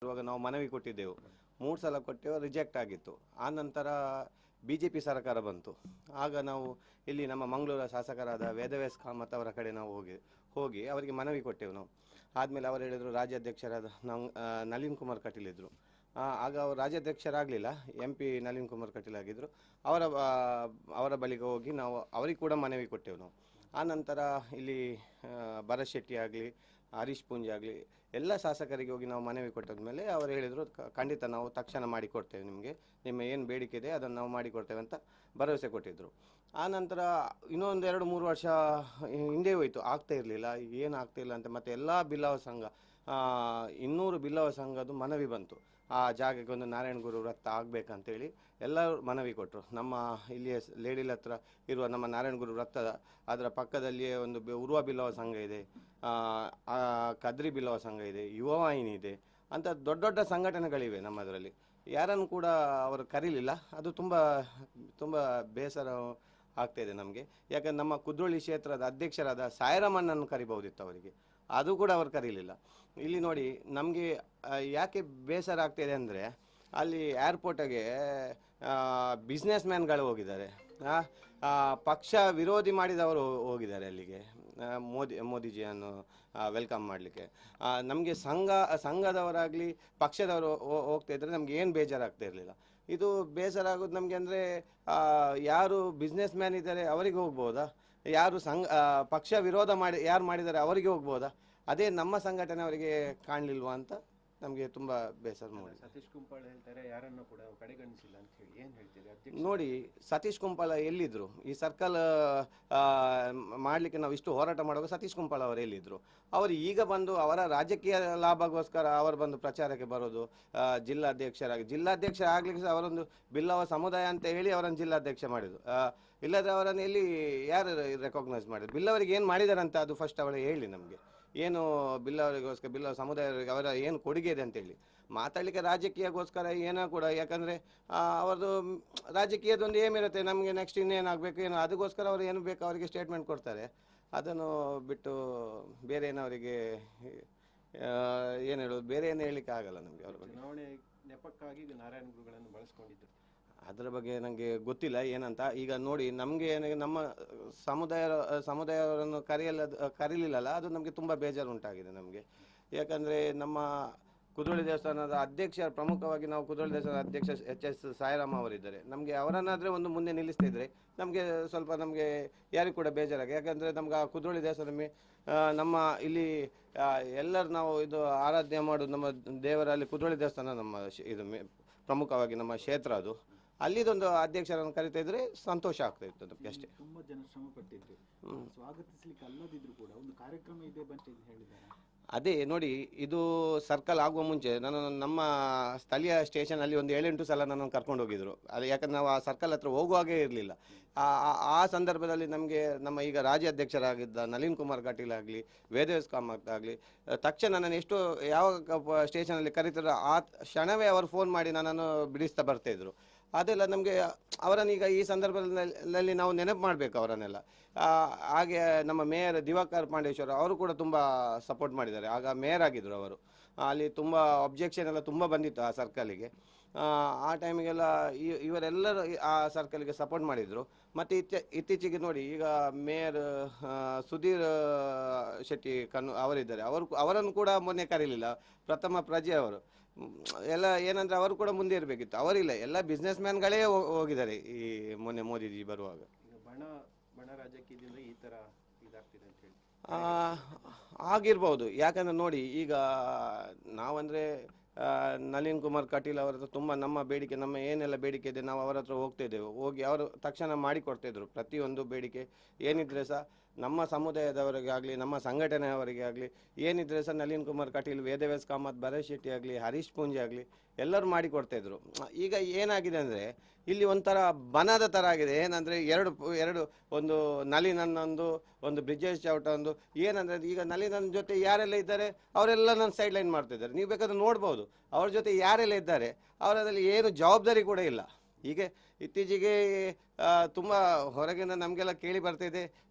ಇರುವಾಗ ನಾವು ಮನವಿ ಕೊಟ್ಟಿದ್ದೆವು. 3 ಸಲ ಕೊಟ್ಟೆವು, ರಿಜೆಕ್ಟ್ ಆಗಿತ್ತು. ಆ ನಂತರ BJP ಸರ್ಕಾರ ಬಂತು. ಆಗ ನಾವು ಇಲ್ಲಿ ನಮ್ಮ ಮಂಗಳೂರು ಶಾಸಕರಾದ ವೇದವ್ಯಾಸ್ ಕಾಮತ್ ಅವರ ಕಡೆ ನಾವು ಹೋಗಿ ಅವರಿಗೆ ಮನವಿ ಕೊಟ್ಟೆವು ನಾವು. ಆದಮೇಲೆ ಅವರು ಹೇಳಿದರು, ರಾಜ್ಯಾಧ್ಯಕ್ಷರಾದ ನಳಿನ್ ಕುಮಾರ್ ಕಟೀಲ್ ಇದ್ದರು. ಆಗ ಅವರು ರಾಜ್ಯಾಧ್ಯಕ್ಷರಾಗಲಿಲ್ಲ, MP ನಳಿನ್ ಕುಮಾರ್ ಕಟೀಲ್ ಆಗಿದ್ದರು. ಅವರ ಬಳಿಗೆ ಹೋಗಿ ನಾವು ಅವರಿಗೆ ಕೂಡ ಮನವಿ ಕೊಟ್ಟೆವು ನಾವು. ಆ ನಂತರ ಇಲ್ಲಿ ಭರತ್ ಶೆಟ್ಟಿ ಆಗಲಿ, ಹರೀಶ್ ಪೂಂಜಿ ಆಗಲಿ, ಎಲ್ಲ ಶಾಸಕರಿಗೆ ಹೋಗಿ ನಾವು ಮನವಿ ಕೊಟ್ಟಾದ ಮೇಲೆ ಅವರು ಹೇಳಿದರು, ಖಂಡಿತ ನಾವು ತಕ್ಷಣ ಮಾಡಿಕೊಡ್ತೇವೆ, ನಿಮ್ಮ ಏನು ಬೇಡಿಕೆ ಇದೆ ಅದನ್ನು ನಾವು ಮಾಡಿಕೊಡ್ತೇವೆ ಅಂತ ಭರವಸೆ ಕೊಟ್ಟಿದ್ದರು. ಆ ನಂತರ ಇನ್ನೊಂದು 2-3 ವರ್ಷ ಹಿಂದೆ ಹೋಯಿತು, ಆಗ್ತಾ ಇರಲಿಲ್ಲ, ಏನು ಆಗ್ತಾಯಿಲ್ಲ ಅಂತ. ಮತ್ತು ಎಲ್ಲ ಬಿಲ್ಲವ ಸಂಘ 200 ಬಿಲ್ಲವ ಸಂಘದ್ದು ಮನವಿ ಬಂತು, ಆ ಜಾಗಕ್ಕೆ ಒಂದು ನಾರಾಯಣಗುರು ವೃತ್ತ ಆಗಬೇಕಂತೇಳಿ ಎಲ್ಲರೂ ಮನವಿ ಕೊಟ್ಟರು. ನಮ್ಮ ಇಲ್ಲಿಯ ಲೇಡಿಲ್ ಹತ್ರ ಇರುವ ನಮ್ಮ ನಾರಾಯಣಗುರು ವೃತ್ತದ ಅದರ ಪಕ್ಕದಲ್ಲಿಯೇ ಒಂದು ಉರ್ವ ಬಿಲ್ಲವ ಸಂಘ ಇದೆ, ಕದ್ರಿ ಬಿಲ್ಲವ ಸಂಘ ಇದೆ, ಯುವವಾಹಿನಿ ಇದೆ ಅಂತ ದೊಡ್ಡ ದೊಡ್ಡ ಸಂಘಟನೆಗಳಿವೆ ನಮ್ಮದರಲ್ಲಿ. ಯಾರನ್ನು ಕೂಡ ಅವರು ಕರೀಲಿಲ್ಲ. ಅದು ತುಂಬ ಬೇಸರ ಆಗ್ತಾಯಿದೆ ನಮಗೆ. ಯಾಕಂದ್ರೆ ನಮ್ಮ ಕುದ್ರೋಳಿ ಕ್ಷೇತ್ರದ ಅಧ್ಯಕ್ಷರಾದ ಸಾಯಿರಾಮಣ್ಣನ್ನು ಕರಿಬಹುದಿತ್ತು ಅವರಿಗೆ, ಅದು ಕೂಡ ಅವರು ಕರೀಲಿಲ್ಲ. ಇಲ್ಲಿ ನೋಡಿ, ನಮಗೆ ಯಾಕೆ ಬೇಸರ ಆಗ್ತಾಯಿದೆ ಅಂದರೆ, ಅಲ್ಲಿ ಏರ್ಪೋರ್ಟಿಗೆ ಬಿಸ್ನೆಸ್ ಮ್ಯಾನ್ಗಳು ಹೋಗಿದ್ದಾರೆ, ಪಕ್ಷ ವಿರೋಧಿ ಮಾಡಿದವರು ಹೋಗಿದ್ದಾರೆ ಅಲ್ಲಿಗೆ ಮೋದಿಜಿಯನ್ನು ವೆಲ್ಕಮ್ ಮಾಡಲಿಕ್ಕೆ. ನಮಗೆ ಸಂಘದವರಾಗಲಿ ಪಕ್ಷದವರು ಹೋಗ್ತಾ ಇದ್ದರೆ ನಮ್ಗೆ ಏನು ಬೇಜಾರಾಗ್ತಾ ಇರಲಿಲ್ಲ. ಇದು ಬೇಸರ ಆಗೋದು ನಮಗೆ ಅಂದರೆ, ಯಾರು ಬಿಸ್ನೆಸ್ ಮ್ಯಾನ್ ಇದ್ದಾರೆ ಅವರಿಗೆ ಹೋಗ್ಬೋದಾ, ಯಾರು ಪಕ್ಷ ವಿರೋಧ ಯಾರು ಮಾಡಿದ್ದಾರೆ ಅವರಿಗೆ ಹೋಗ್ಬೋದಾ, ಅದೇ ನಮ್ಮ ಸಂಘಟನೆ ಅವರಿಗೆ ಕಾಣಲಿಲ್ವಾ ಅಂತ ನಮಗೆ ತುಂಬ ಬೇಸರ ಮಾಡಿ. ಸತೀಶ್ ಕುಂಪಳ ಹೇಳ್ತಾರೆ ಯಾರನ್ನು ಕೂಡ ಕಡೆಗಣಿಸಿಲ್ಲ ಅಂತ ಹೇಳಿ, ಏನು ಹೇಳ್ತೀರಿ? ನೋಡಿ, ಸತೀಶ್ ಕುಂಪಳ ಎಲ್ಲಿದ್ದರು? ಈ ಸರ್ಕಲ್ ಮಾಡಲಿಕ್ಕೆ ನಾವು ಇಷ್ಟು ಹೋರಾಟ ಮಾಡುವಾಗ ಸತೀಶ್ ಕುಂಪಳ ಅವರು ಎಲ್ಲಿದ್ದರು? ಅವರು ಈಗ ಬಂದು ಅವರ ರಾಜಕೀಯ ಲಾಭಗೋಸ್ಕರ ಅವರು ಬಂದು ಪ್ರಚಾರಕ್ಕೆ ಬರೋದು. ಜಿಲ್ಲಾಧ್ಯಕ್ಷ ಆಗಲಿಕ್ಕೆ ಸಹ ಅವರೊಂದು ಬಿಲ್ಲವ ಸಮುದಾಯ ಅಂತ ಹೇಳಿ ಅವರನ್ನು ಜಿಲ್ಲಾಧ್ಯಕ್ಷ ಮಾಡಿದ್ದು. ಇಲ್ಲದ್ರೆ ಅವರನ್ನು ಎಲ್ಲಿ ಯಾರು ರೆಕಾಗ್ನೈಸ್ ಮಾಡಿದ್ರು? ಬಿಲ್ಲವರಿಗೆ ಏನು ಮಾಡಿದಾರಂತ ಅದು ಫಸ್ಟ್ ಅವರೇ ಹೇಳಿ ನಮಗೆ. ಏನು ಬಿಲ್ಲವರಿಗೋಸ್ಕರ, ಬಿಲ್ಲವ ಸಮುದಾಯರಿಗೆ ಅವರ ಏನು ಕೊಡುಗೆ ಇದೆ ಅಂತೇಳಿ ಮಾತಾಡಲಿಕ್ಕೆ. ರಾಜಕೀಯಕ್ಕೋಸ್ಕರ ಏನೋ ಕೂಡ, ಯಾಕಂದರೆ ಅವ್ರದ್ದು ರಾಜಕೀಯದೊಂದು ಏಮಿರುತ್ತೆ, ನಮಗೆ ನೆಕ್ಸ್ಟ್ ಇನ್ನೇನಾಗಬೇಕು ಏನೋ, ಅದಕ್ಕೋಸ್ಕರ ಅವರು ಏನು ಬೇಕು ಅವರಿಗೆ ಸ್ಟೇಟ್ಮೆಂಟ್ ಕೊಡ್ತಾರೆ. ಅದನ್ನು ಬಿಟ್ಟು ಬೇರೆ ಏನವರಿಗೆ ಏನು ಹೇಳೋದು, ಬೇರೆ ಏನು ಹೇಳಲಿಕ್ಕೆ ಆಗಲ್ಲ ನಮಗೆ. ಅವ್ರ ಬಗ್ಗೆ ಚುನಾವಣೆ ನೆಪಕ್ಕಾಗಿ ನಾರಾಯಣ ಗುರುಗಳನ್ನು ಬಳಸ್ಕೊಂಡಿದ್ರು, ಅದರ ಬಗ್ಗೆ ನನಗೆ ಗೊತ್ತಿಲ್ಲ ಏನಂತ. ಈಗ ನೋಡಿ, ನಮಗೆ ನಮ್ಮ ಸಮುದಾಯವನ್ನು ಕರೀಲಿಲ್ಲಲ್ಲ, ಅದು ನಮಗೆ ತುಂಬ ಬೇಜಾರು ಉಂಟಾಗಿದೆ ನಮಗೆ. ಯಾಕಂದರೆ ನಮ್ಮ ಕುದ್ರೋಳಿ ದೇವಸ್ಥಾನದ ಪ್ರಮುಖವಾಗಿ ನಾವು ಕುದ್ರೋಳಿ ದೇವಸ್ಥಾನದ ಅಧ್ಯಕ್ಷ HS ಸಾಯಿರಾಮ ಅವರಿದ್ದಾರೆ. ನಮಗೆ ಅವರನ್ನಾದರೆ ಒಂದು ಮುಂದೆ ನಿಲ್ಲಿಸ್ತಿದ್ರೆ ನಮಗೆ ಸ್ವಲ್ಪ ಯಾರಿಗೂ ಕೂಡ ಬೇಜಾರಾಗಿ. ಯಾಕಂದರೆ ನಮ್ಗೆ ಆ ಕುದ್ರೋಳಿ ದೇವಸ್ಥಾನ ನಮ್ಮ ಇಲ್ಲಿ ಎಲ್ಲರೂ ನಾವು ಇದು ಆರಾಧನೆ ಮಾಡೋದು ನಮ್ಮ ದೇವರಲ್ಲಿ ಕುದ್ರೋಳಿ ದೇವಸ್ಥಾನ ನಮ್ಮ ಇದು ಪ್ರಮುಖವಾಗಿ ನಮ್ಮ ಕ್ಷೇತ್ರ. ಅದು ಅಲ್ಲಿದೊಂದು ಅಧ್ಯಕ್ಷರನ್ನು ಕರಿತಾ ಇದ್ರೆ ಸಂತೋಷ ಆಗ್ತಾ ಇತ್ತು ಅದಕ್ಕೆ ಅಷ್ಟೇ. ತುಂಬಾ ಜನ ಶ್ರಮ ಪಟ್ಟಿದ್ರು, ಸ್ವಾಗತಿಸಲಿಕ್ಕೆ ಅಲ್ಲದಿದ್ರು ಕೂಡ ಒಂದು ಕಾರ್ಯಕ್ರಮ ಇದೆ ಬಂತು ಹೇಳಿದ್ದಾರೆ. ಅದೇ ನೋಡಿ, ಇದು ಸರ್ಕಲ್ ಆಗುವ ಮುಂಚೆ ನಮ್ಮ ಸ್ಥಳೀಯ ಸ್ಟೇಷನಲ್ಲಿ ಒಂದು 7-8 ಸಲ ನನ್ನನ್ನು ಕರ್ಕೊಂಡು ಹೋಗಿದ್ರು. ಅದು ಯಾಕಂದ್ರೆ ನಾವು ಆ ಸರ್ಕಲ್ ಹತ್ರ ಹೋಗುವಾಗೇ ಇರಲಿಲ್ಲ. ಆ ಸಂದರ್ಭದಲ್ಲಿ ನಮಗೆ ನಮ್ಮ ಈಗ ರಾಜ್ಯಾಧ್ಯಕ್ಷರಾಗಿದ್ದ ನಳಿನ್ ಕುಮಾರ್ ಕಟೀಲ್ ಆಗಲಿ, ವೇದವ್ಯಾಸ್ ಕಾಮತ್ ಆಗಲಿ, ತಕ್ಷಣ ನಾನು ಯಾವ ಸ್ಟೇಷನಲ್ಲಿ ಕರೀತಾರೋ ಆ ಕ್ಷಣವೇ ಅವರು ಫೋನ್ ಮಾಡಿ ನನ್ನನ್ನು ಬಿಡಿಸ್ತಾ ಬರ್ತಾಯಿದ್ರು. ಅದೆಲ್ಲ ನಮಗೆ ಅವರನ್ನು ಈಗ ಈ ಸಂದರ್ಭದಲ್ಲಿ ನಾವು ನೆನಪು ಮಾಡಬೇಕು ಅವರನ್ನೆಲ್ಲ. ಹಾಗೆ ನಮ್ಮ ಮೇಯರ್ ದಿವಾಕರ್ ಪಾಂಡೇಶ್ವರ ಅವರು ಕೂಡ ತುಂಬ ಸಪೋರ್ಟ್ ಮಾಡಿದ್ದಾರೆ. ಆಗ ಮೇಯರ್ ಆಗಿದ್ದರು ಅವರು. ಅಲ್ಲಿ ತುಂಬ ಅಬ್ಜೆಕ್ಷನ್ ಎಲ್ಲ ತುಂಬ ಬಂದಿತ್ತು ಆ ಸರ್ಕಲಿಗೆ. ಆ ಟೈಮಿಗೆಲ್ಲ ಇವರೆಲ್ಲರೂ ಆ ಸರ್ಕಲ್ಗೆ ಸಪೋರ್ಟ್ ಮಾಡಿದರು. ಮತ್ತು ಇತ್ತೀಚೆಗೆ ನೋಡಿ, ಈಗ ಮೇಯರ್ ಸುಧೀರ್ ಶೆಟ್ಟಿ ಅವರಿದ್ದಾರೆ. ಅವರನ್ನು ಕೂಡ ಮೊನ್ನೆ ಕರೀಲಿಲ್ಲ. ಪ್ರಥಮ ಪ್ರಜೆ ಅವರು ಎಲ್ಲ ಏನಂದರೆ ಅವರು ಕೂಡ ಮುಂದೆ ಇರಬೇಕಿತ್ತು, ಅವರಿಲ್ಲ. ಎಲ್ಲ ಬಿಸ್ನೆಸ್ ಮ್ಯಾನ್ಗಳೇ ಹೋಗಿದ್ದಾರೆ ಈ ಮೊನ್ನೆ ಮೋದಿಜಿ ಬರುವಾಗ. ಬಣ ರಾಜಕೀಯದಿಂದ ಈ ಥರ ಇದಾಗ್ತಿದೆ ಅಂತ ಹೇಳಿ ಆಗಿರ್ಬೋದು. ಯಾಕಂದರೆ ನೋಡಿ, ಈಗ ನಾವಂದರೆ ನಳಿನ್ ಕುಮಾರ್ ಕಟೀಲ್ ಅವರ ಹತ್ರ ತುಂಬ ನಮ್ಮ ಬೇಡಿಕೆ, ನಮ್ಮ ಏನೆಲ್ಲ ಬೇಡಿಕೆ ಇದೆ ನಾವು ಅವರ ಹತ್ರ ಹೋಗ್ತಾಯಿದ್ದೆವು. ಹೋಗಿ ಅವರು ತಕ್ಷಣ ಮಾಡಿಕೊಡ್ತಾಯಿದ್ರು. ಪ್ರತಿಯೊಂದು ಬೇಡಿಕೆ ಏನಿದ್ರೆ ಸಹ ನಮ್ಮ ಸಮುದಾಯದವರಿಗೆ ಆಗಲಿ, ನಮ್ಮ ಸಂಘಟನೆಯವರಿಗೆ ಆಗಲಿ ಏನಿದ್ರೆ ಸಹ ನಳಿನ್ ಕುಮಾರ್ ಕಟೀಲ್, ವೇದವ್ಯಾಸ್ ಕಾಮತ್, ಭರತ್ ಶೆಟ್ಟಿ ಆಗಲಿ, ಹರೀಶ್ ಪೂಂಜಿ ಆಗಲಿ ಎಲ್ಲರೂ ಮಾಡಿಕೊಡ್ತಾಯಿದ್ರು. ಈಗ ಏನಾಗಿದೆ ಅಂದರೆ, ಇಲ್ಲಿ ಒಂಥರ ಬನದ ಥರ ಆಗಿದೆ. ಏನಂದರೆ ಎರಡು ಒಂದು ನಳಿನನ್ನೊಂದು, ಒಂದು ಬ್ರಿಜೇಶ್ ಚೌಟ ಒಂದು. ಏನಂದರೆ ಈಗ ನಳಿನನ್ ಜೊತೆ ಯಾರೆಲ್ಲ ಇದ್ದಾರೆ ಅವರೆಲ್ಲ ನನ್ನ ಸೈಡ್ ಲೈನ್ ಮಾಡ್ತಿದ್ದಾರೆ. ನೀವು ಬೇಕಾದ್ರೆ ನೋಡ್ಬೋದು ಅವ್ರ ಜೊತೆ ಯಾರೆಲ್ಲ ಇದ್ದಾರೆ. ಅವರಲ್ಲಿ ಏನು ಜವಾಬ್ದಾರಿ ಕೂಡ ಇಲ್ಲ. ಹೀಗೆ ಇತ್ತೀಚೆಗೆ ತುಂಬ ಹೊರಗಿಂದ ನಮಗೆಲ್ಲ ಕೇಳಿ ಬರ್ತಿದೆ,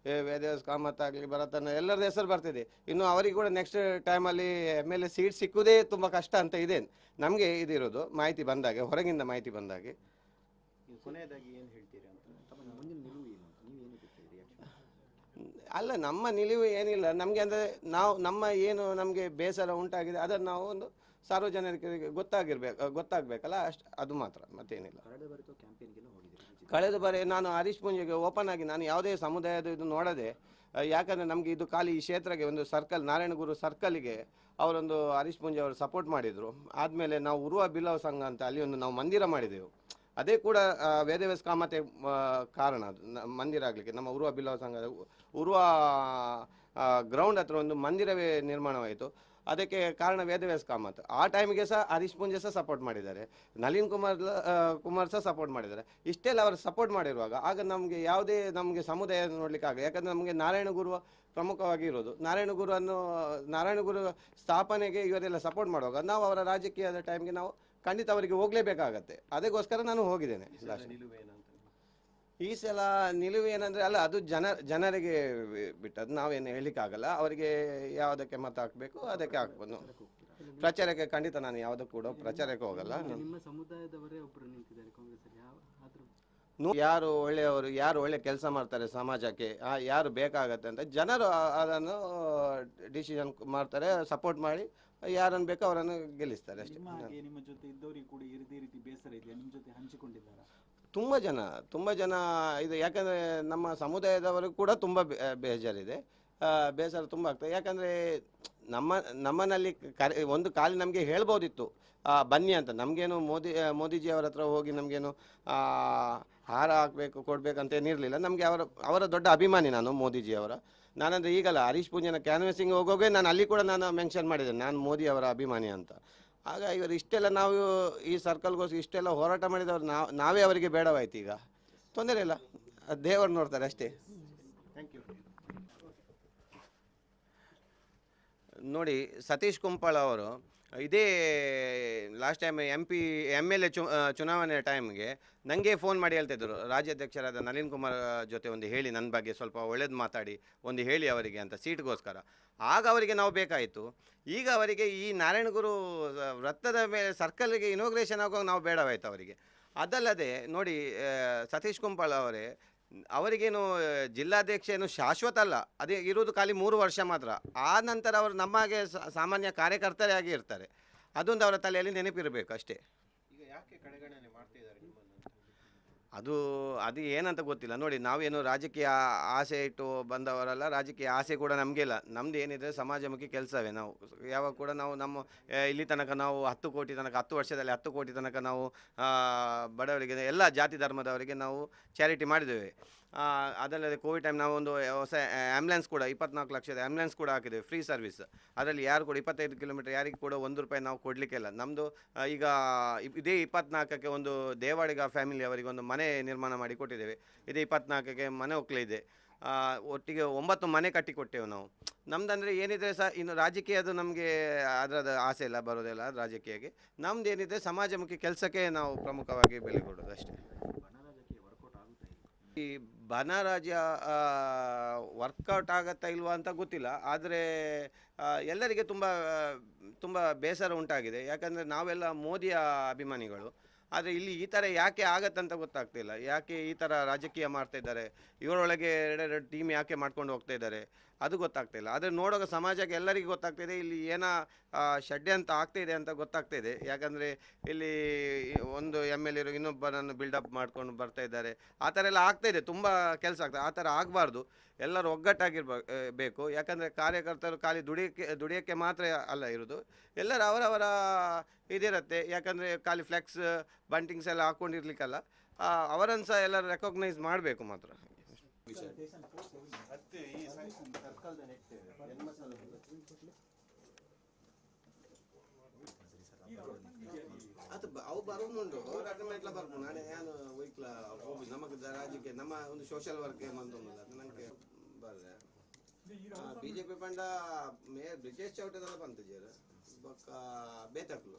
ವೇದವ್ಯಾಸ್ ಕಾಮತ್ ಆಗಲಿ ಭರತನ ಎಲ್ಲರದ್ದು ಹೆಸರು ಬರ್ತಿದೆ. ಇನ್ನು ಅವರಿಗೆ ಕೂಡ ನೆಕ್ಸ್ಟ್ ಟೈಮಲ್ಲಿ MLA ಸೀಟ್ ಸಿಕ್ಕುವುದೇ ತುಂಬ ಕಷ್ಟ ಅಂತ ಇದೆ ನಮಗೆ ಇದಿರೋದು ಮಾಹಿತಿ ಬಂದಾಗೆ, ಹೊರಗಿಂದ ಮಾಹಿತಿ ಬಂದಾಗೆ. ಕೊನೆಯದಾಗಿ ಏನು ಹೇಳ್ತೀರಿ ಅಂತ ತಮ್ಮ ಮುಂದಿನ ನಿಲುವು ಏನು ಅಂತ ನೀವೇನು ರಿಯಾಕ್ಷನ್? ಅಲ್ಲ, ನಮ್ಮ ನಿಲುವು ಏನಿಲ್ಲ ನಮಗೆ, ಅಂದರೆ ನಾವು ನಮ್ಮ ಏನು ನಮಗೆ ಬೇಸರ ಉಂಟಾಗಿದೆ ಅದನ್ನು ನಾವು ಒಂದು ಸಾರ್ವಜನಿಕರಿಗೆ ಗೊತ್ತಾಗಬೇಕಲ್ಲ, ಅಷ್ಟು ಅದು ಮಾತ್ರ, ಮತ್ತೇನಿಲ್ಲ. ಕಳೆದ ಬಾರಿ ನಾನು ಹರೀಶ್ ಪೂಂಜೆಗೆ ಓಪನ್ ಆಗಿ ನಾನು ಯಾವುದೇ ಸಮುದಾಯದ ಇದು ನೋಡದೆ, ಯಾಕಂದರೆ ನಮಗೆ ಇದು ಖಾಲಿ ಈ ಕ್ಷೇತ್ರಕ್ಕೆ ಒಂದು ಸರ್ಕಲ್, ನಾರಾಯಣಗುರು ಸರ್ಕಲ್ಗೆ ಅವರೊಂದು ಹರೀಶ್ ಪೂಂಜೆ ಅವರು ಸಪೋರ್ಟ್ ಮಾಡಿದರು. ಆದಮೇಲೆ ನಾವು ಉರುವ ಬಿಲ್ಲವ ಸಂಘ ಅಂತ ಅಲ್ಲಿ ಒಂದು ನಾವು ಮಂದಿರ ಮಾಡಿದೆವು. ಅದೇ ಕೂಡ ವೇದವ್ಯಾಸ್ ಕಾಮತೆ ಕಾರಣ, ಅದು ಮಂದಿರ ಆಗಲಿಕ್ಕೆ ನಮ್ಮ ಉರುವ ಬಿಲ್ಲವ ಸಂಘದ ಉರುವ ಗ್ರೌಂಡ್ ಹತ್ರ ಒಂದು ಮಂದಿರವೇ ನಿರ್ಮಾಣವಾಯಿತು. ಅದಕ್ಕೆ ಕಾರಣ ವೇದವ್ಯಾಸ್ ಕಾಮತ್. ಆ ಟೈಮಿಗೆ ಸಹ ಹರೀಶ್ ಪೂಂಜೆ ಸಹ ಸಪೋರ್ಟ್ ಮಾಡಿದ್ದಾರೆ, ನಳಿನ್ ಕುಮಾರ್ ಸಹ ಸಪೋರ್ಟ್ ಮಾಡಿದ್ದಾರೆ. ಇಷ್ಟೆಲ್ಲ ಅವರು ಸಪೋರ್ಟ್ ಮಾಡಿರುವಾಗ ಆಗ ನಮಗೆ ಯಾವುದೇ ನಮಗೆ ಸಮುದಾಯ ನೋಡಲಿಕ್ಕೆ ಆಗ, ಯಾಕಂದರೆ ನಮಗೆ ನಾರಾಯಣಗುರು ಪ್ರಮುಖವಾಗಿ ಇರೋದು. ನಾರಾಯಣಗುರು ಸ್ಥಾಪನೆಗೆ ಇವರೆಲ್ಲ ಸಪೋರ್ಟ್ ಮಾಡುವಾಗ ನಾವು ಅವರ ರಾಜಕೀಯದ ಟೈಮ್ಗೆ ನಾವು ಖಂಡಿತ ಅವರಿಗೆ ಹೋಗಲೇಬೇಕಾಗತ್ತೆ. ಅದಕ್ಕೋಸ್ಕರ ನಾನು ಹೋಗಿದ್ದೇನೆ. ಈ ಸಲ ನಿಲುವು ಏನಂದರೆ, ಅಲ್ಲ ಅದು ಜನರಿಗೆ ಬಿಟ್ಟದ್ದು, ನಾವೇನು ಹೇಳಲಿಕ್ಕಾಗಲ್ಲ. ಅವರಿಗೆ ಯಾವುದಕ್ಕೆ ಮತ ಹಾಕಬೇಕು ಅದಕ್ಕೆ ಹಾಕ್ಬೋದು. ಪ್ರಚಾರಕ್ಕೆ ಖಂಡಿತ ನಾನು ಯಾವುದಕ್ಕೂ ಕೂಡ ಪ್ರಚಾರಕ್ಕೆ ಹೋಗಲ್ಲ. ನಿಮ್ಮ ಸಮುದಾಯದವರೇ ಒಬ್ಬರು ನಿಂತಿದ್ದಾರೆ ಕಾಂಗ್ರೆಸ್ಸಲ್ಲಿ, ಆದರೂ ಯಾರು ಒಳ್ಳೆಯವರು, ಯಾರು ಒಳ್ಳೆ ಕೆಲಸ ಮಾಡ್ತಾರೆ ಸಮಾಜಕ್ಕೆ, ಯಾರು ಬೇಕಾಗತ್ತೆ ಅಂತ ಜನರು ಅದನ್ನು ಡಿಸಿಷನ್ ಮಾಡ್ತಾರೆ, ಸಪೋರ್ಟ್ ಮಾಡಿ ಯಾರನ್ನು ಬೇಕೋ ಅವರನ್ನು ಗೆಲ್ಲಿಸ್ತಾರೆ ಅಷ್ಟೇ. ನಿಮ್ಮ ಜೊತೆ ಇದ್ದವರಿಗೆ ಕೂಡ ಇದೇ ರೀತಿ ಬೇಸರ ಇದೆಯಾ? ನಿಮ್ಮ ಜೊತೆ ಹಂಚಿಕೊಂಡಿದ್ದಾರೆ ತುಂಬ ಜನ ಇದು, ಯಾಕಂದರೆ ನಮ್ಮ ಸಮುದಾಯದವರು ಕೂಡ ತುಂಬ ಬೇಜಾರಿದೆ, ಬೇಸರ ತುಂಬ ಆಗ್ತದೆ. ಯಾಕಂದರೆ ನಮ್ಮನಲ್ಲಿ ಒಂದು ಕಾಲಿ ನಮಗೆ ಹೇಳ್ಬೋದಿತ್ತು ಬನ್ನಿ ಅಂತ, ನಮಗೇನು ಮೋದಿಜಿಯವರ ಹತ್ರ ಹೋಗಿ ನಮಗೇನು ಹಾರ ಹಾಕಬೇಕು ಕೊಡಬೇಕಂತೇನಿರಲಿಲ್ಲ. ನಮಗೆ ಅವರ ದೊಡ್ಡ ಅಭಿಮಾನಿ ನಾನು ಮೋದಿಜಿಯವರ. ನಾನಂದರೆ ಈಗಲ್ಲ ಹರೀಶ್ ಪೂಂಜೆನ ಕ್ಯಾನ್ವಸಿಂಗ್ ಹೋಗೋಗೆ ನಾನು ಅಲ್ಲಿ ಕೂಡ ನಾನು ಮೆನ್ಷನ್ ಮಾಡಿದ್ದೇನೆ, ನಾನು ಮೋದಿಯವರ ಅಭಿಮಾನಿ ಅಂತ. ಆಗ ಇವರು ಇಷ್ಟೆಲ್ಲ ನಾವು ಈ ಸರ್ಕಲ್ಗೋಸ್ಕರ ಇಷ್ಟೆಲ್ಲ ಹೋರಾಟ ಮಾಡಿದವರು ನಾವೇ ಅವರಿಗೆ ಬೇಡವಾಯ್ತು. ಈಗ ತೊಂದರೆ ಇಲ್ಲ, ದೇವರು ನೋಡ್ತಾರೆ ಅಷ್ಟೇ. Thank you. ನೋಡಿ, ಸತೀಶ್ ಕುಂಪಳ ಅವರು ಇದೇ ಲಾಸ್ಟ್ ಟೈಮ್ MLA ಚುನಾವಣೆ ಟೈಮ್ಗೆ ನನಗೆ ಫೋನ್ ಮಾಡಿ ಹೇಳ್ತಿದ್ದರು, ರಾಜ್ಯಾಧ್ಯಕ್ಷರಾದ ನಳಿನ್ ಕುಮಾರ್ ಜೊತೆ ಒಂದು ಹೇಳಿ, ನನ್ನ ಬಗ್ಗೆ ಸ್ವಲ್ಪ ಒಳ್ಳೇದು ಮಾತಾಡಿ ಒಂದು ಹೇಳಿ ಅವರಿಗೆ ಅಂತ, ಸೀಟ್ಗೋಸ್ಕರ. ಆಗ ಅವರಿಗೆ ನಾವು ಬೇಕಾಯಿತು. ಈಗ ಅವರಿಗೆ ಈ ನಾರಾಯಣಗುರು ವೃತ್ತದ ಮೇಲೆ ಸರ್ಕಲ್ಗೆ ಇನಾಗ್ರೇಷನ್ ಆಗುವಾಗ ನಾವು ಬೇಡವಾಯಿತು ಅವರಿಗೆ. ಅದಲ್ಲದೆ ನೋಡಿ, ಸತೀಶ್ ಕುಂಪಳ ಅವರಿಗೇನು ಜಿಲ್ಲಾಧ್ಯಕ್ಷ ಏನು ಶಾಶ್ವತ ಅಲ್ಲ, ಅದೇ ಇರುವುದು ಖಾಲಿ 3 ವರ್ಷ ಮಾತ್ರ. ಆ ನಂತರ ಅವರು ನಮಗೆ ಸಾಮಾನ್ಯ ಕಾರ್ಯಕರ್ತರೇ ಆಗಿ ಇರ್ತಾರೆ. ಅದೊಂದು ಅವರ ತಲೆಯಲ್ಲಿ ನೆನಪಿರಬೇಕು ಅಷ್ಟೇ. ಈಗ ಯಾಕೆ ಕಡೆಗಣನೆ ಮಾಡ್ತಿದ್ದಾರೆ ನಿಮ್ಮನ್ನು? ಅದು ಏನಂತ ಗೊತ್ತಿಲ್ಲ. ನೋಡಿ, ನಾವೇನು ರಾಜಕೀಯ ಆಸೆ ಇಟ್ಟು ಬಂದವರಲ್ಲ, ರಾಜಕೀಯ ಆಸೆ ಕೂಡ ನಮಗಿಲ್ಲ. ನಮ್ದು ಏನಿದೆ ಸಮಾಜಮುಖಿ ಕೆಲಸವೇ. ನಾವು ಯಾವಾಗ ಕೂಡ ನಮ್ಮ ಇಲ್ಲಿ ತನಕ ನಾವು 10 ಕೋಟಿ ತನಕ, 10 ವರ್ಷದಲ್ಲಿ 10 ಕೋಟಿ ತನಕ ನಾವು ಬಡವರಿಗೆ, ಎಲ್ಲ ಜಾತಿ ಧರ್ಮದವರಿಗೆ ನಾವು ಚಾರಿಟಿ ಮಾಡಿದ್ದೇವೆ. ಅದಲ್ಲದೆ ಕೋವಿಡ್ ಟೈಮ್ ನಾವು ಒಂದು ಹೊಸ ಆ್ಯಂಬುಲೆನ್ಸ್ ಕೂಡ 24 ಲಕ್ಷದ ಆ್ಯಂಬುಲೆನ್ಸ್ ಕೂಡ ಹಾಕಿದ್ದೇವೆ, ಫ್ರೀ ಸರ್ವಿಸ್. ಅದರಲ್ಲಿ ಯಾರು ಕೂಡ 25 ಕಿಲೋಮೀಟರ್ ಯಾರಿಗೆ ಕೂಡ 1 ರೂಪಾಯಿ ನಾವು ಕೊಡಲಿಕ್ಕಿಲ್ಲ. ನಮ್ಮದು ಈಗ ಇದೇ 24ಕ್ಕೆ ಒಂದು ದೇವಾಡಿಗ ಫ್ಯಾಮಿಲಿ ಅವರಿಗೆ ಒಂದು ಮನೆ ನಿರ್ಮಾಣ ಮಾಡಿ ಕೊಟ್ಟಿದ್ದೇವೆ. ಇದೇ 24ಕ್ಕೆ ಮನೆ ಒಕ್ಕಲಿದೆ. ಒಟ್ಟಿಗೆ 9 ಮನೆ ಕಟ್ಟಿಕೊಟ್ಟೆವು ನಾವು. ನಮ್ದಂದರೆ ಏನಿದ್ರೆ ಸಹ ಇನ್ನು ರಾಜಕೀಯದು ನಮಗೆ ಅದರದ ಆಸೆ ಇಲ್ಲ, ಬರೋದಿಲ್ಲ ರಾಜಕೀಯಕ್ಕೆ. ನಮ್ದು ಏನಿದೆ ಸಮಾಜಮುಖಿ ಕೆಲಸಕ್ಕೆ ನಾವು ಪ್ರಮುಖವಾಗಿ ಬೆಲೆ ಕೊಡೋದು ಅಷ್ಟೇ. ಈ ಬನರಾಜ್ಯ ವರ್ಕೌಟ್ ಆಗತ್ತಾ ಇಲ್ವಾ ಅಂತ ಗೊತ್ತಿಲ್ಲ, ಆದರೆ ಎಲ್ಲರಿಗೆ ತುಂಬ ಬೇಸರ ಉಂಟಾಗಿದೆ. ಯಾಕಂದರೆ ನಾವೆಲ್ಲ ಮೋದಿಯ ಅಭಿಮಾನಿಗಳು. ಆದರೆ ಇಲ್ಲಿ ಈ ಥರ ಯಾಕೆ ಆಗತ್ತಂತ ಗೊತ್ತಾಗ್ತಿಲ್ಲ. ಯಾಕೆ ಈ ಥರ ರಾಜಕೀಯ ಮಾಡ್ತಾಯಿದ್ದಾರೆ, ಇವರೊಳಗೆ ಎರಡೆರಡು ಟೀಮ್ ಯಾಕೆ ಮಾಡ್ಕೊಂಡು ಹೋಗ್ತಾ ಇದ್ದಾರೆ ಅದು ಗೊತ್ತಾಗ್ತಿಲ್ಲ. ಆದರೆ ನೋಡುವಾಗ ಸಮಾಜಕ್ಕೆ ಎಲ್ಲರಿಗೂ ಗೊತ್ತಾಗ್ತಿದೆ ಇಲ್ಲಿ ಏನೋ ಷಡ್ಯಂತ್ರ ಆಗ್ತಾಯಿದೆ ಅಂತ ಗೊತ್ತಾಗ್ತಾಯಿದೆ. ಯಾಕಂದರೆ ಇಲ್ಲಿ ಒಂದು MLA ಇನ್ನೊಬ್ಬರನ್ನು ಬಿಲ್ಡಪ್ ಮಾಡ್ಕೊಂಡು ಬರ್ತಾ ಇದ್ದಾರೆ. ಆ ಥರ ಎಲ್ಲ ಆಗ್ತಾಯಿದೆ, ತುಂಬ ಕೆಲಸ ಆಗ್ತದೆ. ಆ ಥರ ಆಗಬಾರ್ದು, ಎಲ್ಲರೂ ಒಗ್ಗಟ್ಟಾಗಿರ್ಬೇಕು. ಯಾಕಂದರೆ ಕಾರ್ಯಕರ್ತರು ಖಾಲಿ ದುಡಿಯೋಕ್ಕೆ ಮಾತ್ರ ಅಲ್ಲ ಇರೋದು, ಎಲ್ಲರೂ ಅವರವರ ಇದಿರುತ್ತೆ. ಯಾಕಂದರೆ ಖಾಲಿ ಫ್ಲೆಕ್ಸ್ ಬಂಟಿಂಗ್ಸ್ ಎಲ್ಲ ಹಾಕ್ಕೊಂಡಿರ್ಲಿಕ್ಕಲ್ಲ, ಅವರನ್ನು ಸಹ ಎಲ್ಲರೂ ರೆಕಗ್ನೈಸ್ ಮಾಡಬೇಕು ಮಾತ್ರ. ಅದು ಅವು ಬರೋದುಂಟು, ಅಟೋಮೆಟ್ಲ ಬರ್ಬೋದು. ನಾಳೆ ಏನು ವೈಕ್ಲ ಹೋಗಿ ನಮಗೆ ರಾಜ್ಯಕ್ಕೆ ನಮ್ಮ ಒಂದು ಸೋಷಿಯಲ್ ವರ್ಕ್ ಏಮಂತೊಂದಿಲ್ಲ ನನಗೆ ಬರ್ರೆ BJP ಪಂಡ ಬ್ರಿಜೇಶ್ ಚೌಟದಲ್ಲ ಬಂತು ಜೇರ ಬೊಕ್ಕ ಬೇತಕ್ಲು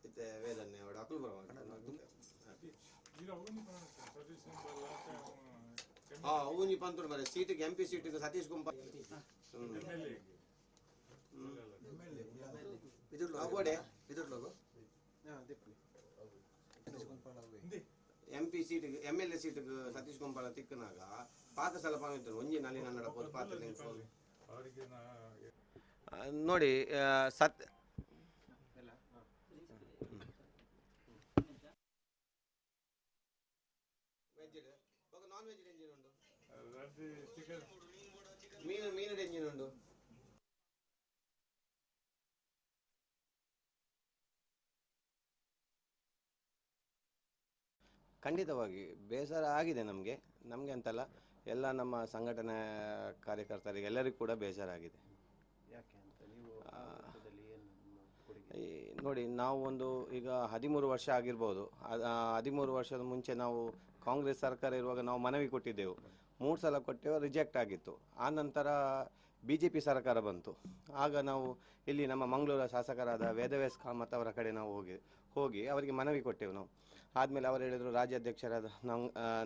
ಇತ್ತೆ ವೇದನ್ನೇ ಅವಡ ಅಕ್ಲು ಬರವಾಗ ಊನಿ ಪಂತುಡು ಮರೆ ಸೀಟಿಗೆ MP ಸೀಟಿಗೆ ಸತೀಶ್ ಗುಂಪ MP ಸೀಟಿಗೆ MLA ಸೀಟಿಗೆ ಸತೀಶ್ ಗುಂಪಾಳ ತಿಕ್ಕನಾಗ ಪಾಕ ಸಲ ಪಾಮಿತ್ತು ಒಂಜಿ ನಲ್ಲಿ ನನ್ನಡ ಪೋದು ಪಾತ್ರ ನೋಡಿ ಸತ್ ನಾನ್ ವೆಜ್ ಎಂಜಿನ್ ಉಂಟು ಮೀನು ಎಂಜಿನ್ ಉಂಟು ಖಂಡಿತವಾಗಿ ಬೇಸರ ಆಗಿದೆ ನಮಗೆ ಅಂತಲ್ಲ ಎಲ್ಲ ನಮ್ಮ ಸಂಘಟನೆ ಕಾರ್ಯಕರ್ತರಿಗೆ ಎಲ್ಲರಿಗೂ ಕೂಡ ಬೇಸರ ಆಗಿದೆ. ನೋಡಿ ನಾವು ಈಗ 13 ವರ್ಷ ಆಗಿರ್ಬೋದು. 13 ವರ್ಷದ ಮುಂಚೆ ನಾವು ಕಾಂಗ್ರೆಸ್ ಸರ್ಕಾರ ಇರುವಾಗ ನಾವು ಮನವಿ ಕೊಟ್ಟಿದ್ದೆವು. 3 ಸಲ ಕೊಟ್ಟೆವು, ರಿಜೆಕ್ಟ್ ಆಗಿತ್ತು. ಆ ನಂತರ BJP ಸರ್ಕಾರ ಬಂತು. ಆಗ ನಾವು ಇಲ್ಲಿ ನಮ್ಮ ಮಂಗಳೂರು ಶಾಸಕರಾದ ವೇದವ್ಯಾಸ್ ಕಾಮತ್ ಅವರ ಕಡೆ ನಾವು ಹೋಗಿ ಅವರಿಗೆ ಮನವಿ ಕೊಟ್ಟೆವು ನಾವು. ಆದಮೇಲೆ ಅವರು ಹೇಳಿದರು, ರಾಜ್ಯಾಧ್ಯಕ್ಷರಾದ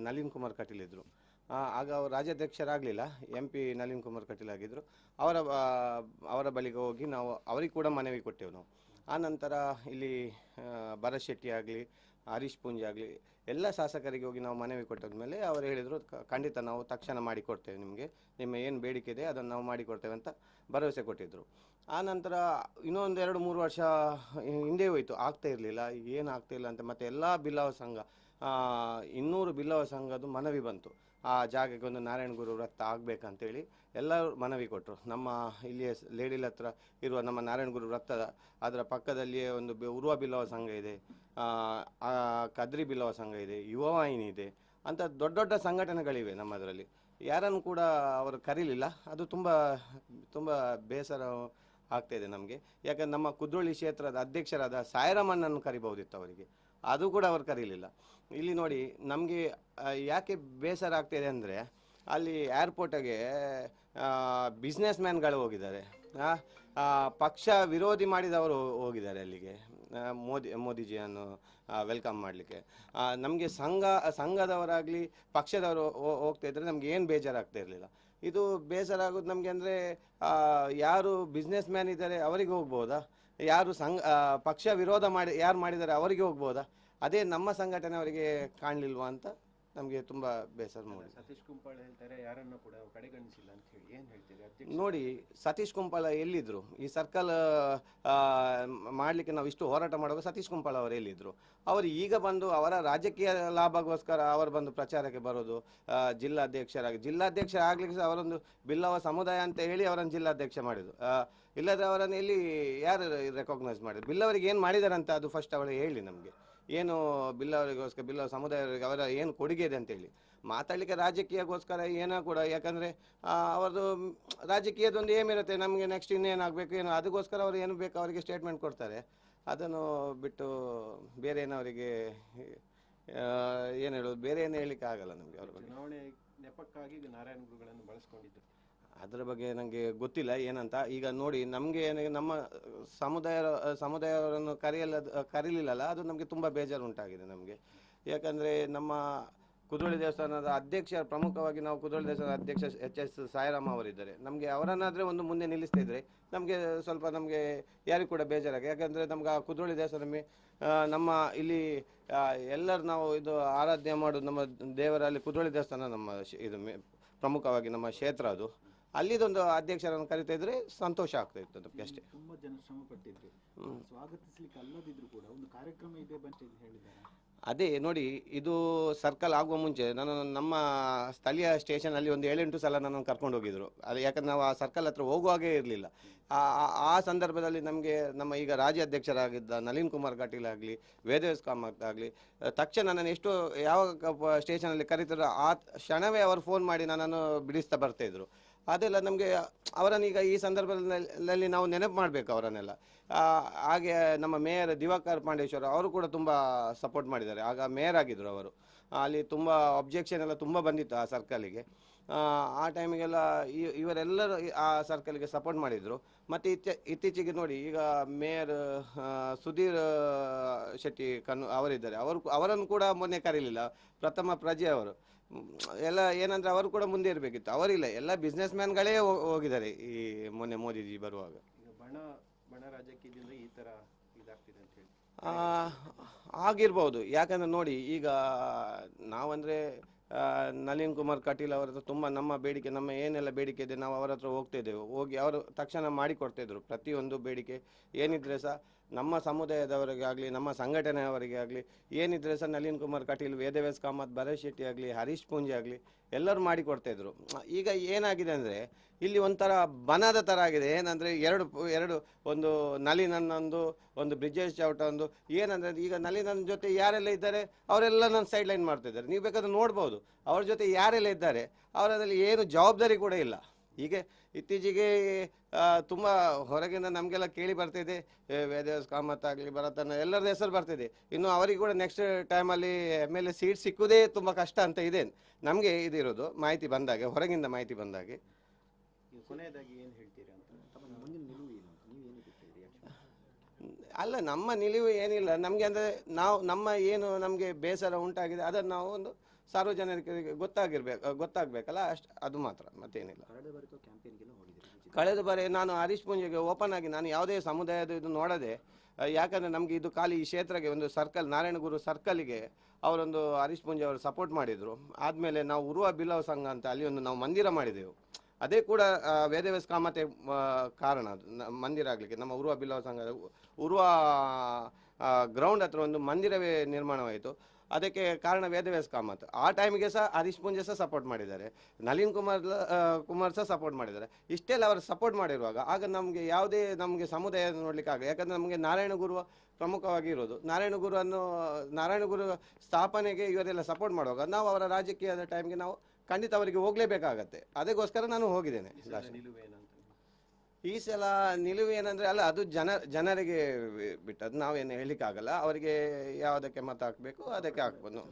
ನಳಿನ್ ಕುಮಾರ್ ಕಟೀಲ್ ಇದ್ದರು. ಆಗ ಅವರು ರಾಜ್ಯಾಧ್ಯಕ್ಷರಾಗಲಿಲ್ಲ, MP ನಳಿನ್ ಕುಮಾರ್ ಕಟೀಲ್ ಆಗಿದ್ದರು. ಅವರ ಬಳಿಗೆ ಹೋಗಿ ನಾವು ಅವರಿಗೆ ಕೂಡ ಮನವಿ ಕೊಟ್ಟೆವು ನಾವು. ಆ ನಂತರ ಇಲ್ಲಿ ಭರತ್ ಶೆಟ್ಟಿ ಆಗಲಿ, ಹರೀಶ್ ಪೂಂಜಿ ಆಗಲಿ, ಎಲ್ಲ ಶಾಸಕರಿಗೆ ಹೋಗಿ ನಾವು ಮನವಿ ಕೊಟ್ಟಾದ ಮೇಲೆ ಅವರು ಹೇಳಿದರು, ಖಂಡಿತ ನಾವು ತಕ್ಷಣ ಮಾಡಿಕೊಡ್ತೇವೆ, ನಿಮ್ಮ ಏನು ಬೇಡಿಕೆ ಇದೆ ಅದನ್ನು ನಾವು ಮಾಡಿಕೊಡ್ತೇವೆ ಅಂತ ಭರವಸೆ ಕೊಟ್ಟಿದ್ದರು. ಆ ನಂತರ ಇನ್ನೊಂದು 2-3 ವರ್ಷ ಹಿಂದೆ ಹೋಯಿತು, ಆಗ್ತಾ ಇರಲಿಲ್ಲ, ಏನು ಆಗ್ತಾಯಿಲ್ಲ ಅಂತ. ಮತ್ತು ಎಲ್ಲ ಬಿಲ್ಲವ ಸಂಘ 200 ಬಿಲ್ಲವ ಸಂಘದ್ದು ಮನವಿ ಬಂತು, ಆ ಜಾಗಕ್ಕೆ ಒಂದು ನಾರಾಯಣಗುರು ವೃತ್ತ ಆಗಬೇಕಂತೇಳಿ ಎಲ್ಲರೂ ಮನವಿ ಕೊಟ್ಟರು. ನಮ್ಮ ಇಲ್ಲಿಯ ಲೇಡಿಲ್ ಹತ್ರ ಇರುವ ನಮ್ಮ ನಾರಾಯಣಗುರು ವೃತ್ತದ ಅದರ ಪಕ್ಕದಲ್ಲಿಯೇ ಒಂದು ಉರ್ವ ಬಿಲ್ಲವ ಸಂಘ ಇದೆ, ಕದ್ರಿ ಬಿಲ್ಲವ ಸಂಘ ಇದೆ, ಯುವವಾಹಿನಿ ಇದೆ ಅಂತ ದೊಡ್ಡ ದೊಡ್ಡ ಸಂಘಟನೆಗಳಿವೆ ನಮ್ಮದರಲ್ಲಿ. ಯಾರನ್ನು ಕೂಡ ಅವರು ಕರೀಲಿಲ್ಲ. ಅದು ತುಂಬ ಬೇಸರ ಆಗ್ತಾಯಿದೆ ನಮಗೆ. ಯಾಕಂದ್ರೆ ನಮ್ಮ ಕುದ್ರೋಳಿ ಕ್ಷೇತ್ರದ ಅಧ್ಯಕ್ಷರಾದ ಸಾಯಿರಾಮಣ್ಣನ್ನು ಕರಿಬಹುದಿತ್ತು ಅವರಿಗೆ, ಅದು ಕೂಡ ಅವರು ಕರೀಲಿಲ್ಲ. ಇಲ್ಲಿ ನೋಡಿ ನಮಗೆ ಯಾಕೆ ಬೇಸರ ಆಗ್ತಾಯಿದೆ ಅಂದರೆ, ಅಲ್ಲಿ ಏರ್ಪೋರ್ಟಿಗೆ ಬಿಸ್ನೆಸ್ ಮ್ಯಾನ್ಗಳು ಹೋಗಿದ್ದಾರೆ, ಪಕ್ಷ ವಿರೋಧಿ ಮಾಡಿದವರು ಹೋಗಿದ್ದಾರೆ ಅಲ್ಲಿಗೆ ಮೋದಿಜಿಯನ್ನು ವೆಲ್ಕಮ್ ಮಾಡಲಿಕ್ಕೆ. ನಮಗೆ ಸಂಘದವರಾಗಲಿ ಪಕ್ಷದವರು ಹೋಗ್ತಾ ಇದ್ದರೆ ನಮ್ಗೆ ಏನು ಬೇಜಾರಾಗ್ತಾ ಇರಲಿಲ್ಲ. ಇದು ಬೇಸರ ಆಗೋದು ನಮಗೆ ಅಂದರೆ, ಯಾರು ಬಿಸ್ನೆಸ್ ಮ್ಯಾನ್ ಇದ್ದಾರೆ ಅವರಿಗೆ ಹೋಗ್ಬೋದಾ, ಯಾರು ಪಕ್ಷ ವಿರೋಧ ಯಾರು ಮಾಡಿದ್ದಾರೆ ಅವರಿಗೆ ಹೋಗ್ಬೋದಾ, ಅದೇ ನಮ್ಮ ಸಂಘಟನೆ ಅವರಿಗೆ ಕಾಣಲಿಲ್ವಾ ಅಂತ ನಮಗೆ ತುಂಬ ಬೇಸರ ಮೂಡಿದೆ. ಸತೀಶ್ ಕುಂಪಾಳ ಹೇಳ್ತಾರೆ ಯಾರನ್ನು ಕೂಡ ಕಡೆಗಣಿಸಿಲ್ಲ ಅಂತ ಹೇಳಿ, ಏನು ಹೇಳ್ತೀರಿ? ನೋಡಿ, ಸತೀಶ್ ಕುಂಪಾಳ ಎಲ್ಲಿದ್ದರು? ಈ ಸರ್ಕಲ್ ಮಾಡಲಿಕ್ಕೆ ನಾವು ಇಷ್ಟು ಹೋರಾಟ ಮಾಡುವಾಗ ಸತೀಶ್ ಕುಂಪಾಳ ಅವರು ಎಲ್ಲಿದ್ದರು? ಅವರು ಈಗ ಬಂದು ಅವರ ರಾಜಕೀಯ ಲಾಭಗೋಸ್ಕರ ಅವರು ಬಂದು ಪ್ರಚಾರಕ್ಕೆ ಬರೋದು. ಜಿಲ್ಲಾಧ್ಯಕ್ಷರಾಗಲಿಕ್ಕೆ ಸಹ ಅವರೊಂದು ಬಿಲ್ಲವ ಸಮುದಾಯ ಅಂತ ಹೇಳಿ ಅವರನ್ನು ಜಿಲ್ಲಾಧ್ಯಕ್ಷ ಮಾಡಿದ್ದು. ಇಲ್ಲದ್ರೆ ಅವರನ್ನು ಎಲ್ಲಿ ಯಾರು ರೆಕಾಗ್ನೈಸ್ ಮಾಡಿದ್ರು? ಬಿಲ್ಲವರಿಗೆ ಏನು ಮಾಡಿದ್ದಾರೆ ಅಂತ ಅದು ಫಸ್ಟ್ ಅವರು ಹೇಳಿ ನಮಗೆ. ಏನು ಬಿಲ್ಲವರಿಗೋಸ್ಕರ, ಬಿಲ್ಲವ ಸಮುದಾಯವರಿಗೆ ಅವರ ಏನು ಕೊಡುಗೆ ಇದೆ ಅಂತೇಳಿ ಮಾತಾಡಲಿಕ್ಕೆ. ರಾಜಕೀಯಕ್ಕೋಸ್ಕರ ಏನೋ ಕೂಡ, ಯಾಕಂದರೆ ಅವ್ರದ್ದು ರಾಜಕೀಯದೊಂದು ಏಮಿರುತ್ತೆ, ನಮಗೆ ನೆಕ್ಸ್ಟ್ ಇನ್ನೇನಾಗಬೇಕು ಏನೋ, ಅದಕ್ಕೋಸ್ಕರ ಅವರು ಏನು ಬೇಕು ಅವರಿಗೆ ಸ್ಟೇಟ್ಮೆಂಟ್ ಕೊಡ್ತಾರೆ. ಅದನ್ನು ಬಿಟ್ಟು ಬೇರೆ ಏನು ಅವರಿಗೆ ಏನು ಹೇಳೋದು, ಬೇರೆ ಏನು ಹೇಳಲಿಕ್ಕೆ ಆಗಲ್ಲ ನಮಗೆ ಅವ್ರ ಬಗ್ಗೆ. ಚುನಾವಣೆ ನೆಪಕ್ಕಾಗಿ ನಾರಾಯಣ ಗುರುಗಳನ್ನು ಬಳಸ್ಕೊಂಡಿದ್ದು, ಅದರ ಬಗ್ಗೆ ನನಗೆ ಗೊತ್ತಿಲ್ಲ ಏನಂತ. ಈಗ ನೋಡಿ, ನಮಗೆ ನಮ್ಮ ಸಮುದಾಯವನ್ನು ಕರೀಲಿಲ್ಲಲ್ಲ, ಅದು ನಮಗೆ ತುಂಬ ಬೇಜಾರು ಉಂಟಾಗಿದೆ ನಮಗೆ. ಯಾಕಂದರೆ ನಮ್ಮ ಕುದ್ರೋಳಿ ದೇವಸ್ಥಾನದ ಪ್ರಮುಖವಾಗಿ ನಾವು ಕುದ್ರೋಳಿ ದೇವಸ್ಥಾನದ ಅಧ್ಯಕ್ಷ HS ಸಾಯಿರಾಮ ಅವರಿದ್ದಾರೆ. ನಮಗೆ ಅವರನ್ನಾದರೆ ಒಂದು ಮುಂದೆ ನಿಲ್ಲಿಸ್ತಿದ್ರೆ ನಮಗೆ ಸ್ವಲ್ಪ ಯಾರಿಗೂ ಕೂಡ ಬೇಜಾರಾಗಿ. ಯಾಕಂದರೆ ನಮ್ಗೆ ಆ ಕುದ್ರೋಳಿ ದೇವಸ್ಥಾನ ನಮ್ಮ ಇಲ್ಲಿ ಎಲ್ಲರೂ ನಾವು ಇದು ಆರಾಧನೆ ಮಾಡೋದು ನಮ್ಮ ದೇವರಲ್ಲಿ ಕುದ್ರೋಳಿ ದೇವಸ್ಥಾನ ನಮ್ಮ ಇದು ಪ್ರಮುಖವಾಗಿ ನಮ್ಮ ಕ್ಷೇತ್ರ. ಅದು ಅಲ್ಲಿದೊಂದು ಅಧ್ಯಕ್ಷರನ್ನು ಕರಿತಾ ಇದ್ರೆ ಸಂತೋಷ ಆಗ್ತಾ ಇತ್ತು ಅದಕ್ಕೆ ಅಷ್ಟೇ. ತುಂಬಾ ಜನ ಶ್ರಮ ಪಟ್ಟಿದ್ರು, ಸ್ವಾಗತಿಸಲಿಕ್ಕೆ ಅಲ್ಲದಿದ್ರು ಕೂಡ ಒಂದು ಕಾರ್ಯಕ್ರಮ ಇದೆ ಬಂತ ಹೇಳಿದ್ದಾರೆ. ಅದೇ ನೋಡಿ, ಇದು ಸರ್ಕಲ್ ಆಗುವ ಮುಂಚೆ ನಮ್ಮ ಸ್ಥಳೀಯ ಸ್ಟೇಷನಲ್ಲಿ ಒಂದು 7-8 ಸಲ ನನ್ನನ್ನು ಕರ್ಕೊಂಡು ಹೋಗಿದ್ರು. ಅದು ಯಾಕಂದ್ರೆ ನಾವು ಆ ಸರ್ಕಲ್ ಹತ್ರ ಹೋಗುವಾಗೇ ಇರಲಿಲ್ಲ. ಆ ಸಂದರ್ಭದಲ್ಲಿ ನಮಗೆ ನಮ್ಮ ಈಗ ರಾಜ್ಯಾಧ್ಯಕ್ಷರಾಗಿದ್ದ ನಳಿನ್ ಕುಮಾರ್ ಕಟೀಲ್ ಆಗಲಿ, ವೇದವ್ಯಾಸ್ ಕಾಮತ್ ಆಗಲಿ, ತಕ್ಷಣ ನನ್ನನ್ನು ಯಾವ ಸ್ಟೇಷನಲ್ಲಿ ಕರೀತಾರೋ ಆ ಕ್ಷಣವೇ ಅವರು ಫೋನ್ ಮಾಡಿ ನನ್ನನ್ನು ಬಿಡಿಸ್ತಾ ಬರ್ತಾಯಿದ್ರು. ಅದೆಲ್ಲ ನಮಗೆ ಅವರನ್ನೀಗ ಈ ಸಂದರ್ಭದಲ್ಲಿ ನಾವು ನೆನಪು ಮಾಡಬೇಕು ಅವರನ್ನೆಲ್ಲ. ಹಾಗೆ ನಮ್ಮ ಮೇಯರ್ ದಿವಾಕರ್ ಪಾಂಡೇಶ್ವರ ಅವರು ಕೂಡ ತುಂಬ ಸಪೋರ್ಟ್ ಮಾಡಿದ್ದಾರೆ. ಆಗ ಮೇಯರ್ ಆಗಿದ್ದರು ಅವರು. ಅಲ್ಲಿ ತುಂಬ ಅಬ್ಜೆಕ್ಷನ್ ಎಲ್ಲ ತುಂಬ ಬಂದಿತ್ತು ಆ ಸರ್ಕಲಿಗೆ. ಆ ಟೈಮಿಗೆಲ್ಲ ಇವರೆಲ್ಲರೂ ಆ ಸರ್ಕಲ್ಗೆ ಸಪೋರ್ಟ್ ಮಾಡಿದರು. ಮತ್ತು ಇತ್ತೀಚೆಗೆ ನೋಡಿ ಈಗ ಮೇಯರ್ ಸುಧೀರ್ ಶೆಟ್ಟಿ ಅವರಿದ್ದಾರೆ, ಅವರನ್ನು ಕೂಡ ಮೊನ್ನೆ ಕರೀಲಿಲ್ಲ. ಪ್ರಥಮ ಪ್ರಜೆ ಅವರು ಎಲ್ಲ ಏನಂದರೆ ಅವರು ಕೂಡ ಮುಂದೆ ಇರಬೇಕಿತ್ತು, ಅವರಿಲ್ಲ, ಎಲ್ಲ ಬಿಸ್ನೆಸ್ ಮ್ಯಾನ್ಗಳೇ ಹೋಗಿದ್ದಾರೆ ಈ ಮೊನ್ನೆ ಮೋದಿಜಿ ಬರುವಾಗ. ಈಗ ಬಣ ರಾಜಕೀಯದಿಂದ ಈ ಥರ ಇದಾಗ್ತಿದೆ ಅಂತ ಹೇಳಿ ಆಗಿರ್ಬೋದು. ಯಾಕಂದರೆ ನೋಡಿ ಈಗ ನಾವಂದರೆ ನಳಿನ್ ಕುಮಾರ್ ಕಟೀಲ್ ಅವರ ಹತ್ರ ತುಂಬ ನಮ್ಮ ಬೇಡಿಕೆ, ನಮ್ಮ ಏನೆಲ್ಲ ಬೇಡಿಕೆ ಇದೆ ನಾವು ಅವರ ಹತ್ರ ಹೋಗ್ತಿದ್ದೆವು. ಹೋಗಿ ಅವರು ತಕ್ಷಣ ಮಾಡಿಕೊಡ್ತಿದ್ರು. ಪ್ರತಿಯೊಂದು ಬೇಡಿಕೆ ಏನಿದ್ರೆ ಸಹ ನಮ್ಮ ಸಮುದಾಯದವರಿಗೆ ಆಗಲಿ, ನಮ್ಮ ಸಂಘಟನೆಯವರಿಗೆ ಆಗಲಿ ಏನಿದ್ರೆ ಸಹ ನಳಿನ್ ಕುಮಾರ್ ಕಟೀಲ್, ವೇದವ್ಯಾಸ್ ಕಾಮತ್, ಭರತ್ ಶೆಟ್ಟಿ ಆಗಲಿ, ಹರೀಶ್ ಪೂಂಜೆ ಆಗಲಿ ಎಲ್ಲರೂ ಮಾಡಿಕೊಡ್ತಾಯಿದ್ರು. ಈಗ ಏನಾಗಿದೆ ಅಂದರೆ ಇಲ್ಲಿ ಒಂಥರ ಬನದ ಥರ ಆಗಿದೆ. ಏನಂದರೆ ಎರಡು ಒಂದು ನಳಿನನ್ನೊಂದು, ಒಂದು ಬ್ರಿಜೇಶ್ ಚೌಟ ಒಂದು. ಏನಂದರೆ ಈಗ ನಳಿನನ್ ಜೊತೆ ಯಾರೆಲ್ಲ ಇದ್ದಾರೆ ಅವರೆಲ್ಲ ನನ್ನ ಸೈಡ್ ಲೈನ್ ಮಾಡ್ತಿದ್ದಾರೆ. ನೀವು ಬೇಕಾದ್ರೆ ನೋಡ್ಬೋದು ಅವ್ರ ಜೊತೆ ಯಾರೆಲ್ಲ ಇದ್ದಾರೆ, ಅವರಲ್ಲಿ ಏನು ಜವಾಬ್ದಾರಿ ಕೂಡ ಇಲ್ಲ. ಹೀಗೆ ಇತ್ತೀಚೆಗೆ ತುಂಬ ಹೊರಗಿಂದ ನಮಗೆಲ್ಲ ಕೇಳಿ ಬರ್ತಿದೆ, ವೇದವ್ಯಾಸ್ ಕಾಮತ್ ಆಗಲಿ, ಭರತನ ಎಲ್ಲರದ್ದು ಹೆಸರು ಬರ್ತಿದೆ. ಇನ್ನು ಅವರಿಗೆ ಕೂಡ ನೆಕ್ಸ್ಟ್ ಟೈಮಲ್ಲಿ MLA ಸೀಟ್ ಸಿಕ್ಕುವುದೇ ತುಂಬ ಕಷ್ಟ ಅಂತ ಇದೆ ನಮಗೆ ಇದಿರೋದು ಮಾಹಿತಿ ಬಂದಾಗೆ, ಹೊರಗಿಂದ ಮಾಹಿತಿ ಬಂದಾಗೆ. ಕೊನೆಯದಾಗಿ ಏನು ಹೇಳ್ತೀರಾ ಅಂತ? ಮುಂದಿನ ನಿಲುವು ಏನು, ನೀವು ಏನಕ್ಕೆ ರಿಯಾಕ್ಷನ್? ಅಲ್ಲ, ನಮ್ಮ ನಿಲುವು ಏನಿಲ್ಲ ನಮಗೆ. ಅಂದರೆ ನಮ್ಮ ಏನು ನಮಗೆ ಬೇಸರ ಉಂಟಾಗಿದೆ ಅದನ್ನು ನಾವು ಒಂದು ಸಾರ್ವಜನಿಕರಿಗೆ ಗೊತ್ತಾಗಬೇಕಲ್ಲ, ಅಷ್ಟು, ಅದು ಮಾತ್ರ, ಮತ್ತೇನಿಲ್ಲ. ಕಳೆದ ಬಾರಿ ನಾನು ಹರೀಶ್ ಪೂಂಜೆಗೆ ಓಪನ್ ಆಗಿ ನಾನು ಯಾವುದೇ ಸಮುದಾಯದ ಇದು ನೋಡದೆ, ಯಾಕಂದರೆ ನಮಗೆ ಇದು ಖಾಲಿ ಈ ಕ್ಷೇತ್ರಕ್ಕೆ ಒಂದು ಸರ್ಕಲ್, ನಾರಾಯಣಗುರು ಸರ್ಕಲ್ಗೆ ಅವರೊಂದು ಹರೀಶ್ ಪೂಂಜೆ ಅವರು ಸಪೋರ್ಟ್ ಮಾಡಿದರು. ಆದಮೇಲೆ ನಾವು ಉರುವ ಬಿಲವ ಸಂಘ ಅಂತ ಅಲ್ಲಿ ಒಂದು ನಾವು ಮಂದಿರ ಮಾಡಿದೆವು. ಅದೇ ಕೂಡ ವೇದವ್ಯಾಸ್ ಕಾಮತೆ ಕಾರಣ ಅದು ಮಂದಿರ ಆಗಲಿಕ್ಕೆ. ನಮ್ಮ ಉರುವ ಬಿಲವ ಸಂಘ ಉರುವ ಗ್ರೌಂಡ್ ಹತ್ರ ಒಂದು ಮಂದಿರವೇ ನಿರ್ಮಾಣವಾಯಿತು. ಅದಕ್ಕೆ ಕಾರಣ ವೇದವ್ಯಾಸ್ ಕಾಮತ್. ಆ ಟೈಮಿಗೆ ಸಹ ಹರೀಶ್ ಪೂಂಜೆ ಸಹ ಸಪೋರ್ಟ್ ಮಾಡಿದ್ದಾರೆ, ನಳಿನ್ ಕುಮಾರ್ ಸಹ ಸಪೋರ್ಟ್ ಮಾಡಿದ್ದಾರೆ. ಇಷ್ಟೆಲ್ಲ ಅವರು ಸಪೋರ್ಟ್ ಮಾಡಿರುವಾಗ ಆಗ ನಮಗೆ ಯಾವುದೇ ನಮಗೆ ಸಮುದಾಯ ನೋಡಲಿಕ್ಕೆ ಆಗಲ್ಲ. ಯಾಕಂದರೆ ನಮಗೆ ನಾರಾಯಣಗುರು ಪ್ರಮುಖವಾಗಿ ಇರೋದು. ನಾರಾಯಣಗುರು ಸ್ಥಾಪನೆಗೆ ಇವರೆಲ್ಲ ಸಪೋರ್ಟ್ ಮಾಡುವಾಗ ನಾವು ಅವರ ರಾಜಕೀಯದ ಟೈಮ್ಗೆ ನಾವು ಖಂಡಿತ ಅವರಿಗೆ ಹೋಗಲೇಬೇಕಾಗತ್ತೆ. ಅದಕ್ಕೋಸ್ಕರ ನಾನು ಹೋಗಿದ್ದೇನೆ. ಈ ಸಲ ನಿಲುವು ಏನಂದರೆ ಅಲ್ಲ, ಅದು ಜನರಿಗೆ ಬಿಟ್ಟದ್ದು, ನಾವೇನು ಹೇಳಲಿಕ್ಕಾಗಲ್ಲ. ಅವರಿಗೆ ಯಾವುದಕ್ಕೆ ಮತ ಹಾಕಬೇಕು ಅದಕ್ಕೆ ಹಾಕ್ಬೋದು.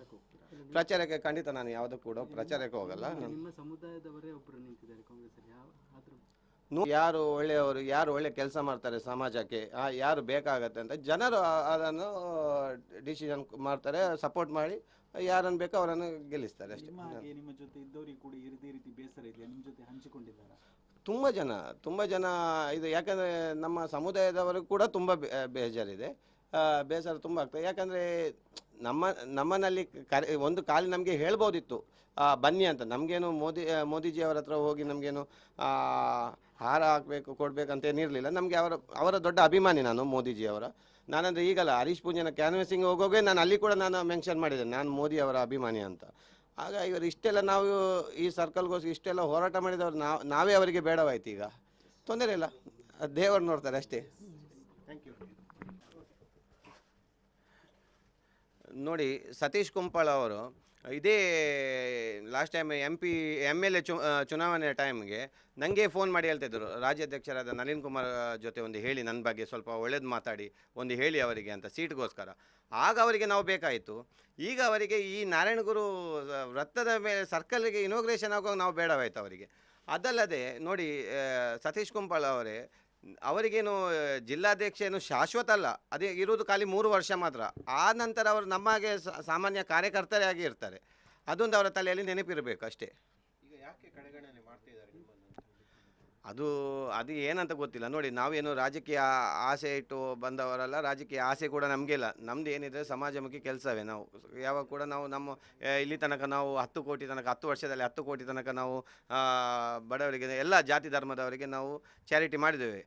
ಪ್ರಚಾರಕ್ಕೆ ಖಂಡಿತ ನಾನು ಯಾವುದಕ್ಕೂ ಕೂಡ ಪ್ರಚಾರಕ್ಕೆ ಹೋಗಲ್ಲ. ನಿಮ್ಮ ಸಮುದಾಯದವರೇ ಒಬ್ಬರು ನಿಂತಿದ್ದಾರೆ ಕಾಂಗ್ರೆಸ್ಸಲ್ಲಿ, ಯಾರು ಒಳ್ಳೆಯವರು, ಯಾರು ಒಳ್ಳೆ ಕೆಲಸ ಮಾಡ್ತಾರೆ ಸಮಾಜಕ್ಕೆ, ಯಾರು ಬೇಕಾಗತ್ತೆ ಅಂತ ಜನರು ಅದನ್ನು ಡಿಸಿಷನ್ ಮಾಡ್ತಾರೆ, ಸಪೋರ್ಟ್ ಮಾಡಿ ಯಾರನ್ನು ಬೇಕೋ ಅವರನ್ನು ಗೆಲ್ಲಿಸ್ತಾರೆ ಅಷ್ಟೇ. ನಿಮ್ಮ ಜೊತೆ ಇದ್ದವರಿಗೆ ಕೂಡ ಇದೇ ರೀತಿ ಬೇಸರ ಇದೆಯಾ? ನಿಮ್ಮ ಜೊತೆ ಹಂಚಿಕೊಂಡಿದ್ದಾರೆ ತುಂಬ ಜನ ಇದು. ಯಾಕಂದರೆ ನಮ್ಮ ಸಮುದಾಯದವರು ಕೂಡ ತುಂಬ ಬೇಜಾರಿದೆ, ಬೇಸರ ತುಂಬ ಆಗ್ತದೆ. ಯಾಕಂದರೆ ನಮ್ಮನಲ್ಲಿ ಒಂದು ಕಾಲಿ ನಮಗೆ ಹೇಳ್ಬೋದಿತ್ತು ಬನ್ನಿ ಅಂತ. ನಮಗೇನು ಮೋದಿಜಿ ಅವರ ಹತ್ರ ಹೋಗಿ ನಮಗೇನು ಹಾರ ಹಾಕಬೇಕು ಕೊಡಬೇಕಂತ ಏನಿರಲಿಲ್ಲ. ನಮಗೆ ಅವರ ದೊಡ್ಡ ಅಭಿಮಾನಿ ನಾನು ಮೋದಿಜಿಯವರ. ನಾನಂದರೆ ಈಗಲ್ಲ ಹರೀಶ್ ಪೂಂಜೆನ ಕ್ಯಾನ್ವಸಿಂಗ್ ಹೋಗೋಗೆ ನಾನು ಅಲ್ಲಿ ಕೂಡ ನಾನು ಮೆನ್ಷನ್ ಮಾಡಿದ್ದೇನೆ, ನಾನು ಮೋದಿ ಅವರ ಅಭಿಮಾನಿ ಅಂತ. ಆಗ ಇವರು ಇಷ್ಟೆಲ್ಲ ನಾವು ಈ ಸರ್ಕಲ್ಗೋಸ್ಕರ ಇಷ್ಟೆಲ್ಲ ಹೋರಾಟ ಮಾಡಿದವರು ನಾವೇ ಅವರಿಗೆ ಬೇಡವಾಯ್ತು. ಈಗ ತೊಂದರೆ ಇಲ್ಲ, ದೇವರು ನೋಡ್ತಾರೆ ಅಷ್ಟೇ. Thank you. ನೋಡಿ, ಸತೀಶ್ ಕುಂಪಳ ಅವರು ಇದೇ ಲಾಸ್ಟ್ ಟೈಮ್ MLA ಚುನಾವಣೆ ಟೈಮ್ಗೆ ನನಗೆ ಫೋನ್ ಮಾಡಿ ಹೇಳ್ತಿದ್ದರು, ರಾಜ್ಯಾಧ್ಯಕ್ಷರಾದ ನಳಿನ್ ಕುಮಾರ್ ಜೊತೆ ಒಂದು ಹೇಳಿ, ನನ್ನ ಬಗ್ಗೆ ಸ್ವಲ್ಪ ಒಳ್ಳೇದು ಮಾತಾಡಿ ಒಂದು ಹೇಳಿ ಅವರಿಗೆ ಅಂತ, ಸೀಟ್ಗೋಸ್ಕರ. ಆಗ ಅವರಿಗೆ ನಾವು ಬೇಕಾಯಿತು. ಈಗ ಅವರಿಗೆ ಈ ನಾರಾಯಣಗುರು ವೃತ್ತದ ಮೇಲೆ ಸರ್ಕಲ್ಗೆ ಇನಾಗ್ರೇಷನ್ ಆಗುವಾಗ ನಾವು ಬೇಡವಾಯಿತು ಅವರಿಗೆ. ಅದಲ್ಲದೆ ನೋಡಿ, ಸತೀಶ್ ಕುಂಪಳ ಅವರಿಗೇನು ಜಿಲ್ಲಾಧ್ಯಕ್ಷ ಏನು ಶಾಶ್ವತ ಅಲ್ಲ, ಅದೇ ಇರುವುದು ಖಾಲಿ 3 ವರ್ಷ ಮಾತ್ರ. ಆ ನಂತರ ಅವರು ನಮಗೆ ಸಾಮಾನ್ಯ ಕಾರ್ಯಕರ್ತರೇ ಆಗಿ ಇರ್ತಾರೆ. ಅದೊಂದು ಅವರ ತಲೆಯಲ್ಲಿ ನೆನಪಿರಬೇಕು ಅಷ್ಟೇ. ಈಗ ಯಾಕೆ ಕಡೆಗಣನೆ ಮಾಡ್ತಿದ್ದಾರೆ ನಿಮ್ಮನ್ನು? ಅದು ಏನಂತ ಗೊತ್ತಿಲ್ಲ. ನೋಡಿ, ನಾವೇನು ರಾಜಕೀಯ ಆಸೆ ಇಟ್ಟು ಬಂದವರಲ್ಲ, ರಾಜಕೀಯ ಆಸೆ ಕೂಡ ನಮಗೆ ಇಲ್ಲ. ನಮ್ಮದು ಏನಿದೆ ಸಮಾಜಮುಖಿ ಕೆಲಸವೇ. ನಾವು ಯಾವಾಗ ಕೂಡ ನಮ್ಮ ಇಲ್ಲಿ ತನಕ ನಾವು 10 ಕೋಟಿ ತನಕ, 10 ವರ್ಷದಲ್ಲಿ 10 ಕೋಟಿ ತನಕ ನಾವು ಬಡವರಿಗೆ, ಎಲ್ಲ ಜಾತಿ ಧರ್ಮದವರಿಗೆ ನಾವು ಚಾರಿಟಿ ಮಾಡಿದ್ದೇವೆ.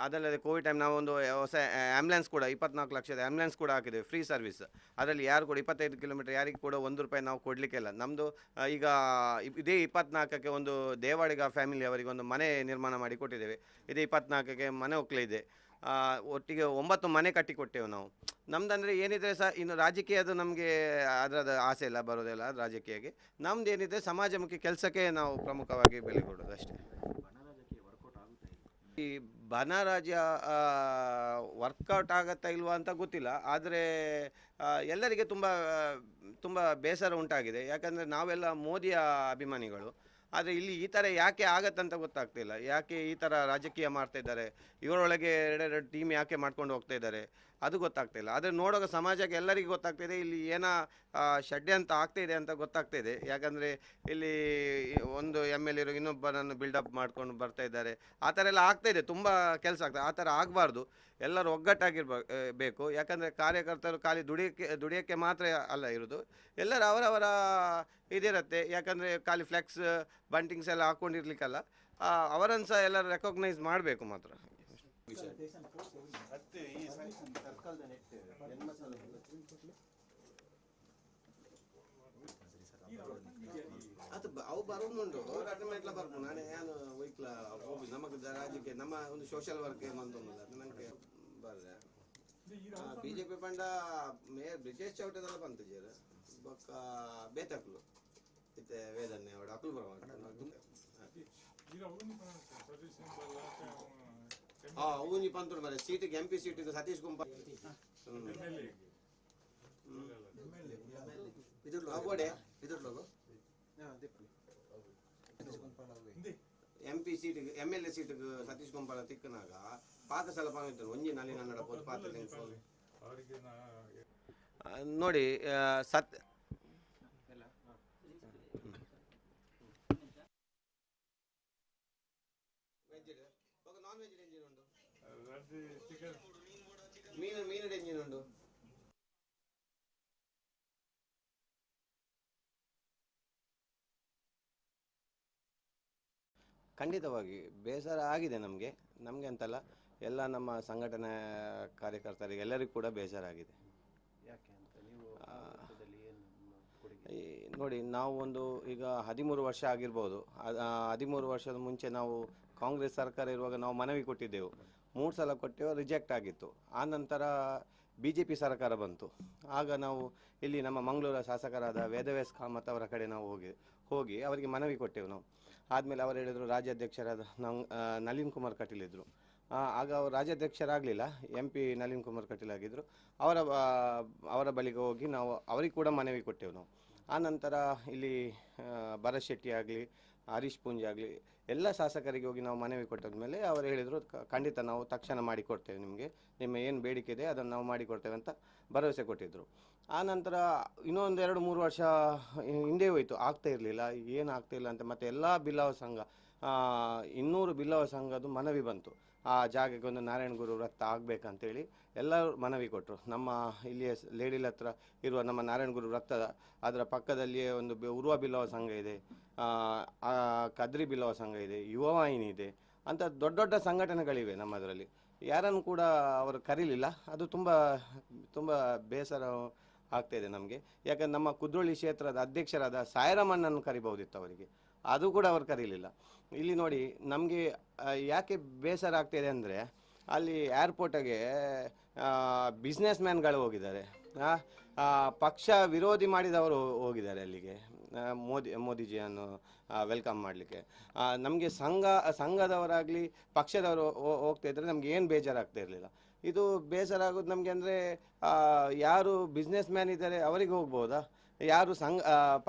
ಅದಲ್ಲದೆ ಕೋವಿಡ್ ಟೈಮ್ ನಾವು ಒಂದು ಹೊಸ ಆ್ಯಂಬುಲೆನ್ಸ್ ಕೂಡ 24 ಲಕ್ಷದ ಆ್ಯಂಬುಲೆನ್ಸ್ ಕೂಡ ಹಾಕಿದ್ದೇವೆ, ಫ್ರೀ ಸರ್ವಿಸ್. ಅದರಲ್ಲಿ ಯಾರು ಕೂಡ 25 ಕಿಲೋಮೀಟರ್ ಯಾರಿಗೆ ಕೂಡ 1 ರೂಪಾಯಿ ನಾವು ಕೊಡಲಿಕ್ಕಿಲ್ಲ. ನಮ್ಮದು ಈಗ ಇದೇ 24ಕ್ಕೆ ಒಂದು ದೇವಾಡಿಗ ಫ್ಯಾಮಿಲಿ ಅವರಿಗೆ ಒಂದು ಮನೆ ನಿರ್ಮಾಣ ಮಾಡಿ ಕೊಟ್ಟಿದ್ದೇವೆ. ಇದೇ 24ಕ್ಕೆ ಮನೆ ಒಕ್ಕಲಿದೆ. ಒಟ್ಟಿಗೆ 9 ಮನೆ ಕಟ್ಟಿಕೊಟ್ಟೆವು ನಾವು. ನಮ್ದಂದರೆ ಏನಿದ್ರೆ ಸಹ ಇನ್ನು ರಾಜಕೀಯದು ನಮಗೆ ಅದರದ ಆಸೆ ಇಲ್ಲ, ಬರೋದಿಲ್ಲ ರಾಜಕೀಯಕ್ಕೆ. ನಮ್ದು ಏನಿದೆ ಸಮಾಜಮುಖಿ ಕೆಲಸಕ್ಕೆ ನಾವು ಪ್ರಮುಖವಾಗಿ ಬೆಲೆ ಕೊಡೋದು ಅಷ್ಟೇ. ಈ ಬನರಾಜ್ಯ ವರ್ಕೌಟ್ ಆಗುತ್ತಾ ಇಲ್ವಾ ಅಂತ ಗೊತ್ತಿಲ್ಲ. ಆದರೆ ಎಲ್ಲರಿಗೆ ತುಂಬ ಬೇಸರ ಉಂಟಾಗಿದೆ. ಯಾಕಂದರೆ ನಾವೆಲ್ಲ ಮೋದಿಯ ಅಭಿಮಾನಿಗಳು. ಆದರೆ ಇಲ್ಲಿ ಈ ಥರ ಯಾಕೆ ಆಗತ್ತಂತ ಗೊತ್ತಾಗ್ತಿಲ್ಲ. ಯಾಕೆ ಈ ಥರ ರಾಜಕೀಯ ಮಾಡ್ತಾ ಇದ್ದಾರೆ, ಇವರೊಳಗೆ ಎರಡೆರಡು ಟೀಮ್ ಯಾಕೆ ಮಾಡ್ಕೊಂಡು ಹೋಗ್ತಾ ಇದ್ದಾರೆ ಅದು ಗೊತ್ತಾಗ್ತಿಲ್ಲ. ಆದರೆ ನೋಡುವಾಗ ಸಮಾಜಕ್ಕೆ ಎಲ್ಲರಿಗೂ ಗೊತ್ತಾಗ್ತಿದೆ ಇಲ್ಲಿ ಏನೋ ಷಡ್ಯಂತ್ರ ಆಗ್ತಾ ಇದೆ ಅಂತ ಗೊತ್ತಾಗ್ತಿದೆ. ಯಾಕಂದರೆ ಇಲ್ಲಿ ಒಂದು MLA ಇನ್ನೊಬ್ಬರನ್ನು ಬಿಲ್ಡಪ್ ಮಾಡ್ಕೊಂಡು ಬರ್ತಾ ಇದ್ದಾರೆ. ಆ ಥರ ಎಲ್ಲ ಆಗ್ತಾ ಇದೆ, ತುಂಬ ಕೆಲಸ ಆಗ್ತದೆ. ಆ ಥರ ಆಗಬಾರ್ದು, ಎಲ್ಲರೂ ಬೇಕು. ಯಾಕಂದರೆ ಕಾರ್ಯಕರ್ತರು ಖಾಲಿ ದುಡಿಯೋಕ್ಕೆ ಮಾತ್ರ ಅಲ್ಲ ಇರೋದು, ಎಲ್ಲರೂ ಅವರವರ ಇದಿರುತ್ತೆ. ಯಾಕಂದರೆ ಖಾಲಿ ಫ್ಲೆಕ್ಸ್ ಬಂಟಿಂಗ್ಸ್ ಎಲ್ಲ ಹಾಕ್ಕೊಂಡಿರ್ಲಿಕ್ಕಲ್ಲ, ಅವರನ್ನು ಸಹ ಎಲ್ಲರೂ ರೆಕಗ್ನೈಸ್ ಮಾಡಬೇಕು ಮಾತ್ರ. ಅದು ಅವು ಬರೋದುಂಟು ಆಟೋಮೆಟ್ಲ ಬರ್ಬೋದು. ನಾನೇ ಏನು ವೈಕ್ಲ ಹೋಗಿ ನಮಗೆ ರಾಜ್ಯಕ್ಕೆ ನಮ್ಮ ಒಂದು ಸೋಷಿಯಲ್ ವರ್ಕ್ ಮಂತೊಂದಿಲ್ಲ ನನಗೆ ಬರ್ರೆ BJP ಪಂಡ ಬ್ರಿಜೇಶ್ ಚೌಟದೆಲ್ಲ ಬಂತು ಜೇರ ಬೊಕ್ಕ ಬೇತಕ್ಲು ಇತ್ತೆ ವೇದನ್ನೇ ಅವಡ ಅಕುಲ್ ಬರವಂತ ಊನಿ ಪಂತುಡು ಮರೆ ಸೀಟಿಗೆ MP ಸೀಟಿಗೆ Satish ಕುಂಬ MP ಸೀಟಿಗೆ MLA ಸೀಟಿಗೆ Satish ಕುಂಬಳ ತಿಕ್ಕನಾಗ ಪಾಕ ಸಲ ಪಾಮಿತ್ತು ಒಂಜಿ ನಲ್ಲಿ ನನ್ನಡ ಪೋದು ಪಾತ ನೋಡಿ ನಾನ್ ವೆಜ್ ಎಂಜಿನ್ ಉಂಟು, ಮೀನು ಎಂಜಿನ್ ಉಂಟು. ಖಂಡಿತವಾಗಿ ಬೇಸರ ಆಗಿದೆ ನಮಗೆ ಅಂತಲ್ಲ, ಎಲ್ಲ ನಮ್ಮ ಸಂಘಟನೆ ಕಾರ್ಯಕರ್ತರಿಗೆ ಎಲ್ಲರಿಗೂ ಕೂಡ ಬೇಸರ ಆಗಿದೆ. ನೋಡಿ, ನಾವು ಈಗ 13 ವರ್ಷ ಆಗಿರ್ಬೋದು. 13 ವರ್ಷದ ಮುಂಚೆ ನಾವು ಕಾಂಗ್ರೆಸ್ ಸರ್ಕಾರ ಇರುವಾಗ ನಾವು ಮನವಿ ಕೊಟ್ಟಿದ್ದೆವು. 3 ಸಲ ಕೊಟ್ಟೆವು, ರಿಜೆಕ್ಟ್ ಆಗಿತ್ತು. ಆನಂತರ BJP ಸರ್ಕಾರ ಬಂತು. ಆಗ ನಾವು ಇಲ್ಲಿ ನಮ್ಮ ಮಂಗಳೂರ ಶಾಸಕರಾದ ವೇದವ್ಯಾಸ್ ಕಾಮತ್ ಅವರ ಕಡೆ ನಾವು ಹೋಗಿ ಅವರಿಗೆ ಮನವಿ ಕೊಟ್ಟೆವು ನಾವು. ಆದಮೇಲೆ ಅವರು ಹೇಳಿದರು, ರಾಜ್ಯಾಧ್ಯಕ್ಷರಾದ ನಳಿನ್ ಕುಮಾರ್ ಕಟೀಲ್ ಇದ್ದರು. ಆಗ ಅವರು ರಾಜ್ಯಾಧ್ಯಕ್ಷರಾಗಲಿಲ್ಲ, MP ನಳಿನ್ ಕುಮಾರ್ ಕಟೀಲ್ ಆಗಿದ್ದರು. ಅವರ ಬಳಿಗೆ ಹೋಗಿ ನಾವು ಅವರಿಗೆ ಕೂಡ ಮನವಿ ಕೊಟ್ಟೆವು ನಾವು. ಆನಂತರ ಇಲ್ಲಿ ಭರತ್ ಶೆಟ್ಟಿ ಆಗಲಿ, ಹರೀಶ್ ಪೂಂಜ್ ಆಗಲಿ, ಎಲ್ಲ ಶಾಸಕರಿಗೆ ಹೋಗಿ ನಾವು ಮನವಿ ಕೊಟ್ಟಾದ ಮೇಲೆ ಅವರು ಹೇಳಿದರು, ಖಂಡಿತ ನಾವು ತಕ್ಷಣ ಮಾಡಿಕೊಡ್ತೇವೆ, ನಿಮ್ಮ ಏನು ಬೇಡಿಕೆ ಇದೆ ಅದನ್ನು ನಾವು ಮಾಡಿಕೊಡ್ತೇವೆ ಅಂತ ಭರವಸೆ ಕೊಟ್ಟಿದ್ದರು. ಆನಂತರ ಇನ್ನೊಂದು 2-3 ವರ್ಷ ಹಿಂದೆ ಹೋಯಿತು, ಆಗ್ತಾ ಇರಲಿಲ್ಲ, ಏನು ಆಗ್ತಾಯಿಲ್ಲ ಅಂತ. ಮತ್ತು ಎಲ್ಲ ಬಿಲ್ಲವ ಸಂಘ 200 ಬಿಲ್ಲವ ಸಂಘದ್ದು ಮನವಿ ಬಂತು, ಆ ಜಾಗಕ್ಕೆ ಒಂದು ನಾರಾಯಣಗುರು ವೃತ್ತ ಆಗಬೇಕಂತೇಳಿ ಎಲ್ಲರೂ ಮನವಿ ಕೊಟ್ಟರು. ನಮ್ಮ ಇಲ್ಲಿಯ ಲೇಡಿಲ್ ಹತ್ರ ಇರುವ ನಮ್ಮ ನಾರಾಯಣಗುರು ವೃತ್ತದ ಅದರ ಪಕ್ಕದಲ್ಲಿಯೇ ಒಂದು ಉರ್ವ ಬಿಲ್ಲವ ಸಂಘ ಇದೆ, ಕದ್ರಿ ಬಿಲ್ಲವ ಸಂಘ ಇದೆ, ಯುವವಾಹಿನಿ ಇದೆ ಅಂತ ದೊಡ್ಡ ದೊಡ್ಡ ಸಂಘಟನೆಗಳಿವೆ ನಮ್ಮದರಲ್ಲಿ. ಯಾರನ್ನು ಕೂಡ ಅವರು ಕರೀಲಿಲ್ಲ. ಅದು ತುಂಬ ಬೇಸರ ಆಗ್ತಾಯಿದೆ ನಮಗೆ. ಯಾಕಂದ್ರೆ ನಮ್ಮ ಕುದ್ರೋಳಿ ಕ್ಷೇತ್ರದ ಅಧ್ಯಕ್ಷರಾದ ಸಾಯರಾಮಣ್ಣನ್ನು ಕರಿಬಹುದಿತ್ತು ಅವರಿಗೆ, ಅದು ಕೂಡ ಅವರು ಕರೀಲಿಲ್ಲ. ಇಲ್ಲಿ ನೋಡಿ, ನಮಗೆ ಯಾಕೆ ಬೇಸರ ಆಗ್ತಾಯಿದೆ ಅಂದರೆ, ಅಲ್ಲಿ ಏರ್ಪೋರ್ಟಿಗೆ ಬಿಸ್ನೆಸ್ ಮ್ಯಾನ್ಗಳು ಹೋಗಿದ್ದಾರೆ, ಪಕ್ಷ ವಿರೋಧಿ ಮಾಡಿದವರು ಹೋಗಿದ್ದಾರೆ ಅಲ್ಲಿಗೆ ಮೋದಿಜಿಯನ್ನು ವೆಲ್ಕಮ್ ಮಾಡಲಿಕ್ಕೆ. ನಮಗೆ ಸಂಘದವರಾಗಲಿ ಪಕ್ಷದವರು ಹೋಗ್ತಾ ಇದ್ದರೆ ನಮ್ಗೆ ಏನು ಬೇಜಾರಾಗ್ತಾ ಇರಲಿಲ್ಲ. ಇದು ಬೇಸರ ಆಗೋದು ನಮಗೆ ಅಂದರೆ, ಯಾರು ಬಿಸ್ನೆಸ್ ಮ್ಯಾನ್ ಇದ್ದಾರೆ ಅವರಿಗೆ ಹೋಗ್ಬೋದಾ, ಯಾರು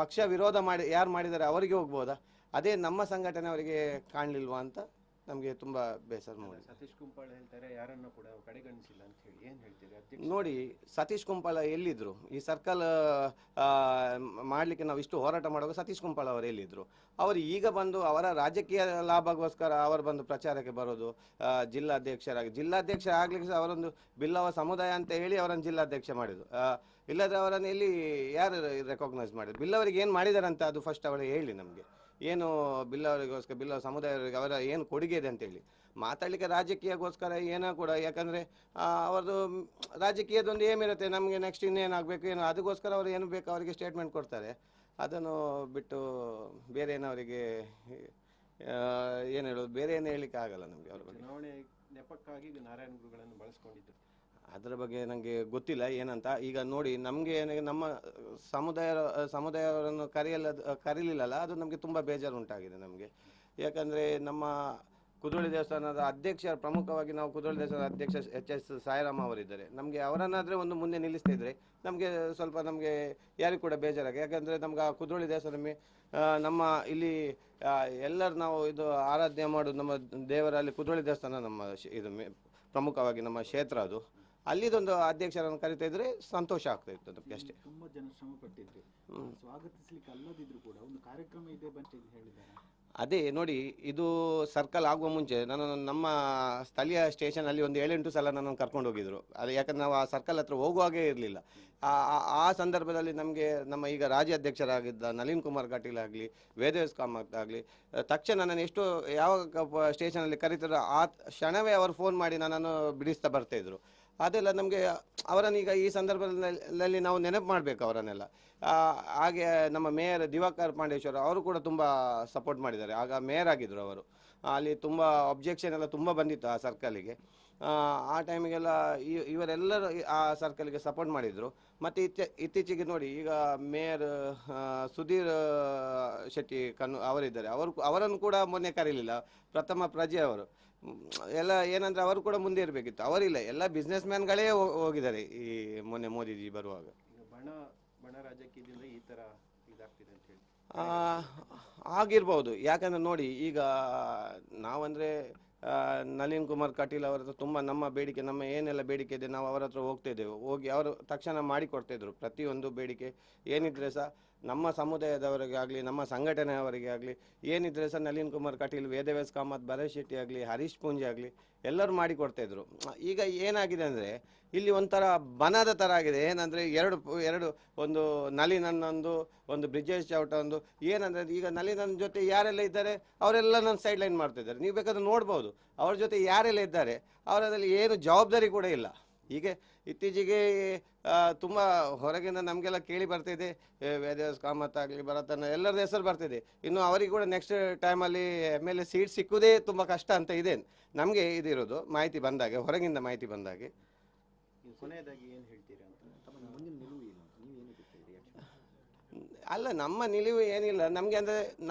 ಪಕ್ಷ ವಿರೋಧ ಯಾರು ಮಾಡಿದ್ದಾರೆ ಅವರಿಗೆ ಹೋಗ್ಬೋದಾ, ಅದೇ ನಮ್ಮ ಸಂಘಟನೆ ಅವರಿಗೆ ಕಾಣಲಿಲ್ವಾ ಅಂತ ನಮಗೆ ತುಂಬ ಬೇಸರ ಮಾಡಿ. ಸತೀಶ್ ಕುಂಪಾಳ ಹೇಳ್ತಾರೆ ಯಾರನ್ನು ಕೂಡ ಕಡೆಗಣಿಸಿಲ್ಲ ಅಂತ ಹೇಳಿ, ಏನು ಹೇಳ್ತೀರಿ? ನೋಡಿ, ಸತೀಶ್ ಕುಂಪಾಳ ಎಲ್ಲಿದ್ದರು? ಈ ಸರ್ಕಲ್ ಮಾಡಲಿಕ್ಕೆ ನಾವು ಇಷ್ಟು ಹೋರಾಟ ಮಾಡುವಾಗ ಸತೀಶ್ ಕುಂಪಾಳ ಅವರು ಎಲ್ಲಿದ್ದರು? ಅವರು ಈಗ ಬಂದು ಅವರ ರಾಜಕೀಯ ಲಾಭಗೋಸ್ಕರ ಅವರು ಬಂದು ಪ್ರಚಾರಕ್ಕೆ ಬರೋದು. ಜಿಲ್ಲಾಧ್ಯಕ್ಷರಾಗಲಿಕ್ಕೆ ಅವರೊಂದು ಬಿಲ್ಲವ ಸಮುದಾಯ ಅಂತ ಹೇಳಿ ಅವರನ್ನು ಜಿಲ್ಲಾಧ್ಯಕ್ಷ ಮಾಡಿದ್ರು. ಇಲ್ಲದ್ರೆ ಅವರನ್ನು ಎಲ್ಲಿ ಯಾರು ರೆಕಾಗ್ನೈಸ್ ಮಾಡಿದ್ರು? ಬಿಲ್ಲವರಿಗೆ ಏನು ಮಾಡಿದ್ದಾರೆ ಅಂತ ಅದು ಫಸ್ಟ್ ಅವರು ಹೇಳಿ ನಮಗೆ. ಏನು ಬಿಲ್ಲವರಿಗೋಸ್ಕರ, ಬಿಲ್ಲವ ಸಮುದಾಯರಿಗೆ ಅವರ ಏನು ಕೊಡುಗೆ ಇದೆ ಅಂತೇಳಿ ಮಾತಾಡಲಿಕ್ಕೆ. ರಾಜಕೀಯಕ್ಕೋಸ್ಕರ ಏನೋ ಕೂಡ, ಯಾಕಂದರೆ ಅವ್ರದ್ದು ರಾಜಕೀಯದೊಂದು ಏಮಿರುತ್ತೆ, ನಮಗೆ ನೆಕ್ಸ್ಟ್ ಇನ್ನೇನಾಗಬೇಕು ಏನೋ, ಅದಕ್ಕೋಸ್ಕರ ಅವರು ಏನು ಬೇಕು ಅವರಿಗೆ ಸ್ಟೇಟ್ಮೆಂಟ್ ಕೊಡ್ತಾರೆ. ಅದನ್ನು ಬಿಟ್ಟು ಬೇರೆ ಏನೋ ಅವರಿಗೆ ಏನು ಹೇಳೋದು, ಬೇರೆ ಏನು ಹೇಳಲಿಕ್ಕೆ ಆಗಲ್ಲ ನಮಗೆ ಅವ್ರ ಬಗ್ಗೆ. ಚುನಾವಣೆ ನೆಪಕ್ಕಾಗಿ ನಾರಾಯಣ ಗುರುಗಳನ್ನು ಬಳಸ್ಕೊಂಡಿದ್ದು, ಅದರ ಬಗ್ಗೆ ನನಗೆ ಗೊತ್ತಿಲ್ಲ ಏನಂತ. ಈಗ ನೋಡಿ, ನಮಗೆ ನಮ್ಮ ಸಮುದಾಯವರನ್ನು ಕರೀಲಿಲ್ಲಲ್ಲ, ಅದು ನಮಗೆ ತುಂಬ ಬೇಜಾರು ಉಂಟಾಗಿದೆ ನಮಗೆ. ಯಾಕಂದರೆ ನಮ್ಮ ಕುದ್ರೋಳಿ ದೇವಸ್ಥಾನದ ಅಧ್ಯಕ್ಷ, ಪ್ರಮುಖವಾಗಿ ನಾವು ಕುದ್ರೋಳಿ ದೇವಸ್ಥಾನದ ಅಧ್ಯಕ್ಷ HS ಸಾಯಿರಾಮ್ ಅವರಿದ್ದಾರೆ. ನಮಗೆ ಅವರನ್ನಾದರೆ ಒಂದು ಮುಂದೆ ನಿಲ್ಲಿಸ್ತಾ ಇದ್ರೆ ನಮಗೆ ಸ್ವಲ್ಪ ನಮಗೆ ಯಾರಿಗೂ ಕೂಡ ಬೇಜಾರಾಗಿ, ಯಾಕಂದರೆ ನಮ್ಗೆ ಆ ಕುದ್ರೋಳಿ ದೇವಸ್ಥಾನ ನಮ್ಮ ಇಲ್ಲಿ ಎಲ್ಲರೂ ನಾವು ಇದು ಆರಾಧನೆ ಮಾಡೋದು ನಮ್ಮ ದೇವರಲ್ಲಿ ಕುದ್ರೋಳಿ ದೇವಸ್ಥಾನ ನಮ್ಮ ಇದು ಪ್ರಮುಖವಾಗಿ ನಮ್ಮ ಕ್ಷೇತ್ರ. ಅದು ಅಲ್ಲಿದೊಂದು ಅಧ್ಯಕ್ಷರನ್ನು ಕರಿತಾ ಇದ್ರೆ ಸಂತೋಷ ಆಗ್ತಾ ಇತ್ತು ನಮಗೆ ಅಷ್ಟೇ. ತುಂಬಾ ಜನ ಶ್ರಮ ಪಟ್ಟಿದ್ರಿ, ಸ್ವಾಗತಿಸ್ಲಿಕ್ಕೆ ಅಲ್ಲದಿದ್ರು ಕೂಡ ಒಂದು ಕಾರ್ಯಕ್ರಮ ಇದೆ ಬಂತ ಹೇಳಿದ್ದಾರೆ. ಅದೇ ನೋಡಿ, ಇದು ಸರ್ಕಲ್ ಆಗುವ ಮುಂಚೆ ನಾನು ನಮ್ಮ ಸ್ಥಳೀಯ ಸ್ಟೇಷನಲ್ಲಿ ಒಂದು 7-8 ಸಲ ನನ್ನನ್ನು ಕರ್ಕೊಂಡು ಹೋಗಿದ್ರು. ಅದು ಯಾಕಂದ್ರೆ ನಾವು ಆ ಸರ್ಕಲ್ ಹತ್ರ ಹೋಗುವಾಗೇ ಇರಲಿಲ್ಲ. ಆ ಸಂದರ್ಭದಲ್ಲಿ ನಮಗೆ ನಮ್ಮ ಈಗ ರಾಜ್ಯಾಧ್ಯಕ್ಷರಾಗಿದ್ದ ನಳಿನ್ ಕುಮಾರ್ ಕಟೀಲ್ ಆಗಲಿ, ವೇದವ್ಯಾಸ್ ಕಾಮತ್ ಆಗಲಿ, ತಕ್ಷಣ ನನ್ನನ್ನು ಎಷ್ಟು ಯಾವ ಸ್ಟೇಷನಲ್ಲಿ ಕರೀತಾರೋ ಆ ಕ್ಷಣವೇ ಅವರು ಫೋನ್ ಮಾಡಿ ನನ್ನನ್ನು ಬಿಡಿಸ್ತಾ ಬರ್ತಾಯಿದ್ರು. ಅದೆಲ್ಲ ನಮಗೆ ಅವರನ್ನು ಈಗ ಈ ಸಂದರ್ಭದಲ್ಲಿ ನಾವು ನೆನಪು ಮಾಡಬೇಕು ಅವರನ್ನೆಲ್ಲ. ಹಾಗೆ ನಮ್ಮ ಮೇಯರ್ ದಿವಾಕರ್ ಪಾಂಡೇಶ್ವರ್ ಅವರು ಕೂಡ ತುಂಬ ಸಪೋರ್ಟ್ ಮಾಡಿದ್ದಾರೆ. ಆಗ ಮೇಯರ್ ಆಗಿದ್ದರು ಅವರು. ಅಲ್ಲಿ ತುಂಬ ಅಬ್ಜೆಕ್ಷನ್ ಎಲ್ಲ ತುಂಬ ಬಂದಿತ್ತು ಆ ಸರ್ಕಲಿಗೆ. ಆ ಟೈಮಿಗೆಲ್ಲ ಇವರೆಲ್ಲರೂ ಆ ಸರ್ಕಲ್ಗೆ ಸಪೋರ್ಟ್ ಮಾಡಿದರು. ಮತ್ತು ಇತ್ತೀಚೆಗೆ ನೋಡಿ, ಈಗ ಮೇಯರ್ ಸುಧೀರ್ ಶೆಟ್ಟಿ ಅವರಿದ್ದಾರೆ. ಅವರನ್ನು ಕೂಡ ಮೊನ್ನೆ ಕರೀಲಿಲ್ಲ. ಪ್ರಥಮ ಪ್ರಜೆ ಅವರು ಎಲ್ಲ ಏನಂದ್ರೆ ಅವರು ಕೂಡ ಮುಂದೆ ಇರಬೇಕಿತ್ತು, ಅವರಿಲ್ಲ. ಎಲ್ಲ ಬಿಸ್ನೆಸ್ ಮ್ಯಾನ್ಗಳೇ ಹೋಗಿದ್ದಾರೆ ಈ ಮೊನ್ನೆ ಮೋದಿಜಿ ಬರುವಾಗ. ಬಣ ರಾಜಕೀಯದಿಂದ ಈ ಥರ ಇದಾಗ್ತಿದೆ ಅಂತ ಹೇಳಿ ಆಗಿರ್ಬೋದು. ಯಾಕಂದ್ರೆ ನೋಡಿ, ಈಗ ನಾವಂದರೆ ನಳಿನ್ ಕುಮಾರ್ ಕಟೀಲ್ ಅವರ ಹತ್ರ ತುಂಬ ನಮ್ಮ ಬೇಡಿಕೆ, ನಮ್ಮ ಏನೆಲ್ಲ ಬೇಡಿಕೆ ಇದೆ ನಾವು ಅವರ ಹತ್ರ ಹೋಗ್ತಿದ್ದೆವು. ಹೋಗಿ ಅವರು ತಕ್ಷಣ ಮಾಡಿಕೊಡ್ತಾಯಿದ್ರು. ಪ್ರತಿಯೊಂದು ಬೇಡಿಕೆ ಏನಿದ್ರೆ ಸಹ ನಮ್ಮ ಸಮುದಾಯದವರಿಗೆ ಆಗಲಿ, ನಮ್ಮ ಸಂಘಟನೆಯವರಿಗೆ ಆಗಲಿ ಏನಿದ್ರೆ ಸಹ ನಳಿನ್ ಕುಮಾರ್ ಕಟೀಲ್, ವೇದವ್ಯಾಸ್ ಕಾಮತ್, ಭರತ್ ಶೆಟ್ಟಿ ಆಗಲಿ, ಹರೀಶ್ ಪೂಂಜೆ ಆಗಲಿ ಎಲ್ಲರೂ ಮಾಡಿಕೊಡ್ತಾಯಿದ್ರು. ಈಗ ಏನಾಗಿದೆ ಅಂದರೆ ಇಲ್ಲಿ ಒಂಥರ ಬನದ ಥರ ಆಗಿದೆ. ಏನಂದರೆ ಎರಡು ಒಂದು ನಳಿನನ್ನೊಂದು, ಒಂದು ಬ್ರಿಜೇಶ್ ಚೌಟ ಒಂದು. ಏನಂದರೆ ಈಗ ನಳಿನನ್ ಜೊತೆ ಯಾರೆಲ್ಲ ಇದ್ದಾರೆ ಅವರೆಲ್ಲ ನನ್ನ ಸೈಡ್ ಲೈನ್ ಮಾಡ್ತಿದ್ದಾರೆ. ನೀವು ಬೇಕಾದ್ರೆ ನೋಡ್ಬೋದು ಅವ್ರ ಜೊತೆ ಯಾರೆಲ್ಲ ಇದ್ದಾರೆ. ಅವರಲ್ಲಿ ಏನು ಜವಾಬ್ದಾರಿ ಕೂಡ ಇಲ್ಲ. ಹೀಗೆ ಇತ್ತೀಚೆಗೆ ತುಂಬ ಹೊರಗಿಂದ ನಮಗೆಲ್ಲ ಕೇಳಿ ಬರ್ತಿದೆ, ವೇದವ್ಯಾಸ್ ಕಾಮತ್ ಆಗಲಿ, ಭರತನ ಎಲ್ಲರದ್ದು ಹೆಸರು ಬರ್ತಿದೆ. ಇನ್ನು ಅವರಿಗೆ ಕೂಡ ನೆಕ್ಸ್ಟ್ ಟೈಮಲ್ಲಿ MLA ಸೀಟ್ ಸಿಕ್ಕುವುದೇ ತುಂಬ ಕಷ್ಟ ಅಂತ ಇದೆ ನಮಗೆ ಇದಿರೋದು ಮಾಹಿತಿ ಬಂದಾಗೆ, ಹೊರಗಿಂದ ಮಾಹಿತಿ ಬಂದಾಗೆ. ಕೊನೆಯದಾಗಿ ಏನು ಹೇಳ್ತೀರಾ ಅಂತ? ಅಲ್ಲ, ನಮ್ಮ ನಿಲುವು ಏನಿಲ್ಲ ನಮಗೆ. ಅಂದರೆ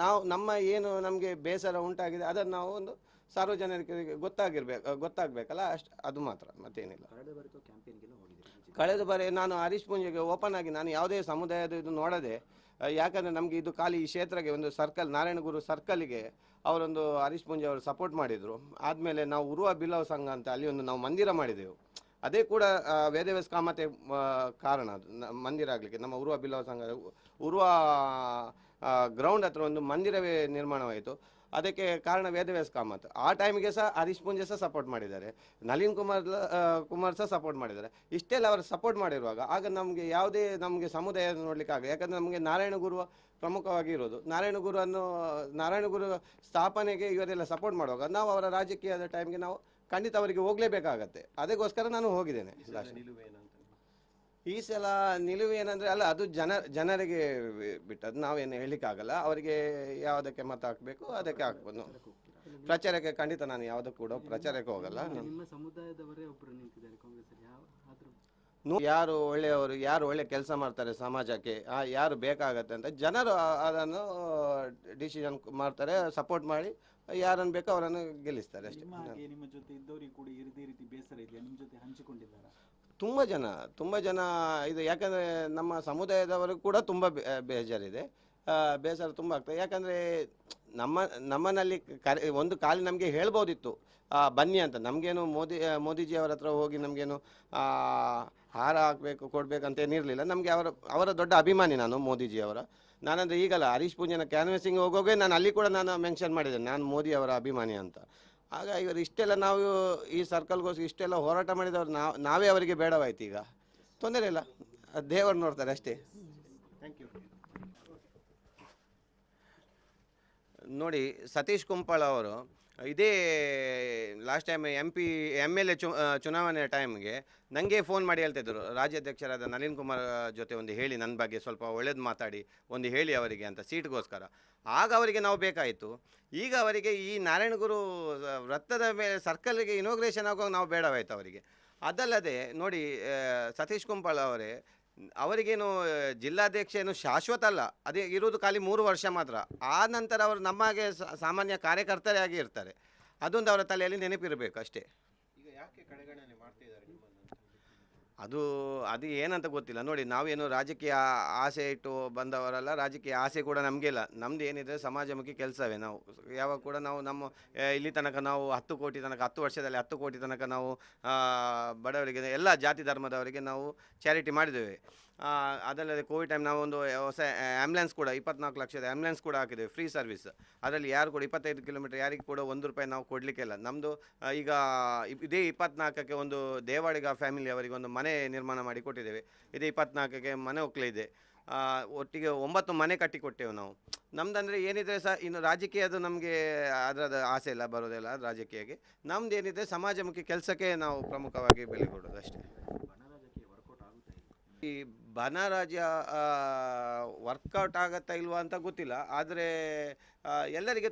ನಮ್ಮ ಏನು ನಮಗೆ ಬೇಸರ ಉಂಟಾಗಿದೆ ಅದನ್ನು ನಾವು ಒಂದು ಸಾರ್ವಜನಿಕರಿಗೆ ಗೊತ್ತಾಗಬೇಕಲ್ಲ, ಅಷ್ಟು ಅದು ಮಾತ್ರ, ಮತ್ತೇನಿಲ್ಲ. ಕಳೆದ ಬಾರಿ ನಾನು ಹರೀಶ್ ಪೂಂಜೆಗೆ ಓಪನ್ ಆಗಿ ನಾನು ಯಾವುದೇ ಸಮುದಾಯದ ಇದು ನೋಡದೆ, ಯಾಕಂದರೆ ನಮಗೆ ಇದು ಖಾಲಿ ಈ ಕ್ಷೇತ್ರಕ್ಕೆ ಒಂದು ಸರ್ಕಲ್, ನಾರಾಯಣಗುರು ಸರ್ಕಲ್ಗೆ ಅವರೊಂದು ಹರೀಶ್ ಪೂಂಜೆ ಅವರು ಸಪೋರ್ಟ್ ಮಾಡಿದರು. ಆದಮೇಲೆ ನಾವು ಉರುವ ಬಿಲವ ಸಂಘ ಅಂತ ಅಲ್ಲಿ ಒಂದು ನಾವು ಮಂದಿರ ಮಾಡಿದೆವು. ಅದೇ ಕೂಡ ವೇದವ್ಯಾಸ್ ಕಾಮತೆ ಕಾರಣ. ಅದು ಮಂದಿರ ಆಗಲಿಕ್ಕೆ ನಮ್ಮ ಉರುವ ಬಿಲವ ಸಂಘ ಉರುವ ಗ್ರೌಂಡ್ ಹತ್ರ ಒಂದು ಮಂದಿರವೇ ನಿರ್ಮಾಣವಾಯಿತು. ಅದಕ್ಕೆ ಕಾರಣ ವೇದವ್ಯಾಸ್ ಕಾಮತ್. ಆ ಟೈಮಿಗೆ ಸಹ ಹರೀಶ್ ಪೂಂಜೆ ಸಹ ಸಪೋರ್ಟ್ ಮಾಡಿದ್ದಾರೆ, ನಳಿನ್ ಕುಮಾರ್ ಸಹ ಸಪೋರ್ಟ್ ಮಾಡಿದ್ದಾರೆ. ಇಷ್ಟೆಲ್ಲ ಅವರು ಸಪೋರ್ಟ್ ಮಾಡಿರುವಾಗ ಆಗ ನಮಗೆ ಯಾವುದೇ ನಮಗೆ ಸಮುದಾಯ ನೋಡಲಿಕ್ಕೆ ಆಗ, ಯಾಕಂದರೆ ನಮಗೆ ನಾರಾಯಣಗುರು ಪ್ರಮುಖವಾಗಿ ಇರೋದು. ನಾರಾಯಣಗುರು ಸ್ಥಾಪನೆಗೆ ಇವರೆಲ್ಲ ಸಪೋರ್ಟ್ ಮಾಡುವಾಗ ನಾವು ಅವರ ರಾಜಕೀಯದ ಟೈಮ್ಗೆ ನಾವು ಖಂಡಿತ ಅವರಿಗೆ ಹೋಗಲೇಬೇಕಾಗತ್ತೆ. ಅದಕ್ಕೋಸ್ಕರ ನಾನು ಹೋಗಿದ್ದೇನೆ. ಈ ಸಲ ನಿಲುವು ಏನಂದರೆ ಅಲ್ಲ, ಅದು ಜನರಿಗೆ ಬಿಟ್ಟದ್ದು, ನಾವೇನು ಹೇಳಲಿಕ್ಕಾಗಲ್ಲ. ಅವರಿಗೆ ಯಾವುದಕ್ಕೆ ಮತ ಹಾಕಬೇಕು ಅದಕ್ಕೆ ಹಾಕ್ಬೋದು. ಪ್ರಚಾರಕ್ಕೆ ಖಂಡಿತ ನಾನು ಯಾವುದಕ್ಕೂ ಕೂಡ ಪ್ರಚಾರಕ್ಕೆ ಹೋಗಲ್ಲ. ನಿಮ್ಮ ಸಮುದಾಯದವರೇ ಒಬ್ಬರು ನಿಂತಿದ್ದಾರೆ ಕಾಂಗ್ರೆಸ್ಸಲ್ಲಿ. ಯಾರು ಒಳ್ಳೆಯವರು, ಯಾರು ಒಳ್ಳೆ ಕೆಲಸ ಮಾಡ್ತಾರೆ ಸಮಾಜಕ್ಕೆ, ಯಾರು ಬೇಕಾಗತ್ತೆ ಅಂತ ಜನರು ಅದನ್ನು ಡಿಸಿಷನ್ ಮಾಡ್ತಾರೆ, ಸಪೋರ್ಟ್ ಮಾಡಿ ಯಾರನ್ನು ಬೇಕೋ ಅವರನ್ನು ಗೆಲ್ಲಿಸ್ತಾರೆ ಅಷ್ಟೇ. ನಿಮ್ಮ ಜೊತೆ ಇದ್ದವರಿಗೆ ಕೂಡ ಇದೇ ರೀತಿ ಬೇಸರ ಇದೆಯಾ? ನಿಮ್ಮ ಜೊತೆ ಹಂಚಿಕೊಂಡಿದ್ದಾರೆ ತುಂಬ ಜನ ಇದು. ಯಾಕಂದರೆ ನಮ್ಮ ಸಮುದಾಯದವರು ಕೂಡ ತುಂಬ ಬೇಜಾರಿದೆ, ಬೇಸರ ತುಂಬ ಆಗ್ತದೆ. ಯಾಕಂದರೆ ನಮ್ಮನಲ್ಲಿ ಒಂದು ಕಾಲಿ ನಮಗೆ ಹೇಳ್ಬೋದಿತ್ತು ಬನ್ನಿ ಅಂತ. ನಮಗೇನು ಮೋದಿಜಿ ಅವರ ಹತ್ರ ಹೋಗಿ ನಮಗೇನು ಹಾರ ಹಾಕಬೇಕು ಕೊಡಬೇಕಂತೇನಿರಲಿಲ್ಲ. ನಮಗೆ ಅವರ ದೊಡ್ಡ ಅಭಿಮಾನಿ ನಾನು ಮೋದಿಜಿಯವರ. ನಾನಂದರೆ ಈಗಲ್ಲ ಹರೀಶ್ ಪೂಂಜೆನ ಕ್ಯಾನ್ವೆಸಿಂಗ್ ಹೋಗೋಗೆ ನಾನು ಅಲ್ಲಿ ಕೂಡ ನಾನು ಮೆನ್ಷನ್ ಮಾಡಿದ್ದೇನೆ ನಾನು ಮೋದಿ ಅವರ ಅಭಿಮಾನಿ ಅಂತ. ಆಗ ಇವರು ಇಷ್ಟೆಲ್ಲ ನಾವು ಈ ಸರ್ಕಲ್ಗೋಸ್ಕರ ಇಷ್ಟೆಲ್ಲ ಹೋರಾಟ ಮಾಡಿದವರು ನಾವೇ ಅವರಿಗೆ ಬೇಡವಾಯ್ತು. ಈಗ ತೊಂದರೆ ಇಲ್ಲ, ದೇವರು ನೋಡ್ತಾರೆ ಅಷ್ಟೇ. Thank you. ನೋಡಿ, ಸತೀಶ್ ಕುಂಪಳ ಅವರು ಇದೇ ಲಾಸ್ಟ್ ಟೈಮ್ MLA ಚುನಾವಣೆ ಟೈಮ್ಗೆ ನನಗೆ ಫೋನ್ ಮಾಡಿ ಹೇಳ್ತಿದ್ರು, ರಾಜ್ಯಾಧ್ಯಕ್ಷರಾದ ನಳಿನ್ ಕುಮಾರ್ ಜೊತೆ ಒಂದು ಹೇಳಿ, ನನ್ನ ಬಗ್ಗೆ ಸ್ವಲ್ಪ ಒಳ್ಳೇದು ಮಾತಾಡಿ ಒಂದು ಹೇಳಿ ಅವರಿಗೆ ಅಂತ ಸೀಟ್ಗೋಸ್ಕರ. ಆಗ ಅವರಿಗೆ ನಾವು ಬೇಕಾಯಿತು. ಈಗ ಅವರಿಗೆ ಈ ನಾರಾಯಣಗುರು ವೃತ್ತದ ಮೇಲೆ ಸರ್ಕಲ್ಗೆ ಇನಾಗ್ರೇಷನ್ ಆಗುವಾಗ ನಾವು ಬೇಡವಾಯಿತು ಅವರಿಗೆ. ಅದಲ್ಲದೆ ನೋಡಿ, ಸತೀಶ್ ಕುಂಪಳ ಅವರಿಗೇನು ಜಿಲ್ಲಾಧ್ಯಕ್ಷ ಏನು ಶಾಶ್ವತ ಅಲ್ಲ, ಅದೇ ಇರೋದು ಖಾಲಿ 3 ವರ್ಷ ಮಾತ್ರ. ಆ ನಂತರ ಅವರು ನಮಗೆ ಸಾಮಾನ್ಯ ಕಾರ್ಯಕರ್ತರೇ ಆಗಿ ಇರ್ತಾರೆ. ಅದೊಂದು ಅವರ ತಲೆಯಲ್ಲಿ ನೆನಪಿರಬೇಕು ಅಷ್ಟೇ. ಈಗ ಯಾಕೆ ಕಡೆಗಣನೆ ಮಾಡ್ತಾ ಇದ್ದಾರೆ ನಿಮ್ಮನ್ನು? ಅದು ಏನಂತ ಗೊತ್ತಿಲ್ಲ. ನೋಡಿ, ನಾವೇನು ರಾಜಕೀಯ ಆಸೆ ಇಟ್ಟು ಬಂದವರಲ್ಲ, ರಾಜಕೀಯ ಆಸೆ ಕೂಡ ನಮಗೆ ಇಲ್ಲ. ನಮ್ದು ಏನಿದೆ ಸಮಾಜಮುಖಿ ಕೆಲಸವೇ. ನಾವು ಯಾವಾಗ ಕೂಡ ನಮ್ಮ ಇಲ್ಲಿ ತನಕ ನಾವು 10 ಕೋಟಿ ತನಕ 10 ವರ್ಷದಲ್ಲಿ 10 ಕೋಟಿ ತನಕ ನಾವು ಬಡವರಿಗೆ, ಎಲ್ಲ ಜಾತಿ ಧರ್ಮದವರಿಗೆ ನಾವು ಚಾರಿಟಿ ಮಾಡಿದ್ದೇವೆ. ಅದಲ್ಲದೆ ಕೋವಿಡ್ ಟೈಮ್ ನಾವು ಒಂದು ಹೊಸ ಆ್ಯಂಬುಲೆನ್ಸ್ ಕೂಡ 24 ಲಕ್ಷದ ಆ್ಯಂಬುಲೆನ್ಸ್ ಕೂಡ ಹಾಕಿದ್ದೇವೆ, ಫ್ರೀ ಸರ್ವಿಸ್. ಅದರಲ್ಲಿ ಯಾರು ಕೂಡ 25 ಕಿಲೋಮೀಟರ್ ಯಾರಿಗೆ ಕೂಡ 1 ರೂಪಾಯಿ ನಾವು ಕೊಡಲಿಕ್ಕಿಲ್ಲ. ನಮ್ಮದು ಈಗ ಇದೇ 24ಕ್ಕೆ ಒಂದು ದೇವಾಡಿಗ ಫ್ಯಾಮಿಲಿ ಅವರಿಗೆ ಒಂದು ಮನೆ ನಿರ್ಮಾಣ ಮಾಡಿ ಕೊಟ್ಟಿದ್ದೇವೆ. ಇದೇ 24ಕ್ಕೆ ಮನೆ ಒಕ್ಕಲಿದೆ. ಒಟ್ಟಿಗೆ 9 ಮನೆ ಕಟ್ಟಿಕೊಟ್ಟೆವು ನಾವು. ನಮ್ದಂದರೆ ಏನಿದ್ರೆ ಸಹ ಇನ್ನು ರಾಜಕೀಯದು ನಮಗೆ ಅದರದ ಆಸೆ ಇಲ್ಲ, ಬರೋದಿಲ್ಲ ರಾಜಕೀಯಕ್ಕೆ. ನಮ್ದು ಏನಿದೆ ಸಮಾಜಮುಖಿ ಕೆಲಸಕ್ಕೆ ನಾವು ಪ್ರಮುಖವಾಗಿ ಬೆಲೆ ಕೊಡೋದು ಅಷ್ಟೇ. ಈ ಬನರಾಜ್ಯ ವರ್ಕೌಟ್ ಆಗತ್ತಾ ಇಲ್ವಾ ಅಂತ ಗೊತ್ತಿಲ್ಲ. ಆದರೆ ಎಲ್ಲರಿಗೆ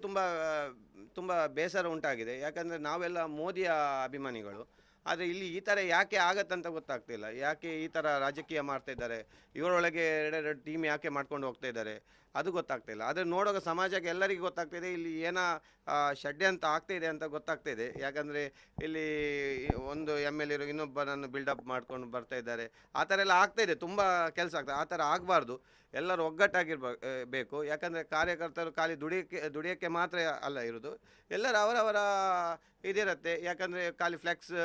ತುಂಬ ಬೇಸರ ಉಂಟಾಗಿದೆ. ಯಾಕಂದರೆ ನಾವೆಲ್ಲ ಮೋದಿಯ ಅಭಿಮಾನಿಗಳು. ಆದರೆ ಇಲ್ಲಿ ಈ ಥರ ಯಾಕೆ ಆಗತ್ತಂತ ಗೊತ್ತಾಗ್ತಿಲ್ಲ. ಯಾಕೆ ಈ ಥರ ರಾಜಕೀಯ ಮಾಡ್ತಾ ಇದ್ದಾರೆ, ಇವರೊಳಗೆ ಎರಡೆರಡು ಟೀಮ್ ಯಾಕೆ ಮಾಡ್ಕೊಂಡು ಹೋಗ್ತಾ ಇದ್ದಾರೆ ಅದು ಗೊತ್ತಾಗ್ತಿಲ್ಲ. ಆದರೆ ನೋಡುವಾಗ ಸಮಾಜಕ್ಕೆ ಎಲ್ಲರಿಗೂ ಗೊತ್ತಾಗ್ತಿದೆ ಇಲ್ಲಿ ಏನೋ ಷಡ್ಯಂತ್ರ ಆಗ್ತಾಯಿದೆ ಅಂತ ಗೊತ್ತಾಗ್ತಾಯಿದೆ. ಯಾಕಂದರೆ ಇಲ್ಲಿ ಒಂದು MLA ಇರೋ ಇನ್ನೊಬ್ಬನನ್ನು ಬಿಲ್ಡಪ್ ಮಾಡ್ಕೊಂಡು ಬರ್ತಾ ಇದ್ದಾರೆ. ಆ ಥರ ಎಲ್ಲ ಆಗ್ತಾಯಿದೆ, ತುಂಬ ಕೆಲಸ ಆಗ್ತದೆ. ಆ ಥರ ಆಗಬಾರ್ದು. ಎಲ್ಲರೂ ಒಗ್ಗಟ್ಟಾಗಿರ್ಬೇಕು. ಯಾಕಂದರೆ ಕಾರ್ಯಕರ್ತರು ಖಾಲಿ ದುಡಿಯೋಕ್ಕೆ ಮಾತ್ರ ಅಲ್ಲ ಇರೋದು, ಎಲ್ಲರೂ ಅವರವರ ಇದಿರುತ್ತೆ. ಯಾಕಂದರೆ ಖಾಲಿ ಫ್ಲೆಕ್ಸ್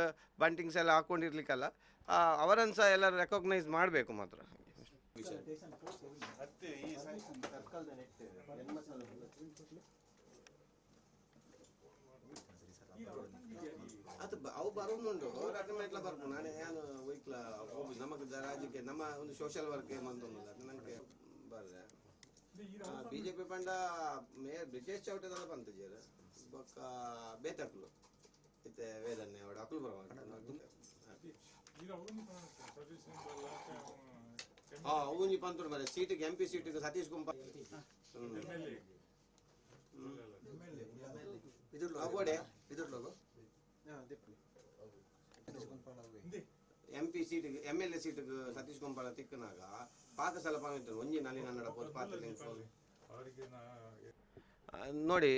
ಬಂಟಿಂಗ್ಸ್ ಎಲ್ಲ ಹಾಕ್ಕೊಂಡಿರ್ಲಿಕ್ಕಲ್ಲ, ಅವರನ್ನು ಸಹ ಎಲ್ಲರೂ ರೆಕಗ್ನೈಸ್ ಮಾಡಬೇಕು ಮಾತ್ರ. ಅದು ಅವು ಬರೋದುಂಟು, ಅವ್ರು ಅಟೋಮೆಟ್ಲ ಬರ್ಬೋದು. ನಾನು ಏನು ವೈಕ್ಲ ಹೋಗಿ ನಮಗೆ ರಾಜ್ಯಕ್ಕೆ ನಮ್ಮ ಒಂದು ಸೋಷಿಯಲ್ ವರ್ಕ್ ಏಮಂತೊಂದಿಲ್ಲ, ಅದು ನನಗೆ ಬರ್ರೆ BJP ಪಂಡ ಬ್ರಿಜೇಶ್ ಚೌಟದಲ್ಲ ಪಂತಜೀರು ಬೊಕ್ಕ ಬೇತಕ್ಲು ಇತ್ತೆ ವೇದನ್ನೇ ಅವಡು ಅಕುಲ್ ಬರವಾಂಟ ಅವನಿ ಪಂತುಡು ಮರೆ ಸೀಟಿಗೆ MP ಸೀಟಿಗೆ ಸತೀಶ್ ಗುಂಪ MP ಸೀಟಿಗೆ MLA ಸೀಟಿಗೆ ಸತೀಶ್ ಗುಂಪಾಳ ತಿಕ್ಕನಾಗ ಪಾಕಸಲ ಪಾಮಿತ್ತು ಒಂಜಿ ನಲ್ಲಿ ನನ್ನಡ ಪೋದು ಪಾತ್ರ ನೋಡಿ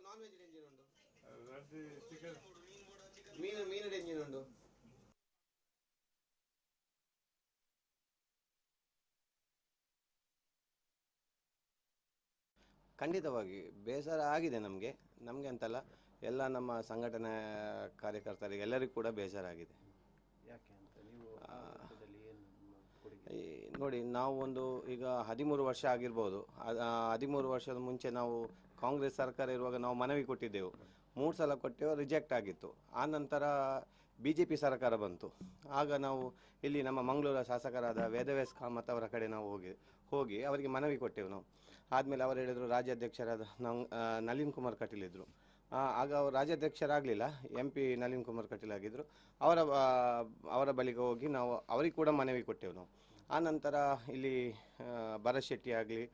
ನಾನ್ ವೆಜ್ ಎಂಜಿನ್ ಉಂಟು, ಮೀನು ಎಂಜಿನ್ ಉಂಟು. ಖಂಡಿತವಾಗಿ ಬೇಸರ ಆಗಿದೆ ನಮಗೆ ಅಂತಲ್ಲ, ಎಲ್ಲ ನಮ್ಮ ಸಂಘಟನೆ ಕಾರ್ಯಕರ್ತರಿಗೆ ಎಲ್ಲರಿಗೂ ಕೂಡ ಬೇಸರ ಆಗಿದೆ. ನೋಡಿ, ನಾವು ಒಂದು ಈಗ 13 ವರ್ಷ ಆಗಿರ್ಬೋದು. 13 ವರ್ಷದ ಮುಂಚೆ ನಾವು ಕಾಂಗ್ರೆಸ್ ಸರ್ಕಾರ ಇರುವಾಗ ನಾವು ಮನವಿ ಕೊಟ್ಟಿದ್ದೆವು. 3 ಸಲ ಕೊಟ್ಟೆವು, ರಿಜೆಕ್ಟ್ ಆಗಿತ್ತು. ಆ ನಂತರ BJP ಸರ್ಕಾರ ಬಂತು. ಆಗ ನಾವು ಇಲ್ಲಿ ನಮ್ಮ ಮಂಗಳೂರ ಶಾಸಕರಾದ ವೇದವ್ಯಾಸ್ ಕಾಮತ್ ಅವರ ಕಡೆ ನಾವು ಹೋಗಿ ಅವರಿಗೆ ಮನವಿ ಕೊಟ್ಟೆವು ನಾವು. ಆದಮೇಲೆ ಅವರು ಹೇಳಿದರು, ರಾಜ್ಯಾಧ್ಯಕ್ಷರಾದ ನಳಿನ್ ಕುಮಾರ್ ಕಟೀಲ್ ಇದ್ದರು. ಆಗ ಅವರು ರಾಜ್ಯಾಧ್ಯಕ್ಷರಾಗಲಿಲ್ಲ, MP ನಳಿನ್ ಕುಮಾರ್ ಕಟೀಲ್ ಆಗಿದ್ದರು. ಅವರ ಬಳಿಗೆ ಹೋಗಿ ನಾವು ಅವರಿಗೆ ಕೂಡ ಮನವಿ ಕೊಟ್ಟೆವು ನಾವು. ಆ ನಂತರ ಇಲ್ಲಿ ಭರತ್ ಶೆಟ್ಟಿ ಆಗಲಿ,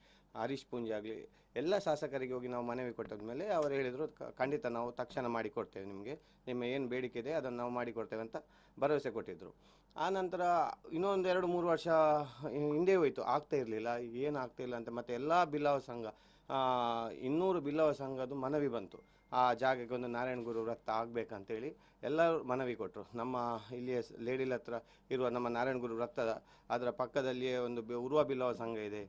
ಹರೀಶ್ ಪೂಂಜಿ ಆಗಲಿ, ಎಲ್ಲ ಶಾಸಕರಿಗೆ ಹೋಗಿ ನಾವು ಮನವಿ ಕೊಟ್ಟಾದ ಮೇಲೆ ಅವರು ಹೇಳಿದರು, ಖಂಡಿತ ನಾವು ತಕ್ಷಣ ಮಾಡಿಕೊಡ್ತೇವೆ, ನಿಮ್ಮ ಏನು ಬೇಡಿಕೆ ಇದೆ ಅದನ್ನು ನಾವು ಮಾಡಿಕೊಡ್ತೇವೆ ಅಂತ ಭರವಸೆ ಕೊಟ್ಟಿದ್ದರು. ಆ ನಂತರ ಇನ್ನೊಂದು 2-3 ವರ್ಷ ಹಿಂದೆ ಹೋಯಿತು, ಆಗ್ತಾ ಇರಲಿಲ್ಲ, ಏನು ಆಗ್ತಾಯಿಲ್ಲ ಅಂತ. ಮತ್ತು ಎಲ್ಲ ಬಿಲ್ಲವ ಸಂಘ 200 ಬಿಲ್ಲವ ಸಂಘದ್ದು ಮನವಿ ಬಂತು, ಆ ಜಾಗಕ್ಕೆ ಒಂದು ನಾರಾಯಣಗುರು ವೃತ್ತ ಆಗಬೇಕಂತೇಳಿ ಎಲ್ಲರೂ ಮನವಿ ಕೊಟ್ಟರು. ನಮ್ಮ ಇಲ್ಲಿಯ ಲೇಡಿಲ್ ಹತ್ರ ಇರುವ ನಮ್ಮ ನಾರಾಯಣಗುರು ವೃತ್ತದ ಅದರ ಪಕ್ಕದಲ್ಲಿಯೇ ಒಂದು ಉರುವ ಬಿಲ್ಲವ ಸಂಘ ಇದೆ,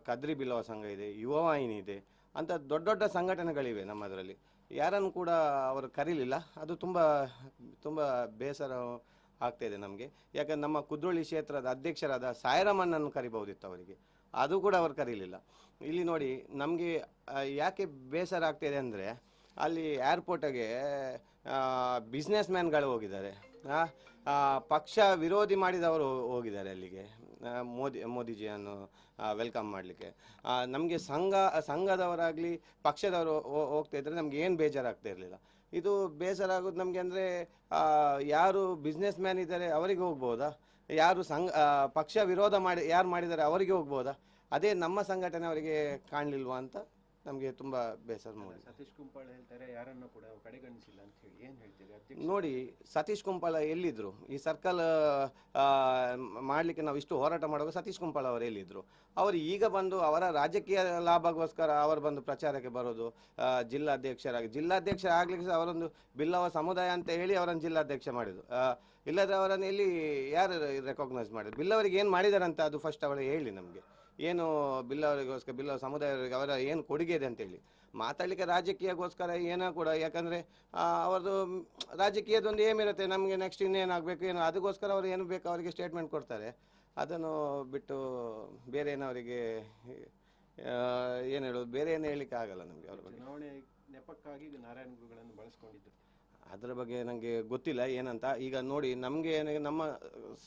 ಕದ್ರಿ ಬಿಲ್ಲವ ಸಂಘ ಇದೆ, ಯುವವಾಹಿನಿ ಇದೆ ಅಂತ ದೊಡ್ಡ ದೊಡ್ಡ ಸಂಘಟನೆಗಳಿವೆ ನಮ್ಮದರಲ್ಲಿ. ಯಾರನ್ನು ಕೂಡ ಅವರು ಕರೀಲಿಲ್ಲ. ಅದು ತುಂಬ ಬೇಸರ ಆಗ್ತಾಯಿದೆ ನಮಗೆ. ಯಾಕಂದ್ರೆ ನಮ್ಮ ಕುದ್ರೋಳಿ ಕ್ಷೇತ್ರದ ಅಧ್ಯಕ್ಷರಾದ ಸಾಯಿರಾಮಣ್ಣನ್ನು ಕರಿಬಹುದಿತ್ತು ಅವರಿಗೆ, ಅದು ಕೂಡ ಅವರು ಕರೀಲಿಲ್ಲ. ಇಲ್ಲಿ ನೋಡಿ, ನಮಗೆ ಯಾಕೆ ಬೇಸರ ಆಗ್ತಾಯಿದೆ ಅಂದರೆ, ಅಲ್ಲಿ ಏರ್ಪೋರ್ಟಿಗೆ ಬಿಸ್ನೆಸ್ ಮ್ಯಾನ್ಗಳು ಹೋಗಿದ್ದಾರೆ, ಪಕ್ಷ ವಿರೋಧಿ ಮಾಡಿದವರು ಹೋಗಿದ್ದಾರೆ ಅಲ್ಲಿಗೆ ಮೋದಿಜಿಯನ್ನು ವೆಲ್ಕಮ್ ಮಾಡಲಿಕ್ಕೆ. ನಮಗೆ ಸಂಘದವರಾಗಲಿ ಪಕ್ಷದವರು ಹೋಗ್ತಾ ಇದ್ದರೆ ನಮ್ಗೆ ಏನು ಬೇಜಾರಾಗ್ತಾ ಇರಲಿಲ್ಲ. ಇದು ಬೇಸರ ಆಗೋದು ನಮಗೆ ಅಂದರೆ, ಯಾರು ಬಿಸ್ನೆಸ್ ಮ್ಯಾನ್ ಇದ್ದಾರೆ ಅವರಿಗೆ ಹೋಗ್ಬೋದಾ, ಯಾರು ಪಕ್ಷ ವಿರೋಧ ಯಾರು ಮಾಡಿದ್ದಾರೆ ಅವರಿಗೆ ಹೋಗ್ಬೋದಾ, ಅದೇ ನಮ್ಮ ಸಂಘಟನೆ ಅವರಿಗೆ ಕಾಣಲಿಲ್ವಾ ಅಂತ ನಮಗೆ ತುಂಬ ಬೇಸರ ಮೂಡಿದೆ. ಸತೀಶ್ ಕುಂಪಾಳ ಹೇಳ್ತಾರೆ ಯಾರನ್ನು ಕೂಡ ಕಡೆಗಣಿಸಿಲ್ಲ ಅಂತ ಹೇಳಿ, ಏನ್ ಹೇಳ್ತೀರಿ ಅಧ್ಯಕ್ಷ? ನೋಡಿ, ಸತೀಶ್ ಕುಂಪಾಳ ಎಲ್ಲಿದ್ರು ಈ ಸರ್ಕಲ್ ಮಾಡಲಿಕ್ಕೆ ನಾವು ಇಷ್ಟು ಹೋರಾಟ ಮಾಡುವಾಗ ಸತೀಶ್ ಕುಂಪಾಳ ಅವರು ಎಲ್ಲಿದ್ರು? ಅವರು ಈಗ ಬಂದು ಅವರ ರಾಜಕೀಯ ಲಾಭಗೋಸ್ಕರ ಅವರು ಬಂದು ಪ್ರಚಾರಕ್ಕೆ ಬರೋದು. ಜಿಲ್ಲಾಧ್ಯಕ್ಷ ಆಗ್ಲಿಕ್ಕೆ ಸಹ ಅವರೊಂದು ಬಿಲ್ಲವ ಸಮುದಾಯ ಅಂತ ಹೇಳಿ ಅವರನ್ನು ಜಿಲ್ಲಾಧ್ಯಕ್ಷ ಮಾಡಿದ್ರು. ಇಲ್ಲದ್ರೆ ಅವರನ್ನು ಎಲ್ಲಿ ಯಾರು ರೆಕಾಗ್ನೈಸ್ ಮಾಡಿದ್ರು? ಬಿಲ್ಲವರಿಗೆ ಏನು ಮಾಡಿದಾರಂತ ಅದು ಫಸ್ಟ್ ಅವರು ಹೇಳಿ ನಮಗೆ. ಏನು ಬಿಲ್ಲವರಿಗೋಸ್ಕರ, ಬಿಲ್ಲವ ಸಮುದಾಯವರಿಗೆ ಅವರ ಏನು ಕೊಡುಗೆ ಇದೆ ಅಂತೇಳಿ ಮಾತಾಡಲಿಕ್ಕೆ. ರಾಜಕೀಯಕ್ಕೋಸ್ಕರ ಏನೋ ಕೂಡ, ಯಾಕಂದರೆ ಅವ್ರದ್ದು ರಾಜಕೀಯದೊಂದು ಏಮಿರುತ್ತೆ, ನಮಗೆ ನೆಕ್ಸ್ಟ್ ಇನ್ನೇನಾಗಬೇಕು ಏನೋ, ಅದಕ್ಕೋಸ್ಕರ ಅವರು ಏನು ಬೇಕು ಅವರಿಗೆ ಸ್ಟೇಟ್ಮೆಂಟ್ ಕೊಡ್ತಾರೆ. ಅದನ್ನು ಬಿಟ್ಟು ಬೇರೆ ಏನು ಅವರಿಗೆ ಏನು ಹೇಳೋದು, ಬೇರೆ ಏನು ಹೇಳಲಿಕ್ಕೆ ಆಗಲ್ಲ ನಮಗೆ ಅವ್ರ ಬಗ್ಗೆ. ಚುನಾವಣೆ ನೆಪಕ್ಕಾಗಿ ನಾರಾಯಣ ಗುರುಗಳನ್ನು ಬಳಸ್ಕೊಂಡಿದ್ರು. ಅದರ ಬಗ್ಗೆ ನನಗೆ ಗೊತ್ತಿಲ್ಲ ಏನಂತ. ಈಗ ನೋಡಿ, ನಮಗೆ ನಮ್ಮ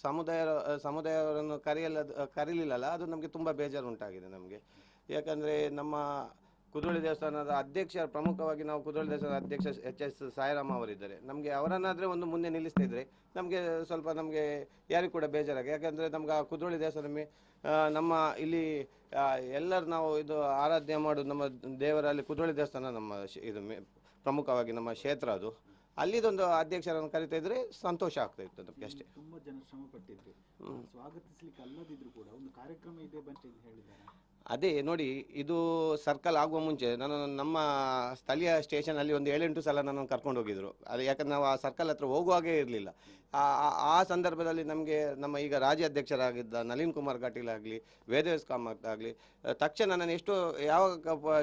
ಸಮುದಾಯವರನ್ನು ಕರೀಲಿಲ್ಲಲ್ಲ, ಅದು ನಮಗೆ ತುಂಬ ಬೇಜಾರು ಉಂಟಾಗಿದೆ ನಮಗೆ. ಯಾಕಂದರೆ ನಮ್ಮ ಕುದ್ರೋಳಿ ದೇವಸ್ಥಾನದ ಪ್ರಮುಖವಾಗಿ ನಾವು ಕುದ್ರೋಳಿ ದೇವಸ್ಥಾನದ ಅಧ್ಯಕ್ಷ ಎಚ್.ಎಸ್. ಸಾಯಿರಾಮ್ ಅವರಿದ್ದಾರೆ. ನಮಗೆ ಅವರನ್ನಾದರೆ ಒಂದು ಮುಂದೆ ನಿಲ್ಲಿಸ್ತಾ ಇದ್ರೆ ನಮಗೆ ಸ್ವಲ್ಪ ಯಾರಿಗೂ ಕೂಡ ಬೇಜಾರಾಗಿ. ಯಾಕಂದರೆ ನಮ್ಗೆ ಆ ಕುದ್ರೋಳಿ ದೇವಸ್ಥಾನ ನಮ್ಮ ಇಲ್ಲಿ ಎಲ್ಲರೂ ನಾವು ಇದು ಆರಾಧನೆ ಮಾಡೋದು ನಮ್ಮ ದೇವರಲ್ಲಿ ಕುದ್ರೋಳಿ ದೇವಸ್ಥಾನ ನಮ್ಮ ಇದು ಪ್ರಮುಖವಾಗಿ ನಮ್ಮ ಕ್ಷೇತ್ರ. ಅದು ಅಲ್ಲಿದೊಂದು ಅಧ್ಯಕ್ಷರನ್ನು ಕರಿತಾ ಇದ್ರೆ ಸಂತೋಷ ಆಗ್ತಾ ಇತ್ತು ನಮಗೆ ಅಷ್ಟೇ. ತುಂಬಾ ಜನ ಶ್ರಮ ಪಟ್ಟಿದ್ರು, ಸ್ವಾಗತಿಸ್ಲಿಕ್ಕೆ ಅಲ್ಲದಿದ್ರು ಕೂಡ ಒಂದು ಕಾರ್ಯಕ್ರಮ ಇದೆ ಬಂತ ಹೇಳಿದ್ದಾರೆ. ಅದೇ ನೋಡಿ, ಇದು ಸರ್ಕಲ್ ಆಗುವ ಮುಂಚೆ ನಮ್ಮ ಸ್ಥಳೀಯ ಸ್ಟೇಷನಲ್ಲಿ ಒಂದು 7-8 ಸಲ ನನ್ನನ್ನು ಕರ್ಕೊಂಡು ಹೋಗಿದ್ರು. ಅದು ಯಾಕಂದ್ರೆ ನಾವು ಆ ಸರ್ಕಲ್ ಹತ್ರ ಹೋಗುವಾಗೇ ಇರಲಿಲ್ಲ. ಆ ಸಂದರ್ಭದಲ್ಲಿ ನಮಗೆ ನಮ್ಮ ಈಗ ರಾಜ್ಯಾಧ್ಯಕ್ಷರಾಗಿದ್ದ ನಳಿನ್ ಕುಮಾರ್ ಕಟೀಲ್ ಆಗಲಿ, ವೇದವ್ಯಾಸ್ ಕಾಮತ್ ಆಗಲಿ, ತಕ್ಷಣ ನಾನು ಎಷ್ಟು ಯಾವ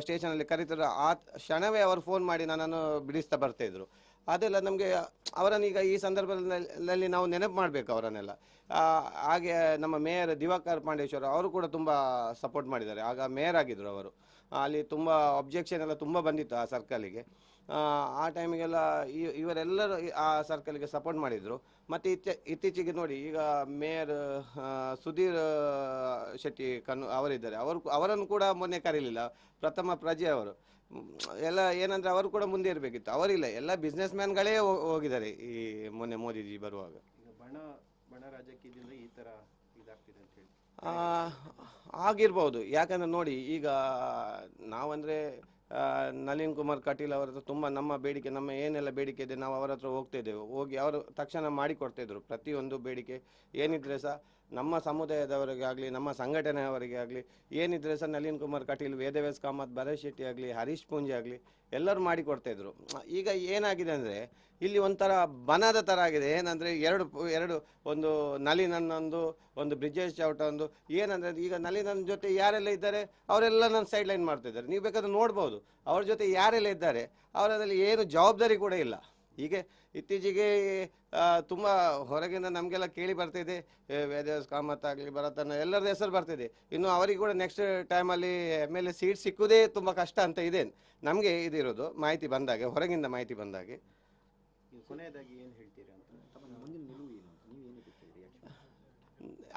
ಸ್ಟೇಷನಲ್ಲಿ ಕರೀತಾರೋ ಆ ಕ್ಷಣವೇ ಅವರು ಫೋನ್ ಮಾಡಿ ನನ್ನನ್ನು ಬಿಡಿಸ್ತಾ ಬರ್ತಾಯಿದ್ರು. ಅದೆಲ್ಲ ನಮಗೆ ಅವರನ್ನು ಈಗ ಈ ಸಂದರ್ಭದಲ್ಲಿ ನಾವು ನೆನಪು ಮಾಡಬೇಕು ಅವರನ್ನೆಲ್ಲ. ಹಾಗೆ ನಮ್ಮ ಮೇಯರ್ ದಿವಾಕರ್ ಪಾಂಡೇಶ್ವರ ಅವರು ಕೂಡ ತುಂಬ ಸಪೋರ್ಟ್ ಮಾಡಿದ್ದಾರೆ. ಆಗ ಮೇಯರ್ ಆಗಿದ್ದರು ಅವರು. ಅಲ್ಲಿ ತುಂಬ ಅಬ್ಜೆಕ್ಷನ್ ಎಲ್ಲ ತುಂಬ ಬಂದಿತ್ತು ಆ ಸರ್ಕಲಿಗೆ. ಆ ಟೈಮಿಗೆಲ್ಲ ಇವರೆಲ್ಲರೂ ಆ ಸರ್ಕಲ್ಗೆ ಸಪೋರ್ಟ್ ಮಾಡಿದರು. ಮತ್ತು ಇತ್ತೀಚೆಗೆ ನೋಡಿ, ಈಗ ಮೇಯರ್ ಸುಧೀರ್ ಶೆಟ್ಟಿ ಅವರಿದ್ದಾರೆ. ಅವರನ್ನು ಕೂಡ ಮೊನ್ನೆ ಕರೀಲಿಲ್ಲ. ಪ್ರಥಮ ಪ್ರಜೆ ಅವರು ಎಲ್ಲ ಏನಂದರೆ ಅವರು ಕೂಡ ಮುಂದೆ ಇರಬೇಕಿತ್ತು, ಅವರಿಲ್ಲ. ಎಲ್ಲ ಬಿಸ್ನೆಸ್ ಮ್ಯಾನ್ಗಳೇ ಹೋಗಿದ್ದಾರೆ ಈ ಮೊನ್ನೆ ಮೋದಿಜಿ ಬರುವಾಗ. ಈಗ ಬಣ ರಾಜಕೀಯದಿಂದ ಈ ತರ ಇದಾಗ್ತಿದೆ ಅಂತ ಹೇಳಿ ಆಗಿರ್ಬೋದು. ಯಾಕಂದ್ರೆ ನೋಡಿ, ಈಗ ನಾವಂದರೆ ನಳಿನ್ ಕುಮಾರ್ ಕಟೀಲ್ ಅವರ ಹತ್ರ ತುಂಬ ನಮ್ಮ ಬೇಡಿಕೆ, ನಮ್ಮ ಏನೆಲ್ಲ ಬೇಡಿಕೆ ಇದೆ ನಾವು ಅವರ ಹತ್ರ ಹೋಗ್ತಾ ಇದ್ದೇವೆ. ಹೋಗಿ ಅವರು ತಕ್ಷಣ ಮಾಡಿಕೊಡ್ತಾಯಿದ್ರು. ಪ್ರತಿಯೊಂದು ಬೇಡಿಕೆ ಏನಿದ್ರೆ ಸಹ ನಮ್ಮ ಸಮುದಾಯದವರಿಗೆ ಆಗಲಿ, ನಮ್ಮ ಸಂಘಟನೆಯವರಿಗೆ ಆಗಲಿ ಏನಿದ್ರೆ ಸಹ ನಳಿನ್ ಕುಮಾರ್ ಕಟೀಲ್, ವೇದವ್ಯಾಸ್ ಕಾಮತ್, ಭರತ್ ಶೆಟ್ಟಿ ಆಗಲಿ, ಹರೀಶ್ ಪೂಂಜಿ ಆಗಲಿ ಎಲ್ಲರೂ ಮಾಡಿಕೊಡ್ತಾಯಿದ್ರು. ಈಗ ಏನಾಗಿದೆ ಅಂದರೆ ಇಲ್ಲಿ ಒಂಥರ ಬನದ ಥರ ಆಗಿದೆ. ಏನಂದರೆ ಎರಡು ಒಂದು ನಳಿನನ್ನೊಂದು, ಒಂದು ಬ್ರಿಜೇಶ್ ಚೌಟ ಒಂದು. ಏನಂದರೆ ಈಗ ನಳಿನನ್ ಜೊತೆ ಯಾರೆಲ್ಲ ಇದ್ದಾರೆ ಅವರೆಲ್ಲ ನನ್ನ ಸೈಡ್ ಲೈನ್ ಮಾಡ್ತಿದ್ದಾರೆ. ನೀವು ಬೇಕಾದ್ರೆ ನೋಡ್ಬೋದು ಅವ್ರ ಜೊತೆ ಯಾರೆಲ್ಲ ಇದ್ದಾರೆ. ಅವರಲ್ಲಿ ಏನು ಜವಾಬ್ದಾರಿ ಕೂಡ ಇಲ್ಲ. ಹೀಗೆ ಇತ್ತೀಚೆಗೆ ತುಂಬ ಹೊರಗಿಂದ ನಮಗೆಲ್ಲ ಕೇಳಿ ಬರ್ತಿದೆ, ವೇದವ್ಯಾಸ್ ಕಾಮತ್ ಆಗಲಿ, ಭರತನ ಎಲ್ಲರದ್ದು ಹೆಸರು ಬರ್ತಿದೆ. ಇನ್ನು ಅವರಿಗೆ ಕೂಡ ನೆಕ್ಸ್ಟ್ ಟೈಮಲ್ಲಿ MLA ಸೀಟ್ ಸಿಕ್ಕುವುದೇ ತುಂಬ ಕಷ್ಟ ಅಂತ ಇದೆ ನಮಗೆ ಇದಿರೋದು ಮಾಹಿತಿ ಬಂದಾಗೆ, ಹೊರಗಿಂದ ಮಾಹಿತಿ ಬಂದಾಗೆ. ಕೊನೆಯದಾಗಿ ಏನು ಹೇಳ್ತೀರಿ ಅಂತ?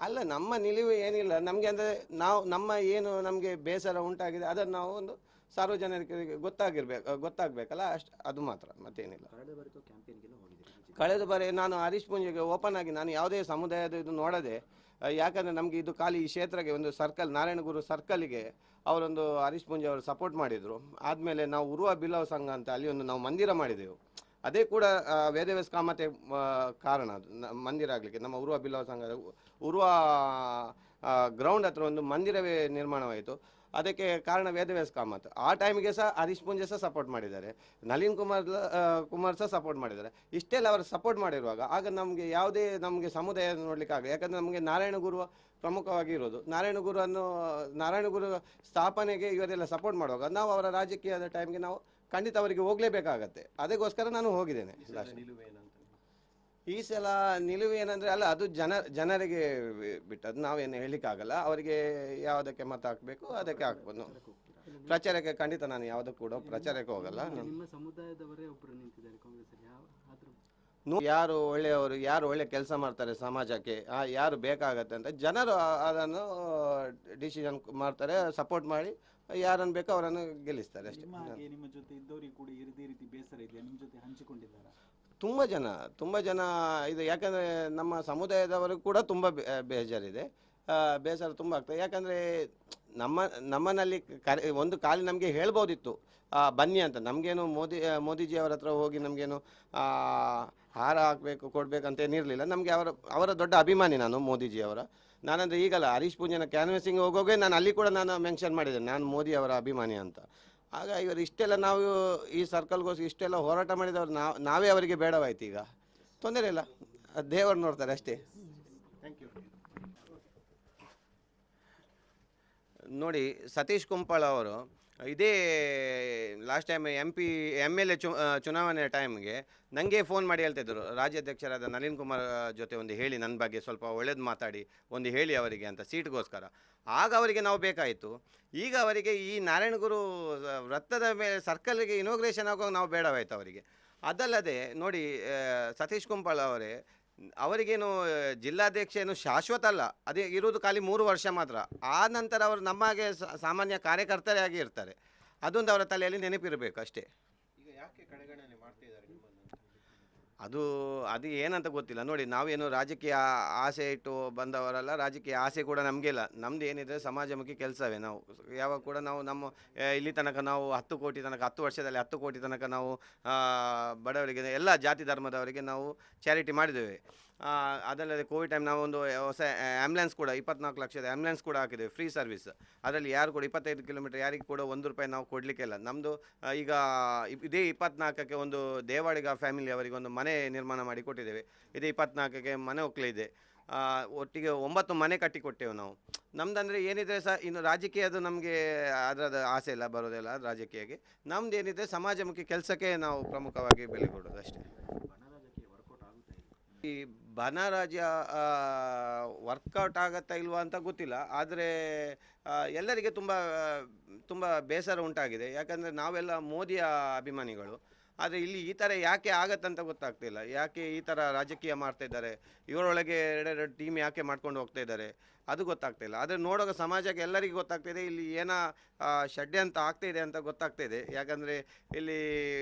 ಅಲ್ಲ, ನಮ್ಮ ನಿಲುವು ಏನಿಲ್ಲ ನಮಗೆ. ಅಂದರೆ ನಮ್ಮ ಏನು ನಮಗೆ ಬೇಸರ ಉಂಟಾಗಿದೆ ಅದನ್ನು ನಾವು ಒಂದು ಸಾರ್ವಜನಿಕರಿಗೆ ಗೊತ್ತಾಗಬೇಕಲ್ಲ, ಅದು ಮಾತ್ರ, ಮತ್ತೇನಿಲ್ಲ. ಕಳೆದ ಬಾರಿ ನಾನು ಹರೀಶ್ ಪೂಂಜಿಗೆ ಓಪನ್ ಆಗಿ ನಾನು ಯಾವುದೇ ಸಮುದಾಯದ ಇದು ನೋಡದೆ, ಯಾಕಂದರೆ ನಮಗೆ ಇದು ಖಾಲಿ ಈ ಕ್ಷೇತ್ರಕ್ಕೆ ಒಂದು ಸರ್ಕಲ್, ನಾರಾಯಣಗುರು ಸರ್ಕಲ್ಗೆ ಅವರೊಂದು ಹರೀಶ್ ಪೂಂಜಿ ಅವರು ಸಪೋರ್ಟ್ ಮಾಡಿದರು. ಆದಮೇಲೆ ನಾವು ಉರುವ ಬಿಲ್ಲವ ಸಂಘ ಅಂತ ಅಲ್ಲಿ ಒಂದು ನಾವು ಮಂದಿರ ಮಾಡಿದೆವು. ಅದೇ ಕೂಡ ವೇದವ್ಯಾಸ್ ಕಾಮತೆ ಕಾರಣ. ಅದು ಮಂದಿರ ಆಗಲಿಕ್ಕೆ ನಮ್ಮ ಉರುವ ಬಿಲ್ಲವ ಸಂಘದ ಉರುವ ಗ್ರೌಂಡ್ ಹತ್ರ ಒಂದು ಮಂದಿರವೇ ನಿರ್ಮಾಣವಾಯಿತು. ಅದಕ್ಕೆ ಕಾರಣ ವೇದವ್ಯಾಸ್ ಕಾಮತ್. ಆ ಟೈಮಿಗೆ ಸಹ ಹರೀಶ್ ಪೂಂಜೆ ಸಹ ಸಪೋರ್ಟ್ ಮಾಡಿದ್ದಾರೆ, ನಳಿನ್ ಕುಮಾರ್ ಸಹ ಸಪೋರ್ಟ್ ಮಾಡಿದ್ದಾರೆ. ಇಷ್ಟೆಲ್ಲ ಅವರು ಸಪೋರ್ಟ್ ಮಾಡಿರುವಾಗ ಆಗ ನಮಗೆ ಯಾವುದೇ ಸಮುದಾಯ ನೋಡ್ಲಿಕ್ಕೆ ಆಗಲ್ಲ. ಯಾಕಂದರೆ ನಮಗೆ ನಾರಾಯಣಗುರು ಪ್ರಮುಖವಾಗಿ ಇರೋದು. ನಾರಾಯಣಗುರು ಸ್ಥಾಪನೆಗೆ ಇವರೆಲ್ಲ ಸಪೋರ್ಟ್ ಮಾಡುವಾಗ ನಾವು ಅವರ ರಾಜಕೀಯದ ಟೈಮ್ಗೆ ನಾವು ಖಂಡಿತ ಅವರಿಗೆ ಹೋಗಲೇಬೇಕಾಗತ್ತೆ. ಅದಕ್ಕೋಸ್ಕರ ನಾನು ಹೋಗಿದ್ದೇನೆ. ಈ ಸಲ ನಿಲುವು ಏನಂದರೆ ಅಲ್ಲ, ಅದು ಜನರಿಗೆ ಬಿಟ್ಟದ್ದು, ನಾವೇನು ಹೇಳಲಿಕ್ಕಾಗಲ್ಲ. ಅವರಿಗೆ ಯಾವುದಕ್ಕೆ ಮತ ಹಾಕಬೇಕು ಅದಕ್ಕೆ ಹಾಕ್ಬೋದು. ಪ್ರಚಾರಕ್ಕೆ ಖಂಡಿತ ನಾನು ಯಾವುದಕ್ಕೂ ಕೂಡ ಪ್ರಚಾರಕ್ಕೆ ಹೋಗಲ್ಲ. ನಿಮ್ಮ ಸಮುದಾಯದವರೇ ಒಬ್ಬರು ನಿಂತಿದ್ದಾರೆ ಕಾಂಗ್ರೆಸ್ಸಲ್ಲಿ. ಯಾರು ಒಳ್ಳೆಯವರು, ಯಾರು ಒಳ್ಳೆ ಕೆಲಸ ಮಾಡ್ತಾರೆ ಸಮಾಜಕ್ಕೆ, ಯಾರು ಬೇಕಾಗತ್ತೆ ಅಂತ ಜನರು ಅದನ್ನು ಡಿಸಿಷನ್ ಮಾಡ್ತಾರೆ, ಸಪೋರ್ಟ್ ಮಾಡಿ ಯಾರನ್ನು ಬೇಕೋ ಅವರನ್ನು ಗೆಲ್ಲಿಸ್ತಾರೆ ಅಷ್ಟೇ. ನಿಮ್ಮ ಜೊತೆ ಇದ್ದವರಿಗೆ ಕೂಡ ಇದೇ ರೀತಿ ಬೇಸರ ಇದೆಯಾ? ನಿಮ್ಮ ಜೊತೆ ಹಂಚಿಕೊಂಡಿದ್ದಾರೆ ತುಂಬ ಜನ ಇದು. ಯಾಕಂದರೆ ನಮ್ಮ ಸಮುದಾಯದವರು ಕೂಡ ತುಂಬ ಬೇಜಾರಿದೆ. ಬೇಸರ ತುಂಬ ಆಗ್ತದೆ. ಯಾಕಂದರೆ ನಮ್ಮನಲ್ಲಿ ಒಂದು ಕಾಲಿ ನಮಗೆ ಹೇಳ್ಬೋದಿತ್ತು ಬನ್ನಿ ಅಂತ. ನಮಗೇನು ಮೋದಿಜಿಯವರ ಹತ್ರ ಹೋಗಿ ನಮಗೇನು ಹಾರ ಹಾಕಬೇಕು ಕೊಡಬೇಕಂತ ಏನಿರಲಿಲ್ಲ. ನಮಗೆ ಅವರ ದೊಡ್ಡ ಅಭಿಮಾನಿ ನಾನು ಮೋದಿಜಿಯವರ. ನಾನಂದರೆ ಈಗಲ್ಲ, ಹರೀಶ್ ಪೂಂಜನ ಕ್ಯಾನ್ವಸಿಂಗ್ ಹೋಗೋಗೆ ನಾನು ಅಲ್ಲಿ ಕೂಡ ನಾನು ಮೆನ್ಷನ್ ಮಾಡಿದ್ದೇನೆ ನಾನು ಮೋದಿಯವರ ಅಭಿಮಾನಿ ಅಂತ. ಆಗ ಇವರು ಇಷ್ಟೆಲ್ಲ ನಾವು ಈ ಸರ್ಕಲ್ಗೋಸ್ಕರ ಇಷ್ಟೆಲ್ಲ ಹೋರಾಟ ಮಾಡಿದವರು ನಾವೇ ಅವರಿಗೆ ಬೇಡವಾಯ್ತು. ಈಗ ತೊಂದರೆ ಇಲ್ಲ, ದೇವರು ನೋಡ್ತಾರೆ ಅಷ್ಟೇ. Thank you. ನೋಡಿ, ಸತೀಶ್ ಕುಂಪಳ ಅವರು ಇದೇ ಲಾಸ್ಟ್ ಟೈಮ್ MLA ಚುನಾವಣೆ ಟೈಮ್ಗೆ ನನಗೆ ಫೋನ್ ಮಾಡಿ ಹೇಳ್ತಿದ್ದರು, ರಾಜ್ಯಾಧ್ಯಕ್ಷರಾದ ನಳಿನ್ ಕುಮಾರ್ ಜೊತೆ ಒಂದು ಹೇಳಿ, ನನ್ನ ಬಗ್ಗೆ ಸ್ವಲ್ಪ ಒಳ್ಳೇದು ಮಾತಾಡಿ ಒಂದು ಹೇಳಿ ಅವರಿಗೆ ಅಂತ, ಸೀಟ್ಗೋಸ್ಕರ. ಆಗ ಅವರಿಗೆ ನಾವು ಬೇಕಾಯಿತು. ಈಗ ಅವರಿಗೆ ಈ ನಾರಾಯಣಗುರು ವೃತ್ತದ ಮೇಲೆ ಸರ್ಕಲ್ಗೆ ಇನಾಗ್ರೇಷನ್ ಆಗುವಾಗ ನಾವು ಬೇಡವಾಯಿತು ಅವರಿಗೆ. ಅದಲ್ಲದೆ ನೋಡಿ, ಸತೀಶ್ ಕುಂಪಳ ಅವರಿಗೇನು ಜಿಲ್ಲಾಧ್ಯಕ್ಷ ಏನು ಶಾಶ್ವತ ಅಲ್ಲ, ಅದೇ ಇರುವುದು ಖಾಲಿ 3 ವರ್ಷ ಮಾತ್ರ. ಆ ನಂತರ ಅವರು ನಮಗೆ ಸಾಮಾನ್ಯ ಕಾರ್ಯಕರ್ತರೇ ಆಗಿ ಇರ್ತಾರೆ. ಅದೊಂದು ಅವರ ತಲೆಯಲ್ಲಿ ನೆನಪಿರಬೇಕು ಅಷ್ಟೇ. ಈಗ ಯಾಕೆ ಕಡೆಗಣನೆ ಮಾಡ್ತಾ ಇದ್ದಾರೆ ನಿಮ್ಮನ್ನು? ಅದು ಏನಂತ ಗೊತ್ತಿಲ್ಲ. ನೋಡಿ, ನಾವೇನು ರಾಜಕೀಯ ಆಸೆ ಇಟ್ಟು ಬಂದವರಲ್ಲ, ರಾಜಕೀಯ ಆಸೆ ಕೂಡ ನಮಗಿಲ್ಲ. ನಮ್ದು ಏನಿದೆ ಸಮಾಜಮುಖಿ ಕೆಲಸವೇ. ನಾವು ಯಾವಾಗ ಕೂಡ ನಮ್ಮ ಇಲ್ಲಿ ತನಕ ನಾವು 10 ಕೋಟಿ ತನಕ, 10 ವರ್ಷದಲ್ಲಿ 10 ಕೋಟಿ ತನಕ ನಾವು ಬಡವರಿಗೆ, ಎಲ್ಲ ಜಾತಿ ಧರ್ಮದವರಿಗೆ ನಾವು ಚಾರಿಟಿ ಮಾಡಿದ್ದೇವೆ. ಅದಲ್ಲದೆ ಕೋವಿಡ್ ಟೈಮ್ ನಾವು ಒಂದು ಹೊಸ ಆ್ಯಂಬುಲೆನ್ಸ್ ಕೂಡ 24 ಲಕ್ಷದ ಆ್ಯಂಬುಲೆನ್ಸ್ ಕೂಡ ಹಾಕಿದ್ದೇವೆ, ಫ್ರೀ ಸರ್ವಿಸ್. ಅದರಲ್ಲಿ ಯಾರು ಕೂಡ 25 ಕಿಲೋಮೀಟರ್ ಯಾರಿಗೆ ಕೂಡ 1 ರೂಪಾಯಿ ನಾವು ಕೊಡಲಿಕ್ಕೆ ಇಲ್ಲ. ನಮ್ಮದು ಈಗ ಇದೇ 24ಕ್ಕೆ ಒಂದು ದೇವಾಡಿಗ ಫ್ಯಾಮಿಲಿ ಅವರಿಗೆ ಒಂದು ಮನೆ ನಿರ್ಮಾಣ ಮಾಡಿ ಕೊಟ್ಟಿದ್ದೇವೆ. ಇದೇ 24ಕ್ಕೆ ಮನೆ ಒಕ್ಕಲಿದೆ. ಒಟ್ಟಿಗೆ 9 ಮನೆ ಕಟ್ಟಿಕೊಟ್ಟೆವು ನಾವು. ನಮ್ದಂದರೆ ಏನಿದೆ ಇನ್ನು ರಾಜಕೀಯದು ನಮಗೆ ಅದರದ ಆಸೆ ಇಲ್ಲ, ಬರೋದಿಲ್ಲ ರಾಜಕೀಯಕ್ಕೆ. ನಮ್ದು ಏನಿದೆ ಸಮಾಜಮುಖಿ ಕೆಲಸಕ್ಕೆ ನಾವು ಪ್ರಮುಖವಾಗಿ ಬೆಲೆ ಕೊಡೋದು ಅಷ್ಟೇ. ಈ ಬನರಾಜ್ಯ ವರ್ಕೌಟ್ ಆಗತ್ತಾ ಇಲ್ವಾ ಅಂತ ಗೊತ್ತಿಲ್ಲ. ಆದರೆ ಎಲ್ಲರಿಗೆ ತುಂಬ ಬೇಸರ ಉಂಟಾಗಿದೆ. ಯಾಕಂದರೆ ನಾವೆಲ್ಲ ಮೋದಿಯ ಅಭಿಮಾನಿಗಳು. ಆದರೆ ಇಲ್ಲಿ ಈ ಥರ ಯಾಕೆ ಆಗತ್ತಂತ ಗೊತ್ತಾಗ್ತಿಲ್ಲ. ಯಾಕೆ ಈ ಥರ ರಾಜಕೀಯ ಮಾಡ್ತಾಯಿದ್ದಾರೆ, ಇವರೊಳಗೆ ಎರಡೆರಡು ಟೀಮ್ ಯಾಕೆ ಮಾಡ್ಕೊಂಡು ಹೋಗ್ತಾ ಇದ್ದಾರೆ ಅದು ಗೊತ್ತಾಗ್ತಿಲ್ಲ. ಆದರೆ ನೋಡುವಾಗ ಸಮಾಜಕ್ಕೆ ಎಲ್ಲರಿಗೂ ಗೊತ್ತಾಗ್ತಿದೆ ಇಲ್ಲಿ ಷಡ್ಯಂತ್ರ ಆಗ್ತಾಯಿದೆ ಅಂತ ಗೊತ್ತಾಗ್ತಾಯಿದೆ. ಯಾಕಂದರೆ ಇಲ್ಲಿ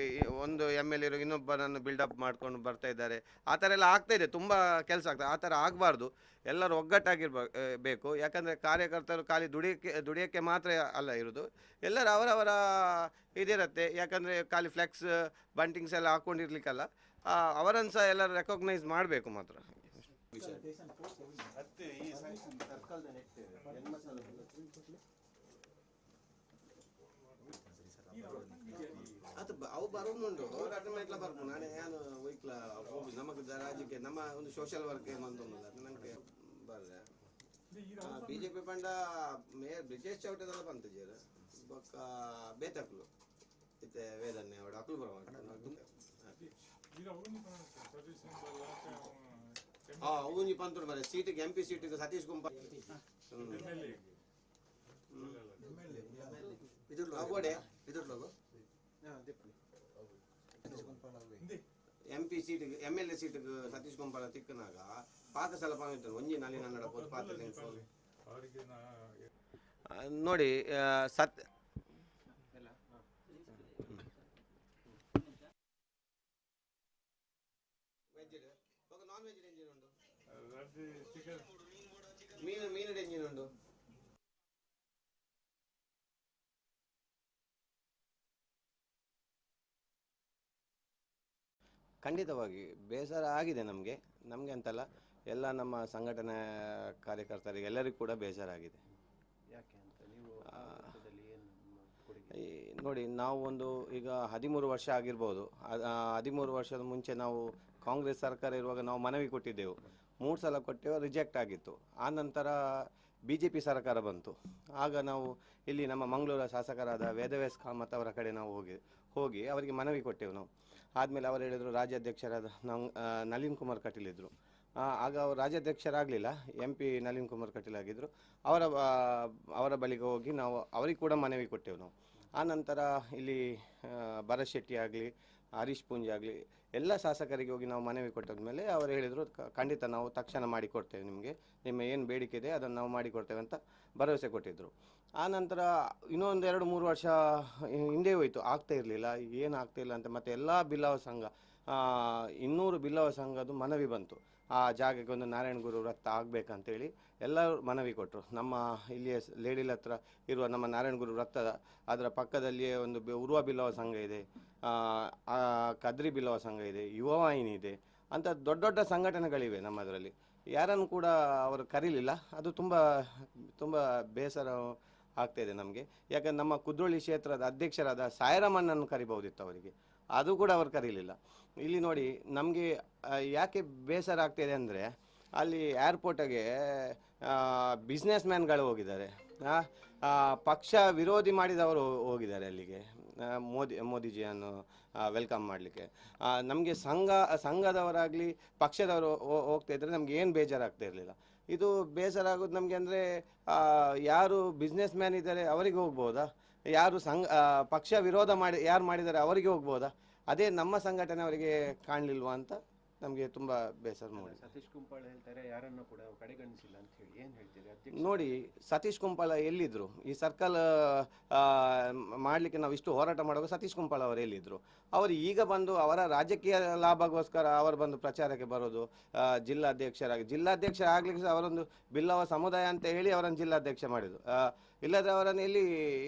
ಒಂದು MLA ಇನ್ನೊಬ್ಬರನ್ನು ಬಿಲ್ಡಪ್ ಮಾಡ್ಕೊಂಡು ಬರ್ತಾ ಇದ್ದಾರೆ. ಆ ಥರ ಎಲ್ಲ ಆಗ್ತಾಯಿದೆ, ತುಂಬ ಕೆಲಸ ಆಗ್ತದೆ. ಆ ಥರ ಆಗಬಾರ್ದು. ಎಲ್ಲರೂ ಒಗ್ಗಟ್ಟಾಗಿರ್ಬೇಕು. ಯಾಕಂದರೆ ಕಾರ್ಯಕರ್ತರು ಖಾಲಿ ದುಡಿಯೋಕ್ಕೆ ಮಾತ್ರ ಅಲ್ಲ ಇರೋದು, ಎಲ್ಲರೂ ಅವರವರ ಇದಿರುತ್ತೆ. ಯಾಕಂದರೆ ಖಾಲಿ ಫ್ಲೆಕ್ಸ್ ಬಂಟಿಂಗ್ಸ್ ಎಲ್ಲ ಹಾಕ್ಕೊಂಡಿರ್ಲಿಕ್ಕಲ್ಲ, ಅವರನ್ನು ಸಹ ಎಲ್ಲರೂ ರೆಕಗ್ನೈಸ್ ಮಾಡಬೇಕು ಮಾತ್ರ. ಅದು ಅವು ಬರೋದುಂಟು, ಹೋರಾಟ ಮಾಡ್ಲ ಬರ್ಬೋದು. ನಾನೇ ಏನು ಒಯ್ಕ್ಲ ಹೋಗಿ ನಮಗೆ ರಾಜ್ಯಕ್ಕೆ ನಮ್ಮ ಒಂದು ಸೋಷಿಯಲ್ ವರ್ಕ್ ಏನಂತಲ್ಲ ನನಗೆ ಬರ್ರೆ BJP ಪಂಡ ಬ್ರಿಜೇಶ್ ಚೌಟದಲ್ಲ ಬಂತು ಜೀರ ಬೊಕ್ಕ ಬೇತಕ್ಲು ಇತ್ತೆ ವೇದನ್ನೇ ಅವಡ ಅಕ್ಲು ಬರವಾಟ ಅವನಿ ಪಂತರು ಬರ ಸೀಟಿಗೆ MP ಸೀಟಿಗೆ Satish ಕುಂಪ MP ಸೀಟಿಗೆ MLA ಸೀಟಿಗೆ Satish ಕುಂಪಳ ತಿಕ್ಕನಾಗ ಪಾಕ ಸಲ ಪಾಮಿರ್ತಾರೆ ಒಂಜಿ ನಲ್ಲಿ ನನ್ನಡ ಪೋದು ಪಾತ್ರ ನೋಡಿ ನಾನ್ ವೆಜ್ ಎಂಜಿನ್ ಉಂಟು, ಮೀನುಡೆ ಎಂಜಿನ್ ಉಂಟು. ಖಂಡಿತವಾಗಿ ಬೇಸರ ಆಗಿದೆ ನಮಗೆ ಅಂತಲ್ಲ, ಎಲ್ಲ ನಮ್ಮ ಸಂಘಟನೆ ಕಾರ್ಯಕರ್ತರಿಗೆ ಎಲ್ಲರಿಗೂ ಕೂಡ ಬೇಸರ ಆಗಿದೆ. ನೋಡಿ, ನಾವು ಈಗ 13 ವರ್ಷ ಆಗಿರ್ಬೋದು. 13 ವರ್ಷದ ಮುಂಚೆ ನಾವು ಕಾಂಗ್ರೆಸ್ ಸರ್ಕಾರ ಇರುವಾಗ ನಾವು ಮನವಿ ಕೊಟ್ಟಿದ್ದೆವು. 3 ಸಲ ಕೊಟ್ಟೆವು, ರಿಜೆಕ್ಟ್ ಆಗಿತ್ತು. ಆ ನಂತರ BJP ಸರ್ಕಾರ ಬಂತು. ಆಗ ನಾವು ಇಲ್ಲಿ ನಮ್ಮ ಮಂಗಳೂರು ಶಾಸಕರಾದ ವೇದವ್ಯಾಸ್ ಕಾಮತ್ ಅವರ ಕಡೆ ನಾವು ಹೋಗಿ ಅವರಿಗೆ ಮನವಿ ಕೊಟ್ಟೆವು ನಾವು. ಆದಮೇಲೆ ಅವರು ಹೇಳಿದರು, ರಾಜ್ಯಾಧ್ಯಕ್ಷರಾದ ನಳಿನ್ ಕುಮಾರ್ ಕಟೀಲ್ ಇದ್ದರು. ಆಗ ಅವರು ರಾಜ್ಯಾಧ್ಯಕ್ಷರಾಗಲಿಲ್ಲ, MP ನಳಿನ್ ಕುಮಾರ್ ಕಟೀಲ್ ಆಗಿದ್ದರು. ಅವರ ಬಳಿಗೆ ಹೋಗಿ ನಾವು ಅವರಿಗೆ ಕೂಡ ಮನವಿ ಕೊಟ್ಟೆವು ನಾವು. ಆ ನಂತರ ಇಲ್ಲಿ ಭರತ್ ಶೆಟ್ಟಿ ಆಗಲಿ, ಹರೀಶ್ ಪೂಂಜೆ ಆಗಲಿ, ಎಲ್ಲ ಶಾಸಕರಿಗೆ ಹೋಗಿ ನಾವು ಮನವಿ ಕೊಟ್ಟಾದ ಮೇಲೆ ಅವರು ಹೇಳಿದರು, ಖಂಡಿತ ನಾವು ತಕ್ಷಣ ಮಾಡಿಕೊಡ್ತೇವೆ, ನಿಮ್ಮ ಏನು ಬೇಡಿಕೆ ಇದೆ ಅದನ್ನು ನಾವು ಮಾಡಿಕೊಡ್ತೇವೆ ಅಂತ ಭರವಸೆ ಕೊಟ್ಟಿದ್ದರು. ಆ ನಂತರ ಇನ್ನೊಂದು 2-3 ವರ್ಷ ಹಿಂದೆ ಹೋಯಿತು, ಆಗ್ತಾ ಇರಲಿಲ್ಲ, ಏನು ಆಗ್ತಾಯಿಲ್ಲ ಅಂತ. ಮತ್ತು ಎಲ್ಲ ಬಿಲ್ಲವ ಸಂಘ 200 ಬಿಲ್ಲವ ಸಂಘದ್ದು ಮನವಿ ಬಂತು. ಆ ಜಾಗಕ್ಕೆ ಒಂದು ನಾರಾಯಣಗುರು ವೃತ್ತ ಆಗಬೇಕಂತೇಳಿ ಎಲ್ಲರೂ ಮನವಿ ಕೊಟ್ಟರು. ನಮ್ಮ ಇಲ್ಲಿಯ ಲೇಡಿಲ್ ಹತ್ರ ಇರುವ ನಮ್ಮ ನಾರಾಯಣಗುರು ವೃತ್ತದ ಅದರ ಪಕ್ಕದಲ್ಲಿಯೇ ಒಂದು ಉರ್ವ ಬಿಲ್ಲವ ಸಂಘ ಇದೆ, ಕದ್ರಿ ಬಿಲ್ಲವ ಸಂಘ ಇದೆ, ಯುವವಾಹಿನಿ ಇದೆ ಅಂತ ದೊಡ್ಡ ದೊಡ್ಡ ಸಂಘಟನೆಗಳಿವೆ ನಮ್ಮದರಲ್ಲಿ. ಯಾರನ್ನು ಕೂಡ ಅವರು ಕರೀಲಿಲ್ಲ. ಅದು ತುಂಬ ಬೇಸರ ಆಗ್ತಾಯಿದೆ ನಮಗೆ. ಯಾಕಂದ್ರೆ ನಮ್ಮ ಕುದ್ರೋಳಿ ಕ್ಷೇತ್ರದ ಅಧ್ಯಕ್ಷರಾದ ಸಾಯರಮ್ಮನನ್ನು ಕರಿಬಹುದಿತ್ತು ಅವರಿಗೆ, ಅದು ಕೂಡ ಅವರು ಕರೀಲಿಲ್ಲ. ಇಲ್ಲಿ ನೋಡಿ ನಮಗೆ ಯಾಕೆ ಬೇಸರ ಆಗ್ತಾಯಿದೆ ಅಂದರೆ ಅಲ್ಲಿ ಏರ್ಪೋರ್ಟಿಗೆ ಬಿಸ್ನೆಸ್ ಮ್ಯಾನ್ಗಳು ಹೋಗಿದ್ದಾರೆ, ಪಕ್ಷ ವಿರೋಧಿ ಮಾಡಿದವರು ಹೋಗಿದ್ದಾರೆ ಅಲ್ಲಿಗೆ ಮೋದಿಜಿಯನ್ನು ವೆಲ್ಕಮ್ ಮಾಡಲಿಕ್ಕೆ. ನಮಗೆ ಸಂಘದವರಾಗಲಿ ಪಕ್ಷದವರು ಹೋಗ್ತಾ ಇದ್ದರೆ ನಮ್ಗೆ ಏನು ಬೇಜಾರಾಗ್ತಾ ಇರಲಿಲ್ಲ. ಇದು ಬೇಸರ ಆಗೋದು ನಮಗೆ ಅಂದರೆ ಯಾರು ಬಿಸ್ನೆಸ್ ಮ್ಯಾನ್ ಇದ್ದಾರೆ ಅವರಿಗೆ ಹೋಗ್ಬೋದಾ, ಯಾರು ಪಕ್ಷ ವಿರೋಧ ಯಾರು ಮಾಡಿದ್ದಾರೆ ಅವರಿಗೆ ಹೋಗ್ಬೋದಾ, ಅದೇ ನಮ್ಮ ಸಂಘಟನೆ ಅವರಿಗೆ ಕಾಣಲಿಲ್ವಾ ಅಂತ ನಮಗೆ ತುಂಬ ಬೇಸರ ಮೂಡಿದೆ. ಸತೀಶ್ ಕುಂಪಳ ಹೇಳ್ತಾರೆ ಯಾರನ್ನು ಕೂಡ ಕಡೆಗಣಿಸಿಲ್ಲ ಅಂತ ಹೇಳಿ, ಏನು ಹೇಳ್ತೀರಿ? ನೋಡಿ, ಸತೀಶ್ ಕುಂಪಳ ಎಲ್ಲಿದ್ರು? ಈ ಸರ್ಕಲ್ ಮಾಡಲಿಕ್ಕೆ ನಾವು ಇಷ್ಟು ಹೋರಾಟ ಮಾಡುವಾಗ ಸತೀಶ್ ಕುಂಪಳ ಅವರು ಎಲ್ಲಿದ್ರು? ಅವರು ಈಗ ಬಂದು ಅವರ ರಾಜಕೀಯ ಲಾಭಗೋಸ್ಕರ ಅವರು ಬಂದು ಪ್ರಚಾರಕ್ಕೆ ಬರೋದು. ಜಿಲ್ಲಾಧ್ಯಕ್ಷ ಆಗ್ಲಿಕ್ಕೆ ಅವರೊಂದು ಬಿಲ್ಲವ ಸಮುದಾಯ ಅಂತ ಹೇಳಿ ಅವರನ್ನು ಜಿಲ್ಲಾಧ್ಯಕ್ಷ ಮಾಡಿದ್ರು. ಇಲ್ಲದ್ರೆ ಅವರನ್ನು ಎಲ್ಲಿ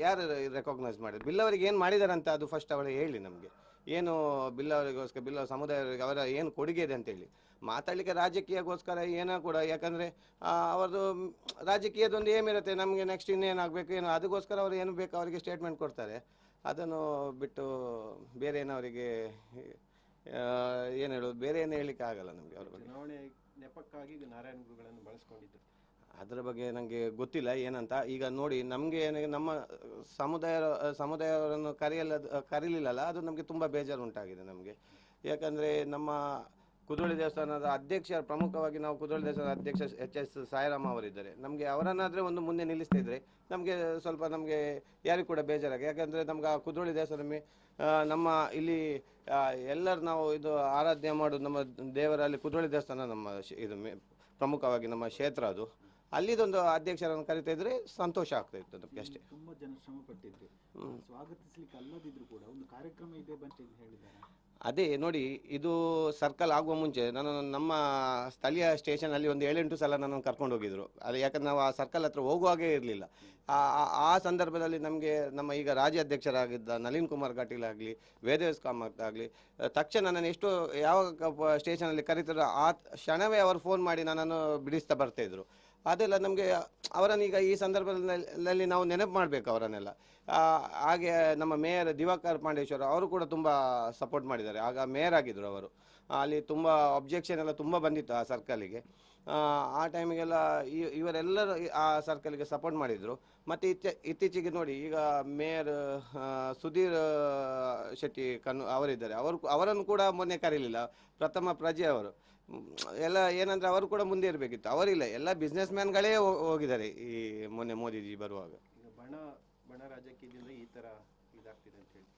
ಯಾರು ರೆಕಾಗ್ನೈಸ್ ಮಾಡಿದ್ರು? ಬಿಲ್ಲವರಿಗೆ ಏನು ಮಾಡಿದ್ದಾರೆ ಅಂತ ಅದು ಫಸ್ಟ್ ಅವರೇ ಹೇಳಿ ನಮಗೆ. ಏನು ಬಿಲ್ಲವರಿಗೋಸ್ಕರ, ಬಿಲ್ಲವ ಸಮುದಾಯರಿಗೆ ಅವರ ಏನು ಕೊಡುಗೆ ಇದೆ ಅಂತೇಳಿ ಮಾತಾಡಲಿಕ್ಕೆ. ರಾಜಕೀಯಕ್ಕೋಸ್ಕರ ಏನೋ ಕೂಡ, ಯಾಕಂದರೆ ಅವ್ರದ್ದು ರಾಜಕೀಯದೊಂದು ಏಮಿರುತ್ತೆ, ನಮಗೆ ನೆಕ್ಸ್ಟ್ ಇನ್ನೇನಾಗಬೇಕು ಏನೋ, ಅದಕ್ಕೋಸ್ಕರ ಅವರು ಏನು ಬೇಕು ಅವರಿಗೆ ಸ್ಟೇಟ್ಮೆಂಟ್ ಕೊಡ್ತಾರೆ. ಅದನ್ನು ಬಿಟ್ಟು ಬೇರೆ ಏನೋ ಅವರಿಗೆ ಏನು ಹೇಳೋದು, ಬೇರೆ ಏನು ಹೇಳಲಿಕ್ಕೆ ಆಗಲ್ಲ ನಮಗೆ ಅವ್ರ ಬಗ್ಗೆ. ಚುನಾವಣೆ ನೆಪಕ್ಕಾಗಿ ನಾರಾಯಣ ಗುರುಗಳನ್ನು ಬಳಸ್ಕೊಂಡಿದ್ರು. ಅದರ ಬಗ್ಗೆ ನನಗೆ ಗೊತ್ತಿಲ್ಲ ಏನಂತ. ಈಗ ನೋಡಿ, ನಮಗೆ ನಮ್ಮ ಸಮುದಾಯವರನ್ನು ಕರೀಲಿಲ್ಲಲ್ಲ, ಅದು ನಮಗೆ ತುಂಬ ಬೇಜಾರು ಉಂಟಾಗಿದೆ ನಮಗೆ. ಯಾಕಂದರೆ ನಮ್ಮ ಕುದ್ರೋಳಿ ದೇವಸ್ಥಾನದ ಅಧ್ಯಕ್ಷ, ಪ್ರಮುಖವಾಗಿ ನಾವು ಕುದ್ರೋಳಿ ದೇವಸ್ಥಾನದ ಅಧ್ಯಕ್ಷ HS ಸಾಯಿರಾಮ ಅವರಿದ್ದಾರೆ. ನಮಗೆ ಅವರನ್ನಾದರೆ ಒಂದು ಮುಂದೆ ನಿಲ್ಲಿಸ್ತಾ ಇದ್ದರೆ ನಮಗೆ ಸ್ವಲ್ಪ ಯಾರಿಗೂ ಕೂಡ ಬೇಜಾರಾಗಿ. ಯಾಕಂದರೆ ನಮ್ಗೆ ಆ ಕುದ್ರೋಳಿ ದೇವಸ್ಥಾನ ನಮ್ಮ ಇಲ್ಲಿ ಎಲ್ಲರೂ ನಾವು ಇದು ಆರಾಧನೆ ಮಾಡೋದು ನಮ್ಮ ದೇವರಲ್ಲಿ ಕುದ್ರೋಳಿ ದೇವಸ್ಥಾನ ನಮ್ಮ ಇದು ಪ್ರಮುಖವಾಗಿ ನಮ್ಮ ಕ್ಷೇತ್ರ. ಅದು ಅಲ್ಲಿದೊಂದು ಅಧ್ಯಕ್ಷರನ್ನು ಕರಿತಾ ಇದ್ರೆ ಸಂತೋಷ ಆಗ್ತಾ ಇತ್ತು ನಮಗೆ ಅಷ್ಟೇ. ತುಂಬಾ ಜನ ಶ್ರಮ ಪಟ್ಟಿದ್ರು, ಸ್ವಾಗತಿಸ್ಲಿಕ್ಕೆ ಅಲ್ಲದಿದ್ರು ಕೂಡ ಒಂದು ಕಾರ್ಯಕ್ರಮ ಇದೆ ಬಂತ ಹೇಳಿದ್ದಾರೆ. ಅದೇ ನೋಡಿ, ಇದು ಸರ್ಕಲ್ ಆಗುವ ಮುಂಚೆ ನಮ್ಮ ಸ್ಥಳೀಯ ಸ್ಟೇಷನಲ್ಲಿ ಒಂದು 7-8 ಸಲ ನನ್ನನ್ನು ಕರ್ಕೊಂಡು ಹೋಗಿದ್ರು. ಅದು ಯಾಕಂದ್ರೆ ನಾವು ಆ ಸರ್ಕಲ್ ಹತ್ರ ಹೋಗುವಾಗೇ ಇರಲಿಲ್ಲ. ಆ ಸಂದರ್ಭದಲ್ಲಿ ನಮಗೆ ನಮ್ಮ ಈಗ ರಾಜ್ಯಾಧ್ಯಕ್ಷರಾಗಿದ್ದ ನಳಿನ್ ಕುಮಾರ್ ಕಟೀಲ್ ಆಗಲಿ, ವೇದವ್ಯಾಸ್ ಕಾಮತ್ ಆಗಲಿ, ತಕ್ಷಣ ನನ್ನನ್ನು ಎಷ್ಟು ಯಾವ ಸ್ಟೇಷನಲ್ಲಿ ಕರೀತಾರೋ ಆ ಕ್ಷಣವೇ ಅವರು ಫೋನ್ ಮಾಡಿ ನನ್ನನ್ನು ಬಿಡಿಸ್ತಾ ಬರ್ತಾಯಿದ್ರು. ಅದೆಲ್ಲ ನಮಗೆ ಅವರನ್ನು ಈಗ ಈ ಸಂದರ್ಭದಲ್ಲಿ ನಾವು ನೆನಪು ಮಾಡಬೇಕು ಅವರನ್ನೆಲ್ಲ. ಹಾಗೆ ನಮ್ಮ ಮೇಯರ್ ದಿವಾಕರ್ ಪಾಂಡೇಶ್ವರ ಅವರು ಕೂಡ ತುಂಬ ಸಪೋರ್ಟ್ ಮಾಡಿದ್ದಾರೆ. ಆಗ ಮೇಯರ್ ಆಗಿದ್ದರು ಅವರು. ಅಲ್ಲಿ ತುಂಬ ಅಬ್ಜೆಕ್ಷನ್ ಎಲ್ಲ ತುಂಬ ಬಂದಿತ್ತು ಆ ಸರ್ಕಲಿಗೆ. ಆ ಟೈಮಿಗೆಲ್ಲ ಇವರೆಲ್ಲರೂ ಆ ಸರ್ಕಲ್ಗೆ ಸಪೋರ್ಟ್ ಮಾಡಿದರು. ಮತ್ತು ಇತ್ತೀಚೆಗೆ ನೋಡಿ, ಈಗ ಮೇಯರ್ ಸುಧೀರ್ ಶೆಟ್ಟಿ ಅವರಿದ್ದಾರೆ. ಅವರನ್ನು ಕೂಡ ಮೊನ್ನೆ ಕರೀಲಿಲ್ಲ. ಪ್ರಥಮ ಪ್ರಜೆ ಅವರು ಎಲ್ಲ ಏನಂದರೆ ಅವರು ಕೂಡ ಮುಂದೆ ಇರಬೇಕಿತ್ತು, ಅವರಿಲ್ಲ. ಎಲ್ಲ ಬಿಸ್ನೆಸ್ ಮ್ಯಾನ್ಗಳೇ ಹೋಗಿದ್ದಾರೆ ಈ ಮೊನ್ನೆ ಮೋದಿಜಿ ಬರುವಾಗ. ಈಗ ಬಣ ರಾಜಕೀಯದಿಂದ ಈ ಥರ ಇದಾಗ್ತಿದೆ ಅಂತ ಹೇಳಿ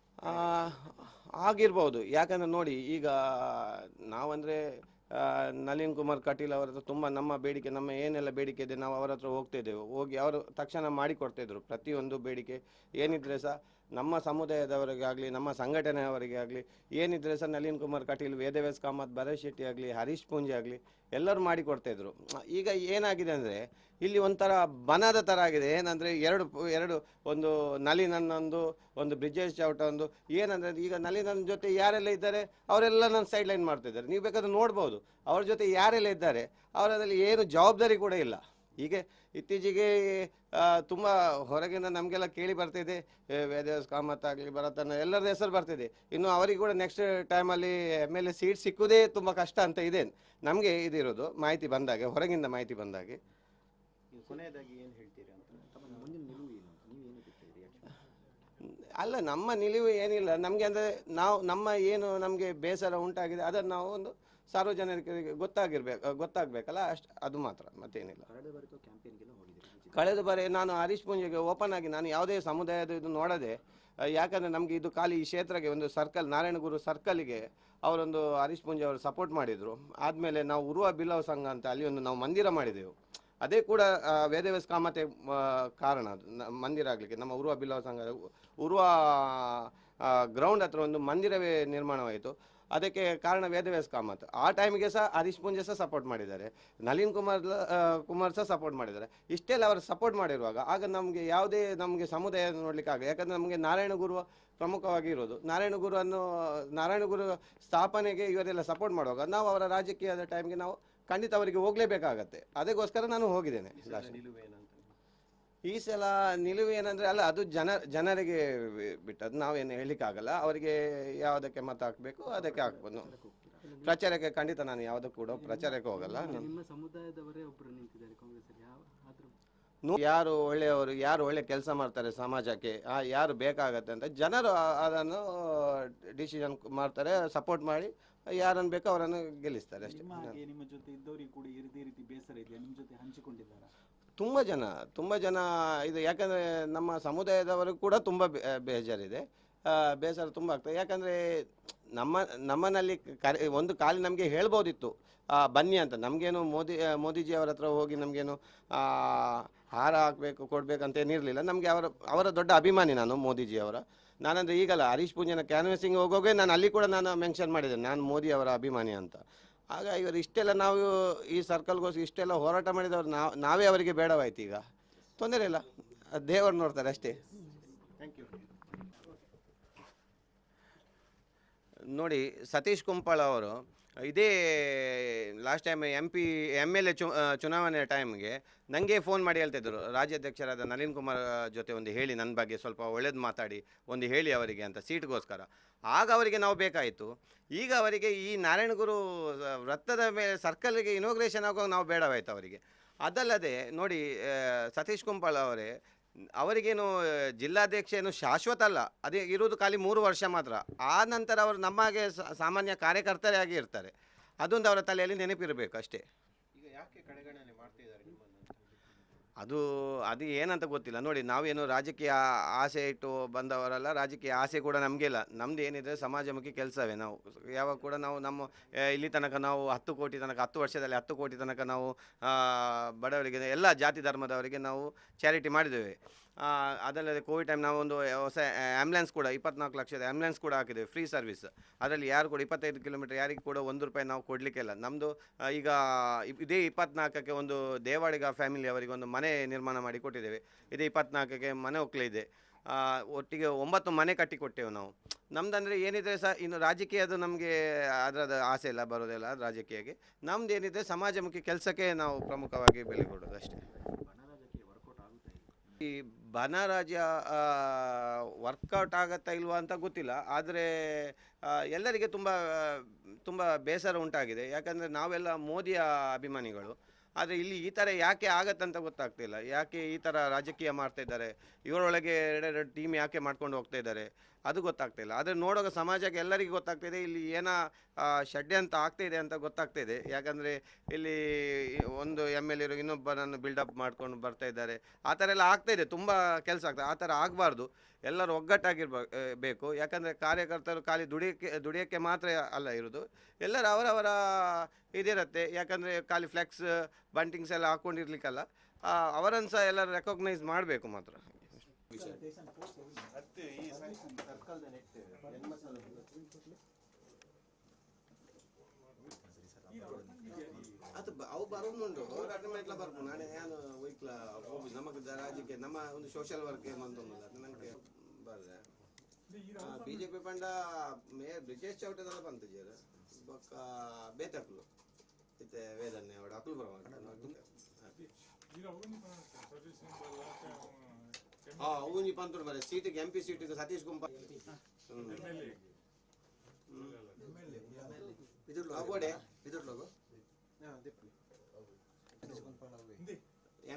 ಆಗಿರ್ಬೋದು. ಯಾಕಂದರೆ ನೋಡಿ, ಈಗ ನಾವಂದರೆ ನಳಿನ್ ಕುಮಾರ್ ಕಟೀಲ್ ಅವರ ಹತ್ರ ತುಂಬ ನಮ್ಮ ಬೇಡಿಕೆ, ನಮ್ಮ ಏನೆಲ್ಲ ಬೇಡಿಕೆ ಇದೆ ನಾವು ಅವರ ಹತ್ರ ಹೋಗ್ತಿದ್ದೆವು. ಹೋಗಿ ಅವರು ತಕ್ಷಣ ಮಾಡಿಕೊಡ್ತಾಯಿದ್ರು. ಪ್ರತಿಯೊಂದು ಬೇಡಿಕೆ ಏನಿದ್ರೆ ಸಹ ನಮ್ಮ ಸಮುದಾಯದವರಿಗೆ ಆಗಲಿ, ನಮ್ಮ ಸಂಘಟನೆಯವರಿಗೆ ಆಗಲಿ ಏನಿದ್ರೆ ಸಹ ನಳಿನ್ ಕುಮಾರ್ ಕಟೀಲ್, ವೇದವ್ಯಾಸ್ ಕಾಮತ್, ಭರತ್ ಶೆಟ್ಟಿ ಆಗಲಿ, ಹರೀಶ್ ಪೂಂಜೆ ಆಗಲಿ ಎಲ್ಲರೂ ಮಾಡಿಕೊಡ್ತಾಯಿದ್ರು. ಈಗ ಏನಾಗಿದೆ ಅಂದರೆ ಇಲ್ಲಿ ಒಂಥರ ಬನದ ಥರ ಆಗಿದೆ. ಏನಂದರೆ ಎರಡು ಒಂದು ನಳಿನನ್ನೊಂದು, ಒಂದು ಬ್ರಿಜೇಶ್ ಚೌಟ ಒಂದು. ಏನಂದರೆ ಈಗ ನಳಿನನ್ ಜೊತೆ ಯಾರೆಲ್ಲ ಇದ್ದಾರೆ ಅವರೆಲ್ಲ ನನ್ನ ಸೈಡ್ ಲೈನ್ ಮಾಡ್ತಿದ್ದಾರೆ. ನೀವು ಬೇಕಾದ್ರೆ ನೋಡ್ಬೋದು ಅವ್ರ ಜೊತೆ ಯಾರೆಲ್ಲ ಇದ್ದಾರೆ. ಅವರಲ್ಲಿ ಏನು ಜವಾಬ್ದಾರಿ ಕೂಡ ಇಲ್ಲ. ಹೀಗೆ ಇತ್ತೀಚೆಗೆ ತುಂಬ ಹೊರಗಿಂದ ನಮಗೆಲ್ಲ ಕೇಳಿ ಬರ್ತಿದೆ, ವೇದವ್ಯಾಸ್ ಕಾಮತ್ ಆಗಲಿ, ಭರತನ ಎಲ್ಲರ ಹೆಸರು ಬರ್ತಿದೆ. ಇನ್ನು ಅವರಿಗೆ ಕೂಡ ನೆಕ್ಸ್ಟ್ ಟೈಮಲ್ಲಿ MLA ಸೀಟ್ ಸಿಕ್ಕುವುದೇ ತುಂಬ ಕಷ್ಟ ಅಂತ ಇದೆ ನಮಗೆ ಇದಿರೋದು ಮಾಹಿತಿ ಬಂದಾಗೆ, ಹೊರಗಿಂದ ಮಾಹಿತಿ ಬಂದಾಗೆ. ಕೊನೆಯದಾಗಿ ಏನು ಹೇಳ್ತೀರಿ ಅಂತ? ಅಲ್ಲ, ನಮ್ಮ ನಿಲುವು ಏನಿಲ್ಲ ನಮಗೆ. ಅಂದರೆ ನಮ್ಮ ಏನು ನಮಗೆ ಬೇಸರ ಉಂಟಾಗಿದೆ ಅದನ್ನು ನಾವು ಒಂದು ಸಾರ್ವಜನಿಕರಿಗೆ ಗೊತ್ತಾಗಬೇಕಲ್ಲ, ಅದು ಮಾತ್ರ, ಮತ್ತೇನಿಲ್ಲ. ಕಳೆದ ಬಾರಿ ನಾನು ಹರೀಶ್ ಪೂಂಜೆಗೆ ಓಪನ್ ಆಗಿ ನಾನು ಯಾವುದೇ ಸಮುದಾಯದ ಇದು ನೋಡದೆ, ಯಾಕಂದರೆ ನಮಗೆ ಇದು ಖಾಲಿ ಈ ಕ್ಷೇತ್ರಕ್ಕೆ ಒಂದು ಸರ್ಕಲ್, ನಾರಾಯಣಗುರು ಸರ್ಕಲ್ಗೆ ಅವರೊಂದು ಹರೀಶ್ ಪೂಂಜೆ ಅವರು ಸಪೋರ್ಟ್ ಮಾಡಿದರು. ಆದಮೇಲೆ ನಾವು ಉರ್ವ ಬಿಲ್ಲವ ಸಂಘ ಅಂತ ಅಲ್ಲಿ ಒಂದು ನಾವು ಮಂದಿರ ಮಾಡಿದೆವು. ಅದೇ ಕೂಡ ವೇದವ್ಯಾಸ್ ಕಾಮತೆ ಕಾರಣ ಅದು ಮಂದಿರ ಆಗಲಿಕ್ಕೆ. ನಮ್ಮ ಉರ್ವ ಬಿಲ್ಲವ ಸಂಘ, ಉರ್ವ ಗ್ರೌಂಡ್ ಹತ್ರ ಒಂದು ಮಂದಿರವೇ ನಿರ್ಮಾಣವಾಯಿತು. ಅದಕ್ಕೆ ಕಾರಣ ವೇದವ್ಯಾಸ್ ಕಾಮತ್. ಆ ಟೈಮಿಗೆ ಸಹ ಹರೀಶ್ ಪೂಂಜೆ ಸಹ ಸಪೋರ್ಟ್ ಮಾಡಿದ್ದಾರೆ, ನಳಿನ್ ಕುಮಾರ್ ಸಹ ಸಪೋರ್ಟ್ ಮಾಡಿದ್ದಾರೆ. ಇಷ್ಟೆಲ್ಲ ಅವರು ಸಪೋರ್ಟ್ ಮಾಡಿರುವಾಗ ಆಗ ನಮಗೆ ಯಾವುದೇ ನಮಗೆ ಸಮುದಾಯ ನೋಡಲಿಕ್ಕೆ ಆಗಲಿ. ಯಾಕಂದರೆ ನಮಗೆ ನಾರಾಯಣ ಗುರು ಪ್ರಮುಖವಾಗಿ ಇರೋದು. ನಾರಾಯಣ ಗುರು ಸ್ಥಾಪನೆಗೆ ಇವರೆಲ್ಲ ಸಪೋರ್ಟ್ ಮಾಡುವಾಗ ನಾವು ಅವರ ರಾಜಕೀಯದ ಟೈಮ್ಗೆ ನಾವು ಖಂಡಿತ ಅವರಿಗೆ ಹೋಗಲೇಬೇಕಾಗತ್ತೆ. ಅದಕ್ಕೋಸ್ಕರ ನಾನು ಹೋಗಿದ್ದೇನೆ. ಈ ಸಲ ನಿಲುವು ಏನಂದರೆ ಅಲ್ಲ, ಅದು ಜನರಿಗೆ ಬಿಟ್ಟದ್ದು, ನಾವೇನು ಹೇಳಲಿಕ್ಕಾಗಲ್ಲ. ಅವರಿಗೆ ಯಾವುದಕ್ಕೆ ಮತ ಹಾಕಬೇಕು ಅದಕ್ಕೆ ಹಾಕ್ಬೋದು. ಪ್ರಚಾರಕ್ಕೆ ಖಂಡಿತ ನಾನು ಯಾವುದಕ್ಕೂ ಕೂಡ ಪ್ರಚಾರಕ್ಕೆ ಹೋಗಲ್ಲ. ನಿಮ್ಮ ಸಮುದಾಯದವರೇ ಒಬ್ಬರು ನಿಂತಿದ್ದಾರೆ ಕಾಂಗ್ರೆಸ್ಸಲ್ಲಿ, ಆದರೂ ಯಾರು ಒಳ್ಳೆಯವರು, ಯಾರು ಒಳ್ಳೆ ಕೆಲಸ ಮಾಡ್ತಾರೆ ಸಮಾಜಕ್ಕೆ, ಯಾರು ಬೇಕಾಗತ್ತೆ ಅಂತ ಜನರು ಅದನ್ನು ಡಿಸಿಷನ್ ಮಾಡ್ತಾರೆ, ಸಪೋರ್ಟ್ ಮಾಡಿ ಯಾರನ್ನು ಬೇಕೋ ಅವರನ್ನು ಗೆಲ್ಲಿಸ್ತಾರೆ ಅಷ್ಟೇ. ನಿಮ್ಮ ಜೊತೆ ಇದ್ದವರಿಗೆ ಕೂಡ ಇದೇ ರೀತಿ ಬೇಸರ ಇದೆಯಾ? ನಿಮ್ಮ ಜೊತೆ ಹಂಚಿಕೊಂಡಿದ್ದಾರೆ ತುಂಬ ಜನ ಇದು. ಯಾಕಂದರೆ ನಮ್ಮ ಸಮುದಾಯದವರು ಕೂಡ ತುಂಬ ಬೇಜಾರಿದೆ, ಬೇಸರ ತುಂಬ ಆಗ್ತದೆ. ಯಾಕಂದರೆ ನಮ್ಮನಲ್ಲಿ ಒಂದು ಕಾಲಿ ನಮಗೆ ಹೇಳ್ಬೋದಿತ್ತು ಬನ್ನಿ ಅಂತ. ನಮಗೇನು ಮೋದಿಜಿ ಅವರ ಹತ್ರ ಹೋಗಿ ನಮಗೇನು ಹಾರ ಹಾಕಬೇಕು ಕೊಡಬೇಕು ಅಂತ ಏನಿರಲಿಲ್ಲ. ನಮಗೆ ಅವರ ದೊಡ್ಡ ಅಭಿಮಾನಿ ನಾನು ಮೋದಿಜಿಯವರ. ನಾನಂದರೆ ಈಗಲ್ಲ, ಹರೀಶ್ ಪೂಂಜೆನ ಕ್ಯಾನ್ವಸಿಂಗ್ ಹೋಗೋಗೆ ನಾನು ಅಲ್ಲಿ ಕೂಡ ನಾನು ಮೆನ್ಷನ್ ಮಾಡಿದ್ದೇನೆ, ನಾನು ಮೋದಿ ಅವರ ಅಭಿಮಾನಿ ಅಂತ. ಆಗ ಇವರು ಇಷ್ಟೆಲ್ಲ ನಾವು ಈ ಸರ್ಕಲ್ಗೋಸ್ಕರ ಇಷ್ಟೆಲ್ಲ ಹೋರಾಟ ಮಾಡಿದವರು ನಾವೇ ಅವರಿಗೆ ಬೇಡವಾಯ್ತು. ಈಗ ತೊಂದರೆ ಇಲ್ಲ, ದೇವರು ನೋಡ್ತಾರೆ ಅಷ್ಟೇ. Thank you. ನೋಡಿ, ಸತೀಶ್ ಕುಂಪಳ ಅವರು ಇದೇ ಲಾಸ್ಟ್ ಟೈಮ್ MLA ಚುನಾವಣೆ ಟೈಮ್ಗೆ ನನಗೆ ಫೋನ್ ಮಾಡಿ ಹೇಳ್ತಿದ್ರು, ರಾಜ್ಯಾಧ್ಯಕ್ಷರಾದ ನಳಿನ್ ಕುಮಾರ್ ಜೊತೆ ಒಂದು ಹೇಳಿ, ನನ್ನ ಬಗ್ಗೆ ಸ್ವಲ್ಪ ಒಳ್ಳೇದು ಮಾತಾಡಿ ಒಂದು ಹೇಳಿ ಅವರಿಗೆ ಅಂತ, ಸೀಟ್ಗೋಸ್ಕರ. ಆಗ ಅವರಿಗೆ ನಾವು ಬೇಕಾಯಿತು. ಈಗ ಅವರಿಗೆ ಈ ನಾರಾಯಣಗುರು ವೃತ್ತದ ಮೇಲೆ ಸರ್ಕಲ್ಗೆ ಇನಾಗ್ರೇಷನ್ ಆಗುವಾಗ ನಾವು ಬೇಡವಾಯಿತು ಅವರಿಗೆ. ಅದಲ್ಲದೆ ನೋಡಿ, ಸತೀಶ್ ಕುಂಪಳ ಅವರಿಗೇನು ಜಿಲ್ಲಾಧ್ಯಕ್ಷ ಏನು ಶಾಶ್ವತ ಅಲ್ಲ, ಅದೇ ಇರುವುದು ಖಾಲಿ 3 ವರ್ಷ ಮಾತ್ರ. ಆ ನಂತರ ಅವರು ನಮಗೆ ಸಾಮಾನ್ಯ ಕಾರ್ಯಕರ್ತರೇ ಆಗಿ ಇರ್ತಾರೆ. ಅದೊಂದು ಅವರ ತಲೆಯಲ್ಲಿ ನೆನಪಿರಬೇಕು ಅಷ್ಟೇ. ಈಗ ಯಾಕೆ ಕಡೆಗಣನೆ ಮಾಡ್ತಿದ್ದಾರೆ ನಿಮ್ಮನ್ನು? ಅದು ಏನಂತ ಗೊತ್ತಿಲ್ಲ. ನೋಡಿ, ನಾವೇನು ರಾಜಕೀಯ ಆಸೆ ಇಟ್ಟು ಬಂದವರಲ್ಲ, ರಾಜಕೀಯ ಆಸೆ ಕೂಡ ನಮಗೆ ಇಲ್ಲ. ನಮ್ದು ಏನಿದ್ರೆ ಸಮಾಜಮುಖಿ ಕೆಲಸವೇ. ನಾವು ಯಾವಾಗ ಕೂಡ ನಮ್ಮ ಇಲ್ಲಿ ತನಕ ನಾವು 10 ಕೋಟಿ ತನಕ, 10 ವರ್ಷದಲ್ಲಿ 10 ಕೋಟಿ ತನಕ ನಾವು ಬಡವರಿಗೆ, ಎಲ್ಲ ಜಾತಿ ಧರ್ಮದವರಿಗೆ ನಾವು ಚಾರಿಟಿ ಮಾಡಿದ್ದೇವೆ. ಅದಲ್ಲದೆ ಕೋವಿಡ್ ಟೈಮ್ ನಾವು ಒಂದು ಹೊಸ ಆ್ಯಂಬುಲೆನ್ಸ್ ಕೂಡ 24 ಲಕ್ಷದ ಆ್ಯಂಬುಲೆನ್ಸ್ ಕೂಡ ಹಾಕಿದ್ದೇವೆ, ಫ್ರೀ ಸರ್ವಿಸ್. ಅದರಲ್ಲಿ ಯಾರು ಕೂಡ 25 ಕಿಲೋಮೀಟರ್ ಯಾರಿಗೆ ಕೂಡ 1 ರೂಪಾಯಿ ನಾವು ಕೊಡಲಿಕ್ಕಿಲ್ಲ. ನಮ್ಮದು ಈಗ ಇದೇ 24ಕ್ಕೆ ಒಂದು ದೇವಾಡಿಗ ಫ್ಯಾಮಿಲಿ ಅವರಿಗೆ ಒಂದು ಮನೆ ನಿರ್ಮಾಣ ಮಾಡಿ ಕೊಟ್ಟಿದ್ದೇವೆ. ಇದೇ 24ಕ್ಕೆ ಮನೆ ಒಕ್ಕಲಿದೆ. ಒಟ್ಟಿಗೆ 9 ಮನೆ ಕಟ್ಟಿಕೊಟ್ಟೆವು ನಾವು. ನಮ್ದಂದರೆ ಏನಿದ್ರೆ ಸಹ ಇನ್ನು ರಾಜಕೀಯದು ನಮಗೆ ಅದರದ ಆಸೆ ಇಲ್ಲ, ಬರೋದಿಲ್ಲ ರಾಜಕೀಯಕ್ಕೆ. ನಮ್ದು ಏನಿದೆ ಸಮಾಜಮುಖಿ ಕೆಲಸಕ್ಕೆ ನಾವು ಪ್ರಮುಖವಾಗಿ ಬೆಲೆ ಕೊಡೋದು ಅಷ್ಟೇ. ಈ ಬನರಾಜ್ಯ ವರ್ಕೌಟ್ ಆಗತ್ತಾ ಇಲ್ವಾ ಅಂತ ಗೊತ್ತಿಲ್ಲ, ಆದರೆ ಎಲ್ಲರಿಗೆ ತುಂಬ ಬೇಸರ ಉಂಟಾಗಿದೆ. ಯಾಕಂದರೆ ನಾವೆಲ್ಲ ಮೋದಿಯ ಅಭಿಮಾನಿಗಳು. ಆದರೆ ಇಲ್ಲಿ ಈ ಥರ ಯಾಕೆ ಆಗತ್ತಂತ ಗೊತ್ತಾಗ್ತಿಲ್ಲ. ಯಾಕೆ ಈ ಥರ ರಾಜಕೀಯ ಮಾಡ್ತಾಯಿದ್ದಾರೆ, ಇವರೊಳಗೆ ಎರಡೆರಡು ಟೀಮ್ ಯಾಕೆ ಮಾಡ್ಕೊಂಡು ಹೋಗ್ತಾ ಇದ್ದಾರೆ ಅದು ಗೊತ್ತಾಗ್ತಾಯಿಲ್ಲ. ಆದರೆ ನೋಡುವಾಗ ಸಮಾಜಕ್ಕೆ ಎಲ್ಲರಿಗೂ ಗೊತ್ತಾಗ್ತಿದೆ ಇಲ್ಲಿ ಏನೋ ಷಡ್ಯಂತ್ರ ಆಗ್ತಾಯಿದೆ ಅಂತ ಗೊತ್ತಾಗ್ತಾಯಿದೆ. ಯಾಕಂದರೆ ಇಲ್ಲಿ ಒಂದು MLA ಇನ್ನೊಬ್ಬರನ್ನು ಬಿಲ್ಡಪ್ ಮಾಡ್ಕೊಂಡು ಬರ್ತಾ ಇದ್ದಾರೆ. ಆ ಥರ ಎಲ್ಲ ಆಗ್ತಾಯಿದೆ, ತುಂಬ ಕೆಲಸ ಆಗ್ತದೆ. ಆ ಥರ ಆಗಬಾರ್ದು. ಎಲ್ಲರೂ ಒಗ್ಗಟ್ಟಾಗಿರ್ಬೇಕು. ಯಾಕಂದರೆ ಕಾರ್ಯಕರ್ತರು ಖಾಲಿ ದುಡಿಯೋಕ್ಕೆ ಮಾತ್ರ ಅಲ್ಲ ಇರೋದು, ಎಲ್ಲರೂ ಅವರವರ ಇದಿರುತ್ತೆ. ಯಾಕಂದರೆ ಖಾಲಿ ಫ್ಲೆಕ್ಸ್ ಬಂಟಿಂಗ್ಸ್ ಎಲ್ಲ ಹಾಕ್ಕೊಂಡಿರ್ಲಿಕ್ಕಲ್ಲ, ಅವರನ್ನು ಸಹ ಎಲ್ಲರೂ ರೆಕಗ್ನೈಸ್ ಮಾಡಬೇಕು ಮಾತ್ರ. ಅದು ಅವು ಬರೋದುಂಟು, ಅಡ್ಮೆಂಟ್ಲ ಬರ್ಬೋದು. ನಾಳೆ ಏನು ಒಯ್ಕ್ಲ ಹೋಗಿ ನಮಗೆ ರಾಜ್ಯಕ್ಕೆ ನಮ್ಮ ಒಂದು ಸೋಷಿಯಲ್ ವರ್ಕ್ ಏನಂತಂದಿಲ್ಲ ಅದು ನನಗೆ ಬರ್ರೆ BJP ಪಂಡ ಬ್ರಿಜೇಶ್ ಚೌಟದೆಲ್ಲ ಬಂತು ಜೇರು ಬೊಕ್ಕ ಬೇತಕ್ಲು ಇತ್ತೆ ವೇದನ್ನೇ ಅವಡ ಅಕ್ಲು ಪ್ರಮಾಣ ಊಂಜಿ ಪಂತುಡು ಬರ ಸೀಟಿಗೆ MP ಸೀಟಿಗೆ ಸತೀಶ್ ಗುಂಪ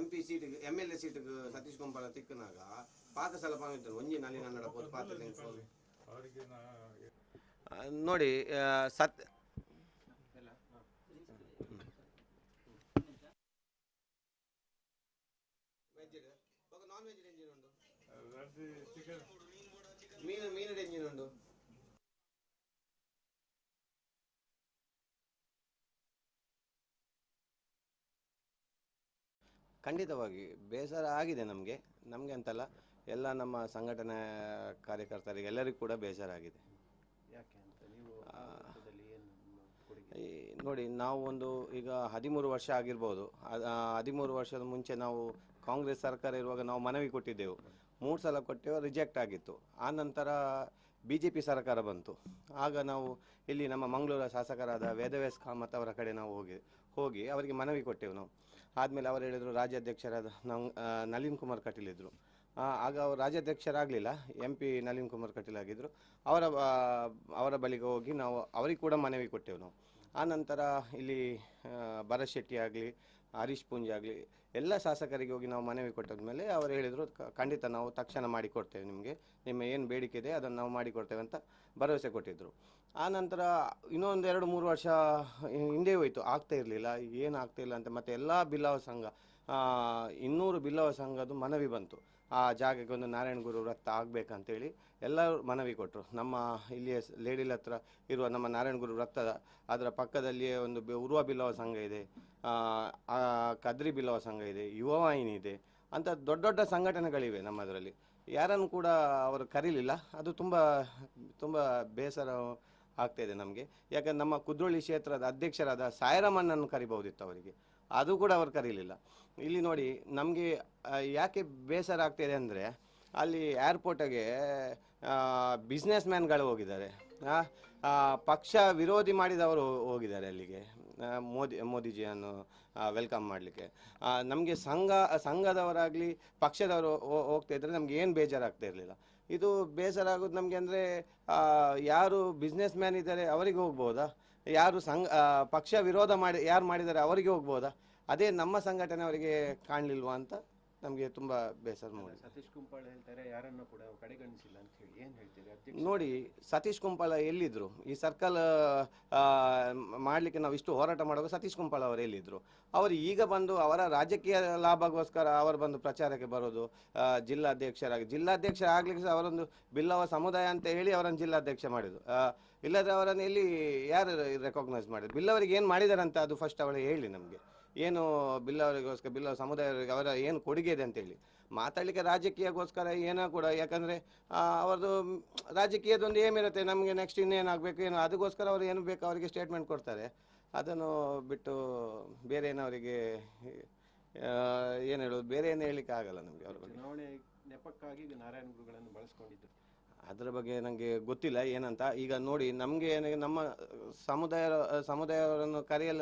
MP ಸೀಟಿಗೆ MLA ಸೀಟಿಗೆ ಸತೀಶ್ ಗುಂಪಾಳ ತಿಕ್ಕನಾಗ ಪಾಕಸಲ ಪಾಮಿದ್ರು ಒಂಜಿ ನಲ್ಲಿ ನನ್ನಡ ಪೋದು ಪಾತ್ರ ನೋಡಿ ನಾನ್ ವೆಜ್ ಎಂಜಿನ್ ಉಂಟು, ಮೀನು ಎಂಜಿನ್ ಉಂಟು. ಖಂಡಿತವಾಗಿ ಬೇಸರ ಆಗಿದೆ ನಮಗೆ ಅಂತಲ್ಲ. ಎಲ್ಲ ನಮ್ಮ ಸಂಘಟನೆ ಕಾರ್ಯಕರ್ತರಿಗೆ ಎಲ್ಲರಿಗೂ ಕೂಡ ಬೇಜಾರಾಗಿದೆ. ಯಾಕೆ ಅಂತ ನೀವು ಆ ಹಂತದಲ್ಲಿ ಏನು ನಿಮ್ಮ ಕೊಡುಗೆ? ನೋಡಿ, ನಾವು ಒಂದು ಈಗ 13 ವರ್ಷ ಆಗಿರ್ಬೋದು. 13 ವರ್ಷದ ಮುಂಚೆ ನಾವು ಕಾಂಗ್ರೆಸ್ ಸರ್ಕಾರ ಇರುವಾಗ ನಾವು ಮನವಿ ಕೊಟ್ಟಿದ್ದೆವು. 3 ಸಲ ಕೊಟ್ಟೆವು, ರಿಜೆಕ್ಟ್ ಆಗಿತ್ತು. ಆ ನಂತರ BJP ಸರ್ಕಾರ ಬಂತು. ಆಗ ನಾವು ಇಲ್ಲಿ ನಮ್ಮ ಮಂಗಳೂರ ಶಾಸಕರಾದ ವೇದವ್ಯಾಸ್ ಕಾಮತ್ ಅವರ ಕಡೆ ನಾವು ಹೋಗಿ ಅವರಿಗೆ ಮನವಿ ಕೊಟ್ಟೆವು ನಾವು. ಆದಮೇಲೆ ಅವರು ಹೇಳಿದರು, ರಾಜ್ಯಾಧ್ಯಕ್ಷರಾದ ನಳಿನ್ ಕುಮಾರ್ ಕಟೀಲ್ ಇದ್ದರು. ಆಗ ಅವರು ರಾಜ್ಯಾಧ್ಯಕ್ಷರಾಗಲಿಲ್ಲ, MP ನಳಿನ್ ಕುಮಾರ್ ಕಟೀಲ್ ಆಗಿದ್ದರು. ಅವರ ಬಳಿಗೆ ಹೋಗಿ ನಾವು ಅವರಿಗೆ ಕೂಡ ಮನವಿ ಕೊಟ್ಟೆವು ನಾವು. ಆ ನಂತರ ಇಲ್ಲಿ ಭರತ್ ಶೆಟ್ಟಿ ಆಗಲಿ, ಹರೀಶ್ ಪೂಂಜಿ ಆಗಲಿ, ಎಲ್ಲ ಶಾಸಕರಿಗೆ ಹೋಗಿ ನಾವು ಮನವಿ ಕೊಟ್ಟಾದ್ಮೇಲೆ ಅವರು ಹೇಳಿದರು, ಖಂಡಿತ ನಾವು ತಕ್ಷಣ ಮಾಡಿಕೊಡ್ತೇವೆ, ನಿಮ್ಮ ಏನು ಬೇಡಿಕೆ ಇದೆ ಅದನ್ನು ನಾವು ಮಾಡಿಕೊಡ್ತೇವೆ ಅಂತ ಭರವಸೆ ಕೊಟ್ಟಿದ್ದರು. ಆ ನಂತರ ಇನ್ನೊಂದು 2-3 ವರ್ಷ ಹಿಂದೆ ಹೋಯಿತು, ಆಗ್ತಾ ಇರಲಿಲ್ಲ, ಏನು ಆಗ್ತಾಯಿಲ್ಲ ಅಂತ. ಮತ್ತು ಎಲ್ಲ ಬಿಲ್ಲವ ಸಂಘ 200 ಬಿಲ್ಲವ ಸಂಘದ್ದು ಮನವಿ ಬಂತು, ಆ ಜಾಗಕ್ಕೆ ಒಂದು ನಾರಾಯಣಗುರು ವೃತ್ತ ಆಗಬೇಕಂತೇಳಿ ಎಲ್ಲರೂ ಮನವಿ ಕೊಟ್ಟರು. ನಮ್ಮ ಇಲ್ಲಿಯ ಲೇಡಿಲ್ ಹತ್ರ ಇರುವ ನಮ್ಮ ನಾರಾಯಣಗುರು ವೃತ್ತದ ಅದರ ಪಕ್ಕದಲ್ಲಿಯೇ ಒಂದು ಉರ್ವ ಬಿಲ್ಲವ ಸಂಘ ಇದೆ, ಕದ್ರಿ ಬಿಲ್ಲವ ಸಂಘ ಇದೆ, ಯುವವಾಹಿನಿ ಇದೆ ಅಂತ ದೊಡ್ಡ ದೊಡ್ಡ ಸಂಘಟನೆಗಳಿವೆ ನಮ್ಮದರಲ್ಲಿ. ಯಾರನ್ನು ಕೂಡ ಅವರು ಕರೀಲಿಲ್ಲ. ಅದು ತುಂಬ ಬೇಸರ ಆಗ್ತಾಯಿದೆ ನಮಗೆ. ಯಾಕಂದ್ರೆ ನಮ್ಮ ಕುದ್ರೋಳಿ ಕ್ಷೇತ್ರದ ಅಧ್ಯಕ್ಷರಾದ ಸಾಯಿರಾಮಣ್ಣನ್ನು ಕರಿಬಹುದಿತ್ತು ಅವರಿಗೆ, ಅದು ಕೂಡ ಅವರು ಕರೀಲಿಲ್ಲ. ಇಲ್ಲಿ ನೋಡಿ, ನಮಗೆ ಯಾಕೆ ಬೇಸರ ಆಗ್ತಾಯಿದೆ ಅಂದರೆ, ಅಲ್ಲಿ ಏರ್ಪೋರ್ಟಿಗೆ ಬಿಸ್ನೆಸ್ ಮ್ಯಾನ್ಗಳು ಹೋಗಿದ್ದಾರೆ, ಪಕ್ಷ ವಿರೋಧಿ ಮಾಡಿದವರು ಹೋಗಿದ್ದಾರೆ ಅಲ್ಲಿಗೆ ಮೋದಿಜಿಯನ್ನು ವೆಲ್ಕಮ್ ಮಾಡಲಿಕ್ಕೆ. ನಮಗೆ ಸಂಘದವರಾಗಲಿ ಪಕ್ಷದವರು ಹೋಗ್ತಾ ಇದ್ದರೆ ನಮ್ಗೆ ಏನು ಬೇಜಾರಾಗ್ತಾ ಇರಲಿಲ್ಲ. ಇದು ಬೇಸರ ಆಗೋದು ನಮಗೆ ಅಂದರೆ, ಯಾರು ಬಿಸ್ನೆಸ್ ಮ್ಯಾನ್ ಇದ್ದಾರೆ ಅವರಿಗೆ ಹೋಗ್ಬೋದಾ, ಯಾರು ಪಕ್ಷ ವಿರೋಧ ಯಾರು ಮಾಡಿದ್ದಾರೆ ಅವರಿಗೆ ಹೋಗ್ಬೋದಾ, ಅದೇ ನಮ್ಮ ಸಂಘಟನೆ ಅವರಿಗೆ ಕಾಣಲಿಲ್ವಾ ಅಂತ ನಮಗೆ ತುಂಬ ಬೇಸರ ಮೂಡಿದೆ. ಸತೀಶ್ ಕುಂಪಾಳ್ ಹೇಳ್ತಾರೆ ಯಾರನ್ನು ಕೂಡ ಕಡೆಗಣಿಸಿಲ್ಲ ಅಂತ ಹೇಳಿ, ಏನು ಹೇಳ್ತೀರಿ ಅಧ್ಯಕ್ಷ? ನೋಡಿ, ಸತೀಶ್ ಕುಂಪಾಳ ಎಲ್ಲಿದ್ದರು? ಈ ಸರ್ಕಲ್ ಮಾಡಲಿಕ್ಕೆ ನಾವು ಇಷ್ಟು ಹೋರಾಟ ಮಾಡುವಾಗ ಸತೀಶ್ ಕುಂಪಾಳ ಅವರು ಎಲ್ಲಿದ್ದರು? ಅವರು ಈಗ ಬಂದು ಅವರ ರಾಜಕೀಯ ಲಾಭಗೋಸ್ಕರ ಅವರು ಬಂದು ಪ್ರಚಾರಕ್ಕೆ ಬರೋದು. ಜಿಲ್ಲಾಧ್ಯಕ್ಷರಾಗಲಿಕ್ಕೆ ಸಹ ಅವರೊಂದು ಬಿಲ್ಲವ ಸಮುದಾಯ ಅಂತ ಹೇಳಿ ಅವರನ್ನು ಜಿಲ್ಲಾಧ್ಯಕ್ಷ ಮಾಡಿದ್ದು. ಇಲ್ಲದ್ರೆ ಅವರನ್ನು ಎಲ್ಲಿ ಯಾರು ರೆಕಾಗ್ನೈಸ್ ಮಾಡಿದ್ರು? ಬಿಲ್ಲವರಿಗೆ ಏನು ಮಾಡಿದ್ದಾರೆ ಅಂತ ಅದು ಫಸ್ಟ್ ಅವಳು ಹೇಳಿ ನಮಗೆ. ಏನು ಬಿಲ್ಲವರಿಗೋಸ್ಕರ, ಬಿಲ್ಲವ ಸಮುದಾಯರಿಗೆ ಅವರ ಏನು ಕೊಡುಗೆ ಇದೆ ಅಂತೇಳಿ ಮಾತಾಡಲಿಕ್ಕೆ. ರಾಜಕೀಯಕ್ಕೋಸ್ಕರ ಏನೋ ಕೂಡ, ಯಾಕಂದರೆ ಅವ್ರದ್ದು ರಾಜಕೀಯದೊಂದು ಏಮಿರುತ್ತೆ, ನಮಗೆ ನೆಕ್ಸ್ಟ್ ಇನ್ನೇನಾಗಬೇಕು ಏನೋ, ಅದಕ್ಕೋಸ್ಕರ ಅವರು ಏನು ಬೇಕು ಅವರಿಗೆ ಸ್ಟೇಟ್ಮೆಂಟ್ ಕೊಡ್ತಾರೆ. ಅದನ್ನು ಬಿಟ್ಟು ಬೇರೆ ಏನವರಿಗೆ ಏನು ಹೇಳೋದು, ಬೇರೆ ಏನು ಹೇಳಲಿಕ್ಕೆ ಆಗಲ್ಲ ನಮಗೆ ಅವ್ರ ಬಗ್ಗೆ. ಚುನಾವಣೆ ನೆಪಕ್ಕಾಗಿ ನಾರಾಯಣ ಗುರುಗಳನ್ನು ಬಳಸ್ಕೊಂಡಿದ್ರು, ಅದರ ಬಗ್ಗೆ ನನಗೆ ಗೊತ್ತಿಲ್ಲ ಏನಂತ. ಈಗ ನೋಡಿ, ನಮಗೆ ನಮ್ಮ ಸಮುದಾಯವರನ್ನು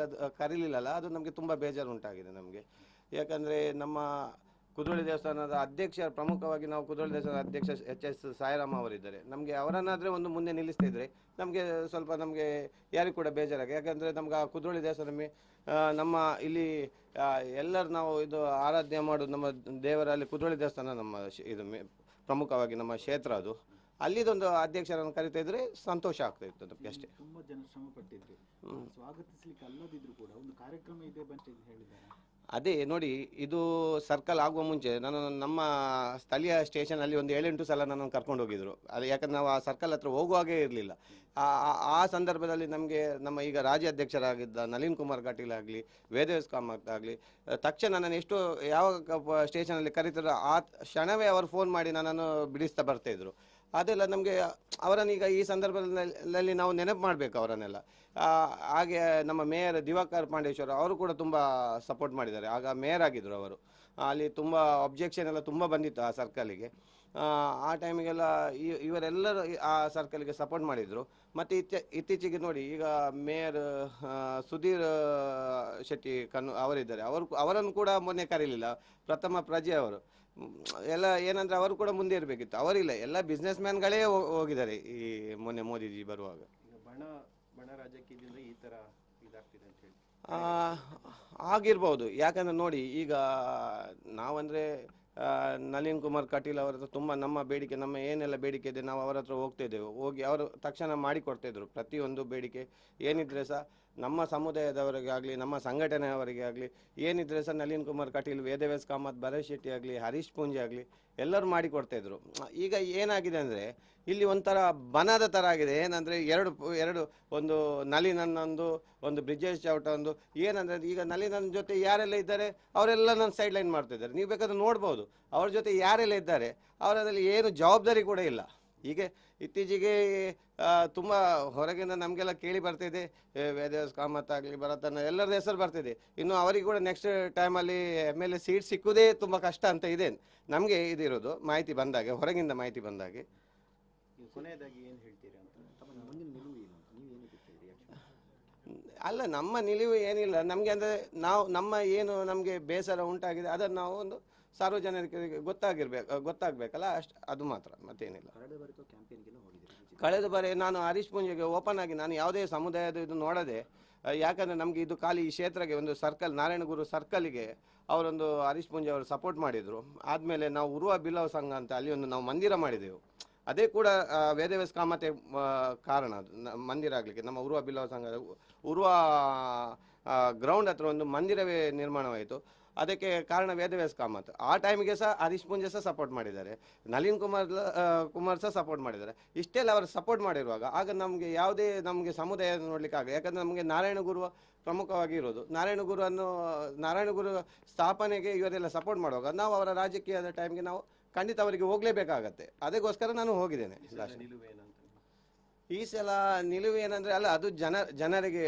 ಕರೀಲಿಲ್ಲಲ್ಲ, ಅದು ನಮಗೆ ತುಂಬ ಬೇಜಾರು ಉಂಟಾಗಿದೆ ನಮಗೆ. ಯಾಕಂದರೆ ನಮ್ಮ ಕುದ್ರೋಳಿ ದೇವಸ್ಥಾನದ ಪ್ರಮುಖವಾಗಿ ನಾವು ಕುದ್ರೋಳಿ ದೇವಸ್ಥಾನದ ಅಧ್ಯಕ್ಷ HS ಸಾಯಿರಾಮ ಅವರಿದ್ದಾರೆ. ನಮಗೆ ಅವರನ್ನಾದರೆ ಒಂದು ಮುಂದೆ ನಿಲ್ಲಿಸ್ತಿದ್ರೆ ನಮಗೆ ಸ್ವಲ್ಪ ಯಾರಿಗೂ ಕೂಡ ಬೇಜಾರಾಗಿ. ಯಾಕಂದರೆ ನಮ್ಗೆ ಆ ಕುದ್ರೋಳಿ ದೇವಸ್ಥಾನ ನಮ್ಮ ಇಲ್ಲಿ ಎಲ್ಲರೂ ನಾವು ಇದು ಆರಾಧನೆ ಮಾಡೋದು ನಮ್ಮ ದೇವರಲ್ಲಿ ಕುದ್ರೋಳಿ ದೇವಸ್ಥಾನ ನಮ್ಮ ಇದು ಪ್ರಮುಖವಾಗಿ ನಮ್ಮ ಕ್ಷೇತ್ರ. ಅದು ಅಲ್ಲಿದೊಂದು ಅಧ್ಯಕ್ಷರನ್ನು ಕರಿತಾ ಇದ್ರೆ ಸಂತೋಷ ಆಗ್ತಾ ಇತ್ತು ನಮಗೆ ಅಷ್ಟೇ. ತುಂಬಾ ಜನ ಶ್ರಮ ಪಟ್ಟಿದ್ರು, ಸ್ವಾಗತಿಸ್ಲಿಕ್ಕೆ ಅಲ್ಲದಿದ್ರು ಕೂಡ ಒಂದು ಕಾರ್ಯಕ್ರಮ ಇದೆ ಬಂತ ಹೇಳಿದ್ದಾರೆ. ಅದೇ ನೋಡಿ, ಇದು ಸರ್ಕಲ್ ಆಗುವ ಮುಂಚೆ ನಮ್ಮ ಸ್ಥಳೀಯ ಸ್ಟೇಷನಲ್ಲಿ ಒಂದು 7-8 ಸಲ ನನ್ನನ್ನು ಕರ್ಕೊಂಡು ಹೋಗಿದ್ರು. ಅದು ಯಾಕಂದ್ರೆ ನಾವು ಆ ಸರ್ಕಲ್ ಹತ್ರ ಹೋಗುವಾಗೇ ಇರಲಿಲ್ಲ. ಆ ಸಂದರ್ಭದಲ್ಲಿ ನಮಗೆ ನಮ್ಮ ಈಗ ರಾಜ್ಯಾಧ್ಯಕ್ಷರಾಗಿದ್ದ ನಳಿನ್ ಕುಮಾರ್ ಕಟೀಲ್ ಆಗಲಿ, ವೇದವ್ಯಾಸ್ ಕಾಮತ್ ಆಗಲಿ, ತಕ್ಷಣ ನನ್ನನ್ನು ಎಷ್ಟು ಯಾವ ಸ್ಟೇಷನಲ್ಲಿ ಕರೀತಾರೋ ಆ ಕ್ಷಣವೇ ಅವರು ಫೋನ್ ಮಾಡಿ ನನ್ನನ್ನು ಬಿಡಿಸ್ತಾ ಬರ್ತಾಯಿದ್ರು. ಅದೆಲ್ಲ ನಮಗೆ ಅವರನ್ನೀಗ ಈ ಸಂದರ್ಭದಲ್ಲಿ ನಾವು ನೆನಪು ಮಾಡಬೇಕು ಅವರನ್ನೆಲ್ಲ. ಹಾಗೆ ನಮ್ಮ ಮೇಯರ್ ದಿವಾಕರ್ ಪಾಂಡೇಶ್ವರ ಅವರು ಕೂಡ ತುಂಬ ಸಪೋರ್ಟ್ ಮಾಡಿದ್ದಾರೆ. ಆಗ ಮೇಯರ್ ಆಗಿದ್ದರು ಅವರು. ಅಲ್ಲಿ ತುಂಬ ಅಬ್ಜೆಕ್ಷನ್ ಎಲ್ಲ ತುಂಬ ಬಂದಿತ್ತು ಆ ಸರ್ಕಲಿಗೆ. ಆ ಟೈಮಿಗೆಲ್ಲ ಇವರೆಲ್ಲರೂ ಆ ಸರ್ಕಲ್ಗೆ ಸಪೋರ್ಟ್ ಮಾಡಿದರು. ಮತ್ತು ಇತ್ತೀಚೆಗೆ ನೋಡಿ, ಈಗ ಮೇಯರ್ ಸುಧೀರ್ ಶೆಟ್ಟಿ ಅವರಿದ್ದಾರೆ. ಅವರನ್ನು ಕೂಡ ಮೊನ್ನೆ ಕರೀಲಿಲ್ಲ. ಪ್ರಥಮ ಪ್ರಜೆ ಅವರು ಎಲ್ಲ ಏನಂದರೆ ಅವರು ಕೂಡ ಮುಂದೆ ಇರಬೇಕಿತ್ತು, ಅವರಿಲ್ಲ. ಎಲ್ಲ ಬಿಸ್ನೆಸ್ ಮ್ಯಾನ್ಗಳೇ ಹೋಗಿದ್ದಾರೆ ಈ ಮೊನ್ನೆ ಮೋದಿಜಿ ಬರುವಾಗ. ಬಣ ರಾಜಕೀಯದಿಂದ ಈ ಥರ ಇದಾಗ್ತಿದೆ ಅಂತ ಹೇಳಿ ಆಗಿರ್ಬೋದು. ಯಾಕಂದರೆ ನೋಡಿ, ಈಗ ನಾವಂದರೆ ನಳಿನ್ ಕುಮಾರ್ ಕಟೀಲ್ ಅವರ ಹತ್ರ ತುಂಬ ನಮ್ಮ ಬೇಡಿಕೆ, ನಮ್ಮ ಏನೆಲ್ಲ ಬೇಡಿಕೆ ಇದೆ ನಾವು ಅವರ ಹತ್ರ ಹೋಗ್ತಾಯಿದ್ದೆವು. ಹೋಗಿ ಅವರು ತಕ್ಷಣ ಮಾಡಿಕೊಡ್ತಾಯಿದ್ರು. ಪ್ರತಿಯೊಂದು ಬೇಡಿಕೆ ಏನಿದ್ರೆ ಸಹ ನಮ್ಮ ಸಮುದಾಯದವರಿಗಾಗಲಿ ನಮ್ಮ ಸಂಘಟನೆಯವರಿಗೆ ಆಗಲಿ ಏನಿದ್ರೆ ಸಹ ನಳಿನ್ ಕುಮಾರ್ ಕಟೀಲ್, ವೇದವ್ಯಾಸ್ ಕಾಮತ್, ಭರತ್ ಶೆಟ್ಟಿ ಆಗಲಿ, ಹರೀಶ್ ಪೂಂಜೆ ಆಗಲಿ ಎಲ್ಲರೂ ಮಾಡಿಕೊಡ್ತಾಯಿದ್ರು. ಈಗ ಏನಾಗಿದೆ ಅಂದರೆ ಇಲ್ಲಿ ಒಂಥರ ಬನದ ಥರ ಆಗಿದೆ. ಏನಂದರೆ ಎರಡು ಒಂದು ನಳಿನನ್ನೊಂದು, ಒಂದು ಬ್ರಿಜೇಶ್ ಚೌಟ ಒಂದು. ಏನಂದರೆ ಈಗ ನಳಿನನ್ ಜೊತೆ ಯಾರೆಲ್ಲ ಇದ್ದಾರೆ ಅವರೆಲ್ಲ ನನ್ನ ಸೈಡ್ ಲೈನ್ ಮಾಡ್ತಿದ್ದಾರೆ. ನೀವು ಬೇಕಾದ್ರೆ ನೋಡ್ಬೋದು ಅವ್ರ ಜೊತೆ ಯಾರೆಲ್ಲ ಇದ್ದಾರೆ ಅವರಲ್ಲಿ ಏನು ಜವಾಬ್ದಾರಿ ಕೂಡ ಇಲ್ಲ. ಹೀಗೆ ಇತ್ತೀಚೆಗೆ ತುಂಬ ಹೊರಗಿಂದ ನಮಗೆಲ್ಲ ಕೇಳಿ ಬರ್ತಿದೆ, ವೇದವ್ಯಾಸ್ ಕಾಮತ್ ಆಗಲಿ, ಭರತನ ಎಲ್ಲರದ್ದು ಹೆಸರು ಬರ್ತಿದೆ. ಇನ್ನು ಅವರಿಗೆ ಕೂಡ ನೆಕ್ಸ್ಟ್ ಟೈಮಲ್ಲಿ MLA ಸೀಟ್ ಸಿಕ್ಕುವುದೇ ತುಂಬ ಕಷ್ಟ ಅಂತ ಇದೆ ನಮಗೆ ಇದಿರೋದು ಮಾಹಿತಿ ಬಂದಾಗೆ, ಹೊರಗಿಂದ ಮಾಹಿತಿ ಬಂದಾಗೆ. ಕೊನೆಯದಾಗಿ ಏನು ಹೇಳ್ತೀರಿ ಅಂತ? ಮುಂದಿನ ನಿಲುವು ಏನು ಅಂತ ನೀವೇನು ಬಿಡ್ತೀರಿ ರಿಯಾಕ್ಷನ್? ಅಲ್ಲ, ನಮ್ಮ ನಿಲುವು ಏನಿಲ್ಲ. ನಮಗೆ ಅಂದರೆ ನಮ್ಮ ಏನು ನಮಗೆ ಬೇಸರ ಉಂಟಾಗಿದೆ ಅದನ್ನು ನಾವು ಒಂದು ಸಾರ್ವಜನಿಕರಿಗೆ ಗೊತ್ತಾಗಬೇಕಲ್ಲ, ಅಷ್ಟು ಅದು ಮಾತ್ರ, ಮತ್ತೇನಿಲ್ಲ. ಕಳೆದ ಬಾರಿ ಕ್ಯಾಂಪೇನ್ಗೆಲ್ಲ ಹೋಗಿದ್ದೀರಿ? ಕಳೆದ ಬಾರಿ ನಾನು ಹರೀಶ್ ಪೂಂಜೆಗೆ ಓಪನ್ ಆಗಿ ನಾನು ಯಾವುದೇ ಸಮುದಾಯದ ಇದು ನೋಡದೆ, ಯಾಕಂದರೆ ನಮಗೆ ಇದು ಖಾಲಿ ಈ ಕ್ಷೇತ್ರಕ್ಕೆ ಒಂದು ಸರ್ಕಲ್, ನಾರಾಯಣಗುರು ಸರ್ಕಲ್ಗೆ ಅವರೊಂದು ಹರೀಶ್ ಪೂಂಜೆ ಅವರು ಸಪೋರ್ಟ್ ಮಾಡಿದರು. ಆದಮೇಲೆ ನಾವು ಉರುವ ಬಿಲ್ಲವ ಸಂಘ ಅಂತ ಅಲ್ಲಿ ಒಂದು ನಾವು ಮಂದಿರ ಮಾಡಿದೆವು. ಅದೇ ಕೂಡ ವೇದವ್ಯಾಸ್ ಕಾಮತೆ ಕಾರಣ ಅದು ಮಂದಿರ ಆಗಲಿಕ್ಕೆ. ನಮ್ಮ ಉರುವ ಬಿಲ್ಲವ ಸಂಘ ಉರುವ ಗ್ರೌಂಡ್ ಹತ್ರ ಒಂದು ಮಂದಿರವೇ ನಿರ್ಮಾಣವಾಯಿತು. ಅದಕ್ಕೆ ಕಾರಣ ವೇದವ್ಯಾಸ್ ಕಾಮತ್. ಆ ಟೈಮಿಗೆ ಸಹ ಹರೀಶ್ ಪೂಂಜೆ ಸಹ ಸಪೋರ್ಟ್ ಮಾಡಿದ್ದಾರೆ, ನಳಿನ್ ಕುಮಾರ್ ಸಹ ಸಪೋರ್ಟ್ ಮಾಡಿದ್ದಾರೆ. ಇಷ್ಟೆಲ್ಲ ಅವರು ಸಪೋರ್ಟ್ ಮಾಡಿರುವಾಗ ಆಗ ನಮಗೆ ಯಾವುದೇ ನಮಗೆ ಸಮುದಾಯ ನೋಡಲಿಕ್ಕೆ ಆಗ, ಯಾಕಂದರೆ ನಮಗೆ ನಾರಾಯಣಗುರು ಪ್ರಮುಖವಾಗಿ ಇರೋದು. ನಾರಾಯಣಗುರು ಸ್ಥಾಪನೆಗೆ ಇವರೆಲ್ಲ ಸಪೋರ್ಟ್ ಮಾಡುವಾಗ ನಾವು ಅವರ ರಾಜಕೀಯದ ಟೈಮ್ಗೆ ನಾವು ಖಂಡಿತ ಅವರಿಗೆ ಹೋಗಲೇಬೇಕಾಗತ್ತೆ. ಅದಕ್ಕೋಸ್ಕರ ನಾನು ಹೋಗಿದ್ದೇನೆ. ಈ ಸಲ ನಿಲುವು ಏನಂದರೆ ಅಲ್ಲ, ಅದು ಜನರಿಗೆ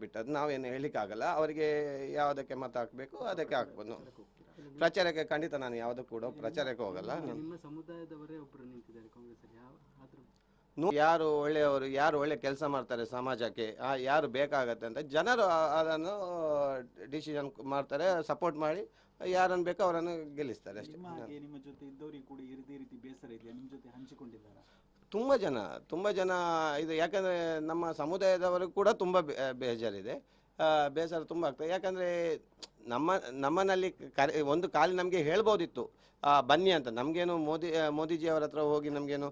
ಬಿಟ್ಟದ್ದು, ನಾವೇನು ಹೇಳಲಿಕ್ಕಾಗಲ್ಲ. ಅವರಿಗೆ ಯಾವುದಕ್ಕೆ ಮತ ಹಾಕಬೇಕು ಅದಕ್ಕೆ ಹಾಕ್ಬೋದು. ಪ್ರಚಾರಕ್ಕೆ ಖಂಡಿತ ನಾನು ಯಾವುದಕ್ಕೂ ಕೂಡ ಪ್ರಚಾರಕ್ಕೆ ಹೋಗಲ್ಲ. ನಿಮ್ಮ ಸಮುದಾಯದವರೇ ಒಬ್ಬರು ನಿಂತಿದ್ದಾರೆ ಕಾಂಗ್ರೆಸ್ಸಲ್ಲಿ, ಆದರೂ ಯಾರು ಒಳ್ಳೆಯವರು, ಯಾರು ಒಳ್ಳೆ ಕೆಲಸ ಮಾಡ್ತಾರೆ ಸಮಾಜಕ್ಕೆ, ಯಾರು ಬೇಕಾಗತ್ತೆ ಅಂತ ಜನರು ಅದನ್ನು ಡಿಸಿಷನ್ ಮಾಡ್ತಾರೆ, ಸಪೋರ್ಟ್ ಮಾಡಿ ಯಾರನ್ನು ಬೇಕೋ ಅವರನ್ನು ಗೆಲ್ಲಿಸ್ತಾರೆ ಅಷ್ಟೇ. ನಿಮ್ಮ ಜೊತೆ ಇದ್ದವರಿಗೆ ಕೂಡ ಇದೇ ರೀತಿ ಬೇಸರ ಇದೆಯಾ? ನಿಮ್ಮ ಜೊತೆ ಹಂಚಿಕೊಂಡಿದ್ದಾರಾ? ತುಂಬ ಜನ ಇದು, ಯಾಕಂದರೆ ನಮ್ಮ ಸಮುದಾಯದವರು ಕೂಡ ತುಂಬ ಬೇಜಾರಿದೆ, ಬೇಸರ ತುಂಬ ಆಗ್ತದೆ. ಯಾಕಂದರೆ ನಮ್ಮನಲ್ಲಿ ಒಂದು ಕಾಲಿ ನಮಗೆ ಹೇಳ್ಬೋದಿತ್ತು ಬನ್ನಿ ಅಂತ. ನಮಗೇನು ಮೋದಿಜಿಯವರ ಹತ್ರ ಹೋಗಿ ನಮಗೇನು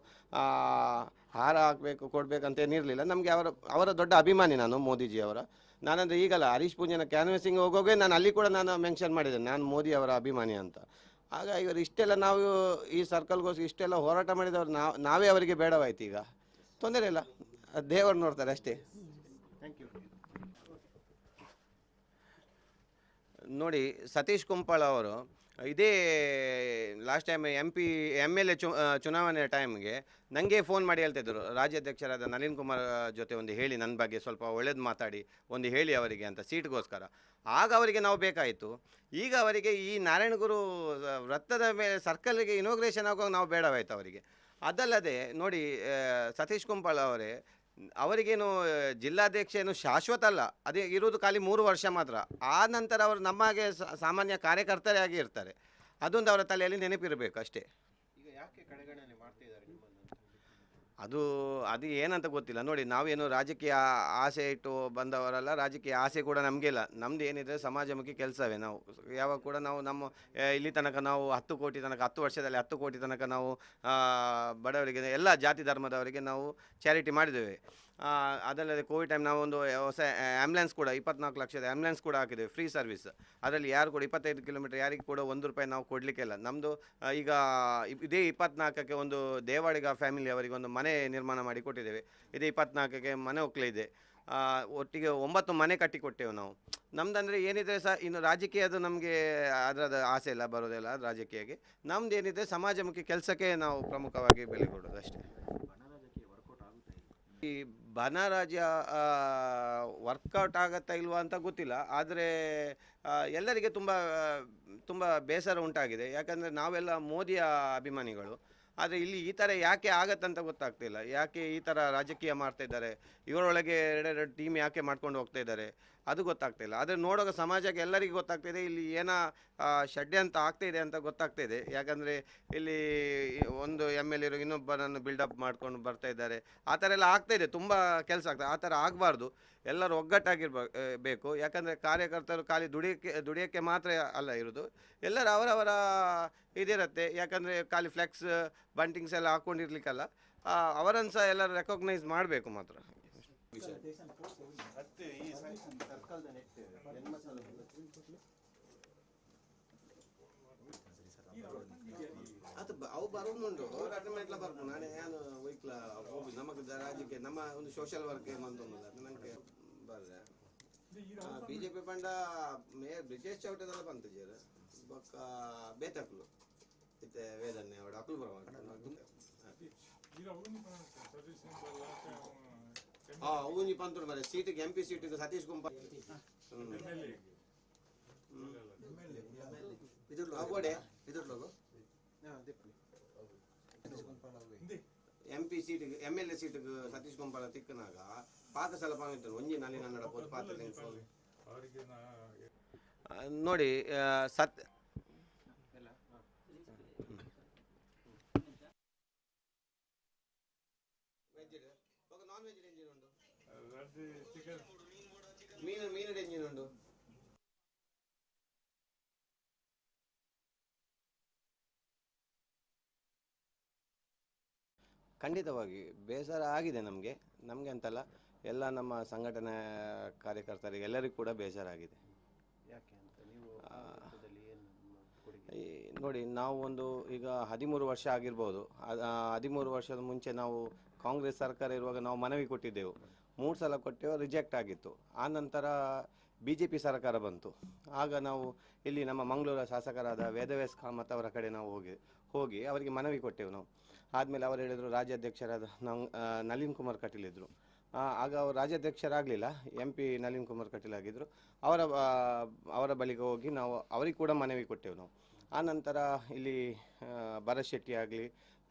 ಹಾರ ಹಾಕಬೇಕು ಕೊಡಬೇಕಂತ ಏನಿರಲಿಲ್ಲ. ನಮಗೆ ಅವರ ದೊಡ್ಡ ಅಭಿಮಾನಿ ನಾನು ಮೋದಿಜಿಯವರ. ನಾನಂದರೆ ಈಗಲ್ಲ, ಹರೀಶ್ ಪೂಂಜೆನ ಕ್ಯಾನ್ವಸಿಂಗ್ ಹೋಗೋಗೆ ನಾನು ಅಲ್ಲಿ ಕೂಡ ನಾನು ಮೆನ್ಷನ್ ಮಾಡಿದ್ದೇನೆ, ನಾನು ಮೋದಿ ಅವರ ಅಭಿಮಾನಿ ಅಂತ. ಆಗ ಇವರು ಇಷ್ಟೆಲ್ಲ ನಾವು ಈ ಸರ್ಕಲ್ಗೋಸ್ಕರ ಇಷ್ಟೆಲ್ಲ ಹೋರಾಟ ಮಾಡಿದವರು ನಾವೇ ಅವರಿಗೆ ಬೇಡವಾಯ್ತು. ಈಗ ತೊಂದರೆ ಇಲ್ಲ, ದೇವರು ನೋಡ್ತಾರೆ ಅಷ್ಟೇ. Thank you. ನೋಡಿ, ಸತೀಶ್ ಕುಂಪಳ ಅವರು ಇದೇ ಲಾಸ್ಟ್ ಟೈಮ್ MLA ಚುನಾವಣೆ ಟೈಮ್ಗೆ ನನಗೆ ಫೋನ್ ಮಾಡಿ ಹೇಳ್ತಿದ್ದರು, ರಾಜ್ಯಾಧ್ಯಕ್ಷರಾದ ನಳಿನ್ ಕುಮಾರ್ ಜೊತೆ ಒಂದು ಹೇಳಿ, ನನ್ನ ಬಗ್ಗೆ ಸ್ವಲ್ಪ ಒಳ್ಳೇದು ಮಾತಾಡಿ ಒಂದು ಹೇಳಿ ಅವರಿಗೆ ಅಂತ, ಸೀಟ್ಗೋಸ್ಕರ. ಆಗ ಅವರಿಗೆ ನಾವು ಬೇಕಾಯಿತು. ಈಗ ಅವರಿಗೆ ಈ ನಾರಾಯಣಗುರು ವೃತ್ತದ ಮೇಲೆ ಸರ್ಕಲ್ಗೆ ಇನಾಗ್ರೇಷನ್ ಆಗುವಾಗ ನಾವು ಬೇಡವಾಯಿತು ಅವರಿಗೆ. ಅದಲ್ಲದೆ ನೋಡಿ, ಸತೀಶ್ ಕುಂಪಳ ಅವರಿಗೇನು ಜಿಲ್ಲಾಧ್ಯಕ್ಷ ಏನು ಶಾಶ್ವತ ಅಲ್ಲ, ಅದೇ ಇರುವುದು ಖಾಲಿ 3 ವರ್ಷ ಮಾತ್ರ. ಆ ನಂತರ ಅವರು ನಮಗೆ ಸಾಮಾನ್ಯ ಕಾರ್ಯಕರ್ತರೇ ಆಗಿ ಇರ್ತಾರೆ. ಅದೊಂದು ಅವರ ತಲೆಯಲ್ಲಿ ನೆನಪಿರಬೇಕು ಅಷ್ಟೇ. ಈಗ ಯಾಕೆ ಕಡೆಗಣನೆ ಮಾಡ್ತಾ ಇದ್ದಾರೆ ನಿಮ್ಮನ್ನು? ಅದು ಏನಂತ ಗೊತ್ತಿಲ್ಲ. ನೋಡಿ, ನಾವೇನು ರಾಜಕೀಯ ಆಸೆ ಇಟ್ಟು ಬಂದವರಲ್ಲ, ರಾಜಕೀಯ ಆಸೆ ಕೂಡ ನಮಗಿಲ್ಲ. ನಮ್ದು ಏನಿದೆ ಸಮಾಜಮುಖಿ ಕೆಲಸವೇ. ನಾವು ಯಾವಾಗ ಕೂಡ ನಮ್ಮ ಇಲ್ಲಿ ತನಕ ನಾವು 10 ಕೋಟಿ ತನಕ, 10 ವರ್ಷದಲ್ಲಿ 10 ಕೋಟಿ ತನಕ ನಾವು ಬಡವರಿಗೆ, ಎಲ್ಲ ಜಾತಿ ಧರ್ಮದವರಿಗೆ ನಾವು ಚಾರಿಟಿ ಮಾಡಿದ್ದೇವೆ. ಅದಲ್ಲದೆ ಕೋವಿಡ್ ಟೈಮ್ ನಾವು ಒಂದು ಹೊಸ ಆ್ಯಂಬುಲೆನ್ಸ್ ಕೂಡ 24 ಲಕ್ಷದ ಆ್ಯಂಬುಲೆನ್ಸ್ ಕೂಡ ಹಾಕಿದ್ದೇವೆ, ಫ್ರೀ ಸರ್ವಿಸ್. ಅದರಲ್ಲಿ ಯಾರು ಕೂಡ 25 ಕಿಲೋಮೀಟರ್ ಯಾರಿಗೆ ಕೂಡ 1 ರೂಪಾಯಿ ನಾವು ಕೊಡಲಿಕ್ಕೆ ಇಲ್ಲ. ನಮ್ಮದು ಈಗ ಇದೇ 24ಕ್ಕೆ ಒಂದು ದೇವಾಡಿಗ ಫ್ಯಾಮಿಲಿ ಅವರಿಗೆ ಒಂದು ಮನೆ ನಿರ್ಮಾಣ ಮಾಡಿ ಕೊಟ್ಟಿದ್ದೇವೆ. ಇದೇ 24ಕ್ಕೆ ಮನೆ ಒಕ್ಕಲಿದೆ. ಒಟ್ಟಿಗೆ 9 ಮನೆ ಕಟ್ಟಿಕೊಟ್ಟೆವು ನಾವು. ನಮ್ದಂದರೆ ಏನಿದ್ರೆ ಸಹ ಇನ್ನು ರಾಜಕೀಯದು ನಮಗೆ ಅದರದ ಆಸೆ ಇಲ್ಲ, ಬರೋದಿಲ್ಲ ರಾಜಕೀಯಕ್ಕೆ. ನಮ್ದು ಏನಿದೆ ಸಮಾಜಮುಖಿ ಕೆಲಸಕ್ಕೆ ನಾವು ಪ್ರಮುಖವಾಗಿ ಬೆಲೆ ಕೊಡೋದು ಅಷ್ಟೇ. ಈ ಬನರಾಜ್ಯ ವರ್ಕೌಟ್ ಆಗುತ್ತಾ ಇಲ್ವಾ ಅಂತ ಗೊತ್ತಿಲ್ಲ, ಆದರೆ ಎಲ್ಲರಿಗೆ ತುಂಬ ಬೇಸರ ಉಂಟಾಗಿದೆ. ಯಾಕಂದರೆ ನಾವೆಲ್ಲ ಮೋದಿಯ ಅಭಿಮಾನಿಗಳು. ಆದರೆ ಇಲ್ಲಿ ಈ ಥರ ಯಾಕೆ ಆಗತ್ತಂತ ಗೊತ್ತಾಗ್ತಿಲ್ಲ. ಯಾಕೆ ಈ ಥರ ರಾಜಕೀಯ ಮಾಡ್ತಾಯಿದ್ದಾರೆ, ಇವರೊಳಗೆ ಎರಡೆರಡು ಟೀಮ್ ಯಾಕೆ ಮಾಡ್ಕೊಂಡು ಹೋಗ್ತಾ ಇದ್ದಾರೆ ಅದು ಗೊತ್ತಾಗ್ತಿಲ್ಲ. ಆದರೆ ನೋಡುವಾಗ ಸಮಾಜಕ್ಕೆ ಎಲ್ಲರಿಗೂ ಗೊತ್ತಾಗ್ತಿದೆ ಇಲ್ಲಿ ಏನೋ ಷಡ್ಯಂತ್ರ ಆಗ್ತಾಯಿದೆ ಅಂತ ಗೊತ್ತಾಗ್ತಾಯಿದೆ. ಯಾಕಂದರೆ ಇಲ್ಲಿ ಒಂದು MLA ಇನ್ನೊಬ್ಬರನ್ನು ಬಿಲ್ಡಪ್ ಮಾಡ್ಕೊಂಡು ಬರ್ತಾ ಇದ್ದಾರೆ. ಆ ಥರ ಎಲ್ಲ ಆಗ್ತಾಯಿದೆ, ತುಂಬ ಕೆಲಸ ಆಗ್ತದೆ. ಆ ಥರ ಆಗಬಾರ್ದು, ಎಲ್ಲರೂ ಒಗ್ಗಟ್ಟಾಗಿರ್ಬೇಕು. ಯಾಕಂದರೆ ಕಾರ್ಯಕರ್ತರು ಖಾಲಿ ದುಡಿಯೋಕ್ಕೆ ಮಾತ್ರ ಅಲ್ಲ ಇರೋದು, ಎಲ್ಲರೂ ಅವರವರ ಇದಿರುತ್ತೆ. ಯಾಕಂದರೆ ಖಾಲಿ ಫ್ಲೆಕ್ಸ್ ಬಂಟಿಂಗ್ಸ್ ಎಲ್ಲ ಹಾಕ್ಕೊಂಡಿರ್ಲಿಕ್ಕಲ್ಲ, ಅವರನ್ನು ಸಹ ಎಲ್ಲರೂ ರೆಕಗ್ನೈಸ್ ಮಾಡಬೇಕು ಮಾತ್ರ. ಅದು ಅವು ಬರೋದುಂಟು ಅವ್ರು ಅಟೋಮೆಟ್ಲ ಬರ್ಬೋದು ನಾನೇ ಏನು ಒಯ್ಕ್ಲ ಹೋಗಿ ನಮಗೆ ರಾಜ್ಯಕ್ಕೆ ನಮ್ಮ ಒಂದು ಸೋಷಿಯಲ್ ವರ್ಕ್ ಏನಂತೊಂದಿಲ್ಲ ಅದು ನನಗೆ ಬರ್ರೆ ಬಿಜೆಪಿ ಪಂಡ ಮೇ ಬ್ರಿಜೇಶ್ ಚೌಟದೆಲ್ಲ ಬಂತು ಜೇರು ಬೊಕ್ಕ ಬೇತಕ್ಲು ಇತ್ತೆ ವೇದನ್ನೇ ಅವಡ ಅಕ್ಲು ಬರವಾಗ ಊಂಜಿ ಪಂತುಡು ಮರೆ ಸೀಟಿಗೆ MP ಸೀಟಿಗೆ ಸತೀಶ್ ಗುಂಪ ಅವಡೆ ಇದ್ರಲ್ಲೋಗು MP ಸೀಟಿಗೆ MLA ಸೀಟಿಗೆ ಸತೀಶ್ ಗುಂಪಾಲ ತಿಕ್ಕನಾಗ ಪಾಕಸಲ ಪಾಮಿತ್ತು ಒಂಜಿ ನಲ್ಲಿ ಕನ್ನಡ ಪೋದು ಪಾತ್ರ ನೋಡಿ ಸತ್ ನಾನ್ ವೆಜ್ ಎಂಜಿನ್ ಉಂಟು ಮೀನು ಎಂಜಿನ್ ಉಂಟು ಖಂಡಿತವಾಗಿ ಬೇಸರ ಆಗಿದೆ ನಮಗೆ ಅಂತಲ್ಲ ಎಲ್ಲ ನಮ್ಮ ಸಂಘಟನೆ ಕಾರ್ಯಕರ್ತರಿಗೆ ಎಲ್ಲರಿಗೂ ಕೂಡ ಬೇಸರ ಆಗಿದೆ. ಯಾಕೆ ಅಂತ ನೀವು ನೋಡಿ ನಾವು ಒಂದು ಈಗ 13 ವರ್ಷ ಆಗಿರ್ಬೋದು. 13 ವರ್ಷದ ಮುಂಚೆ ನಾವು ಕಾಂಗ್ರೆಸ್ ಸರ್ಕಾರ ಇರುವಾಗ ನಾವು ಮನವಿ ಕೊಟ್ಟಿದ್ದೆವು. 3 ಸಲ ಕೊಟ್ಟೆವು, ರಿಜೆಕ್ಟ್ ಆಗಿತ್ತು. ಆ ನಂತರ BJP ಸರ್ಕಾರ ಬಂತು. ಆಗ ನಾವು ಇಲ್ಲಿ ನಮ್ಮ ಮಂಗಳೂರು ಶಾಸಕರಾದ ವೇದವ್ಯಾಸ್ ಕಾಮತ್ ಅವರ ಕಡೆ ನಾವು ಹೋಗಿ ಅವರಿಗೆ ಮನವಿ ಕೊಟ್ಟೆವು ನಾವು. ಆದಮೇಲೆ ಅವರು ಹೇಳಿದರು, ರಾಜ್ಯಾಧ್ಯಕ್ಷರಾದ ನಳಿನ್ ಕುಮಾರ್ ಕಟೀಲ್ ಇದ್ದರು. ಆಗ ಅವರು ರಾಜ್ಯಾಧ್ಯಕ್ಷರಾಗಲಿಲ್ಲ, MP ನಳಿನ್ ಕುಮಾರ್ ಕಟೀಲ್ ಆಗಿದ್ದರು. ಅವರ ಬಳಿಗೆ ಹೋಗಿ ನಾವು ಅವರಿಗೆ ಕೂಡ ಮನವಿ ಕೊಟ್ಟೆವು ನಾವು. ಆ ನಂತರ ಇಲ್ಲಿ ಭರತ್ ಶೆಟ್ಟಿ ಆಗಲಿ,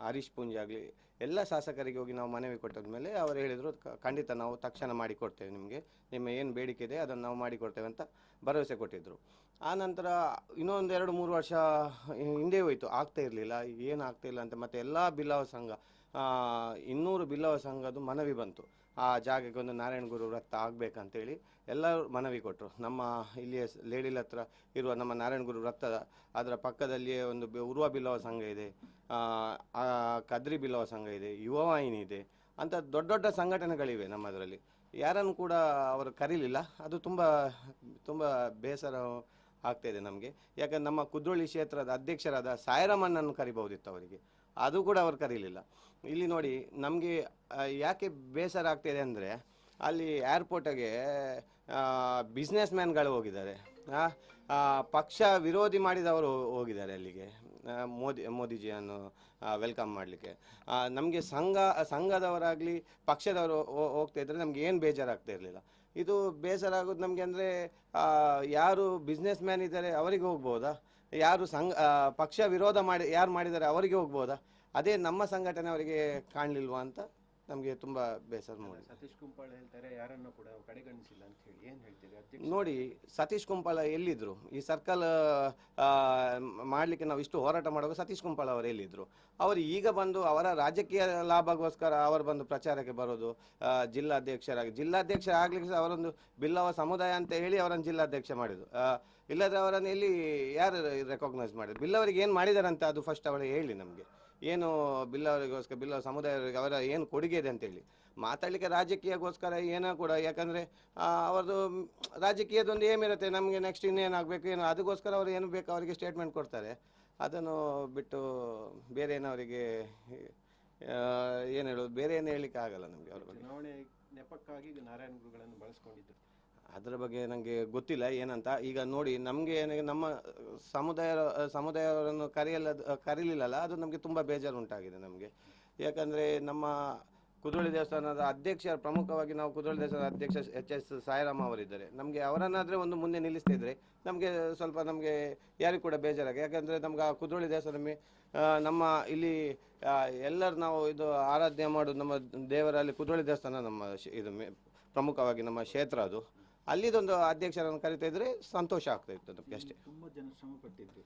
ಹರೀಶ್ ಪುಂಜ್ ಆಗಲಿ, ಎಲ್ಲ ಶಾಸಕರಿಗೆ ಹೋಗಿ ನಾವು ಮನವಿ ಕೊಟ್ಟಾದ ಮೇಲೆ ಅವರು ಹೇಳಿದರು, ಖಂಡಿತ ನಾವು ತಕ್ಷಣ ಮಾಡಿಕೊಡ್ತೇವೆ, ನಿಮ್ಮ ಏನು ಬೇಡಿಕೆ ಇದೆ ಅದನ್ನು ನಾವು ಮಾಡಿಕೊಡ್ತೇವೆ ಅಂತ ಭರವಸೆ ಕೊಟ್ಟಿದ್ದರು. ಆ ನಂತರ ಇನ್ನೊಂದು 2-3 ವರ್ಷ ಹಿಂದೆ ಹೋಯಿತು, ಆಗ್ತಾ ಇರಲಿಲ್ಲ, ಏನು ಆಗ್ತಾಯಿಲ್ಲ ಅಂತ. ಮತ್ತು ಎಲ್ಲ ಬಿಲ್ಲವ ಸಂಘ 200 ಬಿಲ್ಲವ ಸಂಘದ್ದು ಮನವಿ ಬಂತು, ಆ ಜಾಗಕ್ಕೆ ಒಂದು ನಾರಾಯಣಗುರು ವೃತ್ತ ಆಗಬೇಕಂತೇಳಿ ಎಲ್ಲರೂ ಮನವಿ ಕೊಟ್ಟರು. ನಮ್ಮ ಇಲ್ಲಿಯ ಲೇಡಿಲ್ ಹತ್ರ ಇರುವ ನಮ್ಮ ನಾರಾಯಣಗುರು ವೃತ್ತದ ಅದರ ಪಕ್ಕದಲ್ಲಿಯೇ ಒಂದು ಉರ್ವ ಬಿಲ್ಲವ ಸಂಘ ಇದೆ, ಕದ್ರಿ ಬಿಲ್ಲವ ಸಂಘ ಇದೆ, ಯುವವಾಹಿನಿ ಇದೆ ಅಂತ ದೊಡ್ಡ ದೊಡ್ಡ ಸಂಘಟನೆಗಳಿವೆ ನಮ್ಮದರಲ್ಲಿ. ಯಾರನ್ನು ಕೂಡ ಅವರು ಕರೀಲಿಲ್ಲ. ಅದು ತುಂಬ ಬೇಸರ ಆಗ್ತಾಯಿದೆ ನಮಗೆ. ಯಾಕಂದ್ರೆ ನಮ್ಮ ಕುದ್ರೋಳಿ ಕ್ಷೇತ್ರದ ಅಧ್ಯಕ್ಷರಾದ ಸಾಯಿರಾಮಣ್ಣನ್ನು ಕರಿಬಹುದಿತ್ತು ಅವರಿಗೆ, ಅದು ಕೂಡ ಅವರು ಕರೀಲಿಲ್ಲ. ಇಲ್ಲಿ ನೋಡಿ ನಮಗೆ ಯಾಕೆ ಬೇಸರ ಆಗ್ತಾಯಿದೆ ಅಂದರೆ, ಅಲ್ಲಿ ಏರ್ಪೋರ್ಟಿಗೆ ಬಿಸ್ನೆಸ್ ಮ್ಯಾನ್ಗಳು ಹೋಗಿದ್ದಾರೆ, ಪಕ್ಷ ವಿರೋಧಿ ಮಾಡಿದವರು ಹೋಗಿದ್ದಾರೆ ಅಲ್ಲಿಗೆ ಮೋದಿಜಿಯನ್ನು ವೆಲ್ಕಮ್ ಮಾಡಲಿಕ್ಕೆ. ನಮಗೆ ಸಂಘದವರಾಗಲಿ ಪಕ್ಷದವರು ಹೋಗ್ತಾ ಇದ್ದರೆ ನಮ್ಗೆ ಏನು ಬೇಜಾರಾಗ್ತಾ ಇರಲಿಲ್ಲ. ಇದು ಬೇಸರ ಆಗೋದು ನಮಗೆ ಅಂದರೆ, ಯಾರು ಬಿಸ್ನೆಸ್ ಮ್ಯಾನ್ ಇದ್ದಾರೆ ಅವರಿಗೆ ಹೋಗ್ಬೋದಾ, ಯಾರು ಪಕ್ಷ ವಿರೋಧ ಯಾರು ಮಾಡಿದ್ದಾರೆ ಅವರಿಗೆ ಹೋಗ್ಬೋದಾ, ಅದೇ ನಮ್ಮ ಸಂಘಟನೆ ಅವರಿಗೆ ಕಾಣಲಿಲ್ವಾ ಅಂತ ನಮಗೆ ತುಂಬ ಬೇಸರ ಮಾಡಿ. ಸತೀಶ್ ಕುಂಪಾಳ ಹೇಳ್ತಾರೆ ಯಾರನ್ನು ಕೂಡ ಕಡೆಗಣಿಸಿಲ್ಲ ಅಂತ ಹೇಳಿ, ಏನು ಹೇಳ್ತೀರಿ? ನೋಡಿ, ಸತೀಶ್ ಕುಂಪಾಳ ಎಲ್ಲಿದ್ದರು? ಈ ಸರ್ಕಲ್ ಮಾಡಲಿಕ್ಕೆ ನಾವು ಇಷ್ಟು ಹೋರಾಟ ಮಾಡುವಾಗ ಸತೀಶ್ ಕುಂಪಾಳ ಅವರು ಎಲ್ಲಿದ್ದರು? ಅವರು ಈಗ ಬಂದು ಅವರ ರಾಜಕೀಯ ಲಾಭಗೋಸ್ಕರ ಅವರು ಬಂದು ಪ್ರಚಾರಕ್ಕೆ ಬರೋದು. ಜಿಲ್ಲಾಧ್ಯಕ್ಷರಾಗಲಿಕ್ಕೆ ಅವರೊಂದು ಬಿಲ್ಲವ ಸಮುದಾಯ ಅಂತ ಹೇಳಿ ಅವರನ್ನು ಜಿಲ್ಲಾಧ್ಯಕ್ಷ ಮಾಡಿದ್ದು. ಇಲ್ಲದ್ರೆ ಅವರನ್ನು ಎಲ್ಲಿ ಯಾರು ರೆಕಾಗ್ನೈಸ್ ಮಾಡಿದ್ರು? ಬಿಲ್ಲವರಿಗೆ ಏನು ಮಾಡಿದಾರಂತ ಅದು ಫಸ್ಟ್ ಅವರಿಗೆ ಹೇಳಿ ನಮಗೆ. ಏನು ಬಿಲ್ಲವರಿಗೋಸ್ಕರ, ಬಿಲ್ಲವ ಸಮುದಾಯರಿಗೆ ಅವರ ಏನು ಕೊಡುಗೆ ಇದೆ ಅಂತೇಳಿ ಮಾತಾಡಲಿಕ್ಕೆ. ರಾಜಕೀಯಕ್ಕೋಸ್ಕರ ಏನೋ ಕೂಡ, ಯಾಕಂದರೆ ಅವ್ರದ್ದು ರಾಜಕೀಯದೊಂದು ಏಮಿರುತ್ತೆ, ನಮಗೆ ನೆಕ್ಸ್ಟ್ ಇನ್ನೇನಾಗಬೇಕು ಏನೋ, ಅದಕ್ಕೋಸ್ಕರ ಅವರು ಏನು ಬೇಕು ಅವರಿಗೆ ಸ್ಟೇಟ್ಮೆಂಟ್ ಕೊಡ್ತಾರೆ. ಅದನ್ನು ಬಿಟ್ಟು ಬೇರೆ ಏನು ಅವರಿಗೆ ಏನು ಹೇಳೋದು, ಬೇರೆ ಏನು ಹೇಳಲಿಕ್ಕೆ ಆಗಲ್ಲ ನಮಗೆ. ಅವ್ರ ಬಗ್ಗೆ ಚುನಾವಣೆ ನೆಪಕ್ಕಾಗಿ ನಾರಾಯಣ ಗುರುಗಳನ್ನು ಬಳಸ್ಕೊಂಡಿದ್ರು, ಅದರ ಬಗ್ಗೆ ನನಗೆ ಗೊತ್ತಿಲ್ಲ ಏನಂತ. ಈಗ ನೋಡಿ, ನಮಗೆ ನಮ್ಮ ಸಮುದಾಯವನ್ನು ಕರೀಲಿಲ್ಲಲ್ಲ, ಅದು ನಮಗೆ ತುಂಬ ಬೇಜಾರು ಉಂಟಾಗಿದೆ ನಮಗೆ. ಯಾಕಂದರೆ ನಮ್ಮ ಕುದ್ರೋಳಿ ದೇವಸ್ಥಾನದ ಪ್ರಮುಖವಾಗಿ ನಾವು ಕುದ್ರೋಳಿ ದೇವಸ್ಥಾನದ ಅಧ್ಯಕ್ಷ HS ಸಾಯಿರಾಮ ಅವರಿದ್ದಾರೆ. ನಮಗೆ ಅವರನ್ನಾದರೆ ಒಂದು ಮುಂದೆ ನಿಲ್ಲಿಸ್ತಿದ್ರೆ ನಮಗೆ ಸ್ವಲ್ಪ ಯಾರಿಗೂ ಕೂಡ ಬೇಜಾರಾಗಿ. ಯಾಕಂದರೆ ನಮ್ಗೆ ಆ ಕುದ್ರೋಳಿ ದೇವಸ್ಥಾನ ನಮ್ಮ ಇಲ್ಲಿ ಎಲ್ಲರೂ ನಾವು ಇದು ಆರಾಧನೆ ಮಾಡೋದು ನಮ್ಮ ದೇವರಲ್ಲಿ ಕುದ್ರೋಳಿ ದೇವಸ್ಥಾನ ನಮ್ಮ ಇದು ಪ್ರಮುಖವಾಗಿ ನಮ್ಮ ಕ್ಷೇತ್ರ. ಅದು ಅಲ್ಲಿದೊಂದು ಅಧ್ಯಕ್ಷರನ್ನು ಕರಿತಾ ಇದ್ರೆ ಸಂತೋಷ ಆಗ್ತಾ ಇತ್ತು ನಮಗೆ ಅಷ್ಟೇ. ತುಂಬಾ ಜನ ಶ್ರಮ ಪಟ್ಟಿದ್ರು,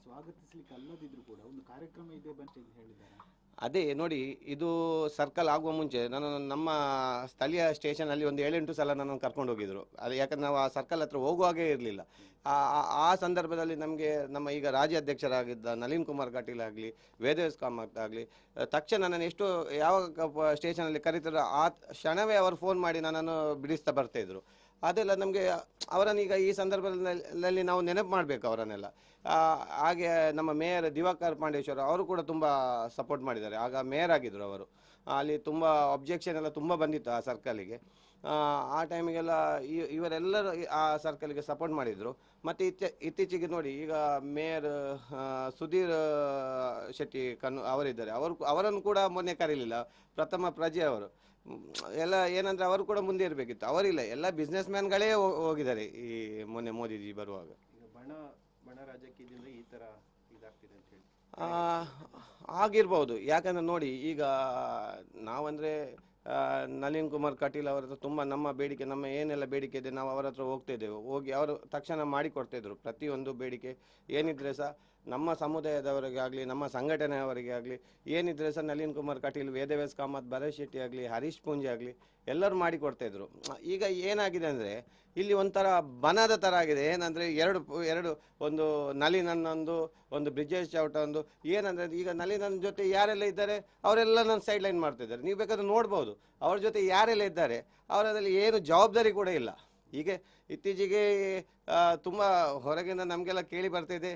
ಸ್ವಾಗತಿಸ್ಲಿಕ್ಕೆ ಅಲ್ಲದಿದ್ರು ಕೂಡ ಒಂದು ಕಾರ್ಯಕ್ರಮ ಇದೆ ಬಂತ ಹೇಳಿದ್ದಾರೆ. ಅದೇ ನೋಡಿ, ಇದು ಸರ್ಕಲ್ ಆಗುವ ಮುಂಚೆ ನಾನು ನಮ್ಮ ಸ್ಥಳೀಯ ಸ್ಟೇಷನಲ್ಲಿ ಒಂದು 7-8 ಸಲ ನನ್ನನ್ನು ಕರ್ಕೊಂಡು ಹೋಗಿದ್ರು. ಅದು ಯಾಕಂದ್ರೆ ನಾವು ಆ ಸರ್ಕಲ್ ಹತ್ರ ಹೋಗುವಾಗೇ ಇರಲಿಲ್ಲ. ಆ ಸಂದರ್ಭದಲ್ಲಿ ನಮಗೆ ನಮ್ಮ ಈಗ ರಾಜ್ಯಾಧ್ಯಕ್ಷರಾಗಿದ್ದ ನಳಿನ್ ಕುಮಾರ್ ಕಟೀಲ್ ಆಗಲಿ, ವೇದವ್ಯಾಸ್ ಕಾಮತ್ ಆಗಲಿ, ತಕ್ಷಣ ನಾನು ಎಷ್ಟು ಯಾವ ಸ್ಟೇಷನಲ್ಲಿ ಕರೀತಾರೋ ಆ ಕ್ಷಣವೇ ಅವರು ಫೋನ್ ಮಾಡಿ ನನ್ನನ್ನು ಬಿಡಿಸ್ತಾ ಬರ್ತಾಯಿದ್ರು. ಅದೆಲ್ಲ ನಮಗೆ ಅವರನ್ನು ಈಗ ಈ ಸಂದರ್ಭದಲ್ಲಿ ನಾವು ನೆನಪು ಮಾಡಬೇಕು ಅವರನ್ನೆಲ್ಲ. ಹಾಗೆ ನಮ್ಮ ಮೇಯರ್ ದಿವಾಕರ್ ಪಾಂಡೇಶ್ವರ ಅವರು ಕೂಡ ತುಂಬ ಸಪೋರ್ಟ್ ಮಾಡಿದ್ದಾರೆ. ಆಗ ಮೇಯರ್ ಆಗಿದ್ದರು ಅವರು. ಅಲ್ಲಿ ತುಂಬ ಅಬ್ಜೆಕ್ಷನ್ ಎಲ್ಲ ತುಂಬ ಬಂದಿತ್ತು ಆ ಸರ್ಕಲಿಗೆ. ಆ ಟೈಮಿಗೆಲ್ಲ ಇವರೆಲ್ಲರೂ ಆ ಸರ್ಕಲ್ಗೆ ಸಪೋರ್ಟ್ ಮಾಡಿದರು. ಮತ್ತು ಇತ್ತೀಚೆಗೆ ನೋಡಿ, ಈಗ ಮೇಯರ್ ಸುಧೀರ್ ಶೆಟ್ಟಿ ಅವರಿದ್ದಾರೆ. ಅವರನ್ನು ಕೂಡ ಮೊನ್ನೆ ಕರೀಲಿಲ್ಲ. ಪ್ರಥಮ ಪ್ರಜೆ ಅವರು ಎಲ್ಲ ಏನಂದರೆ ಅವರು ಕೂಡ ಮುಂದೆ ಇರಬೇಕಿತ್ತು, ಅವರಿಲ್ಲ. ಎಲ್ಲ ಬಿಸ್ನೆಸ್ ಮ್ಯಾನ್ಗಳೇ ಹೋಗಿದ್ದಾರೆ ಈ ಮೊನ್ನೆ ಮೋದಿಜಿ ಬರುವಾಗ. ಈಗ ಬಣ ರಾಜಕೀಯದಿಂದ ಈ ಥರ ಇದಾಗ್ತಿದೆ ಅಂತ ಹೇಳಿ ಆಗಿರ್ಬೋದು. ಯಾಕಂದರೆ ನೋಡಿ, ಈಗ ನಾವಂದರೆ ನಳಿನ್ ಕುಮಾರ್ ಕಟೀಲ್ ಅವರ ಹತ್ರ ತುಂಬ ನಮ್ಮ ಬೇಡಿಕೆ, ನಮ್ಮ ಏನೆಲ್ಲ ಬೇಡಿಕೆ ಇದೆ ನಾವು ಅವರ ಹತ್ರ ಹೋಗ್ತಿದ್ದೆವು. ಹೋಗಿ ಅವರು ತಕ್ಷಣ ಮಾಡಿಕೊಡ್ತಿದ್ರು. ಪ್ರತಿಯೊಂದು ಬೇಡಿಕೆ ಏನಿದ್ರೆ ಸಹ ನಮ್ಮ ಸಮುದಾಯದವರಿಗೆ ಆಗಲಿ, ನಮ್ಮ ಸಂಘಟನೆಯವರಿಗೆ ಆಗಲಿ ಏನಿದ್ರೆ ಸಹ ನಳಿನ್ ಕುಮಾರ್ ಕಟೀಲ್, ವೇದವ್ಯಾಸ್ ಕಾಮತ್, ಭರತ್ ಶೆಟ್ಟಿ ಆಗಲಿ, ಹರೀಶ್ ಪೂಂಜೆ ಆಗಲಿ ಎಲ್ಲರೂ ಮಾಡಿಕೊಡ್ತಾಯಿದ್ರು. ಈಗ ಏನಾಗಿದೆ ಅಂದರೆ ಇಲ್ಲಿ ಒಂಥರ ಬನದ ಥರ ಆಗಿದೆ. ಏನಂದರೆ ಎರಡು ಒಂದು ನಳಿನನ್ನೊಂದು, ಒಂದು ಬ್ರಿಜೇಶ್ ಚೌಟ ಒಂದು. ಏನಂದರೆ ಈಗ ನಳಿನನ್ ಜೊತೆ ಯಾರೆಲ್ಲ ಇದ್ದಾರೆ ಅವರೆಲ್ಲ ನನ್ನ ಸೈಡ್ ಲೈನ್ ಮಾಡ್ತಿದ್ದಾರೆ. ನೀವು ಬೇಕಾದ್ರೆ ನೋಡ್ಬೋದು ಅವ್ರ ಜೊತೆ ಯಾರೆಲ್ಲ ಇದ್ದಾರೆ. ಅವರಲ್ಲಿ ಏನು ಜವಾಬ್ದಾರಿ ಕೂಡ ಇಲ್ಲ. ಹೀಗೆ ಇತ್ತೀಚೆಗೆ ತುಂಬ ಹೊರಗಿಂದ ನಮಗೆಲ್ಲ ಕೇಳಿ ಬರ್ತಿದೆ,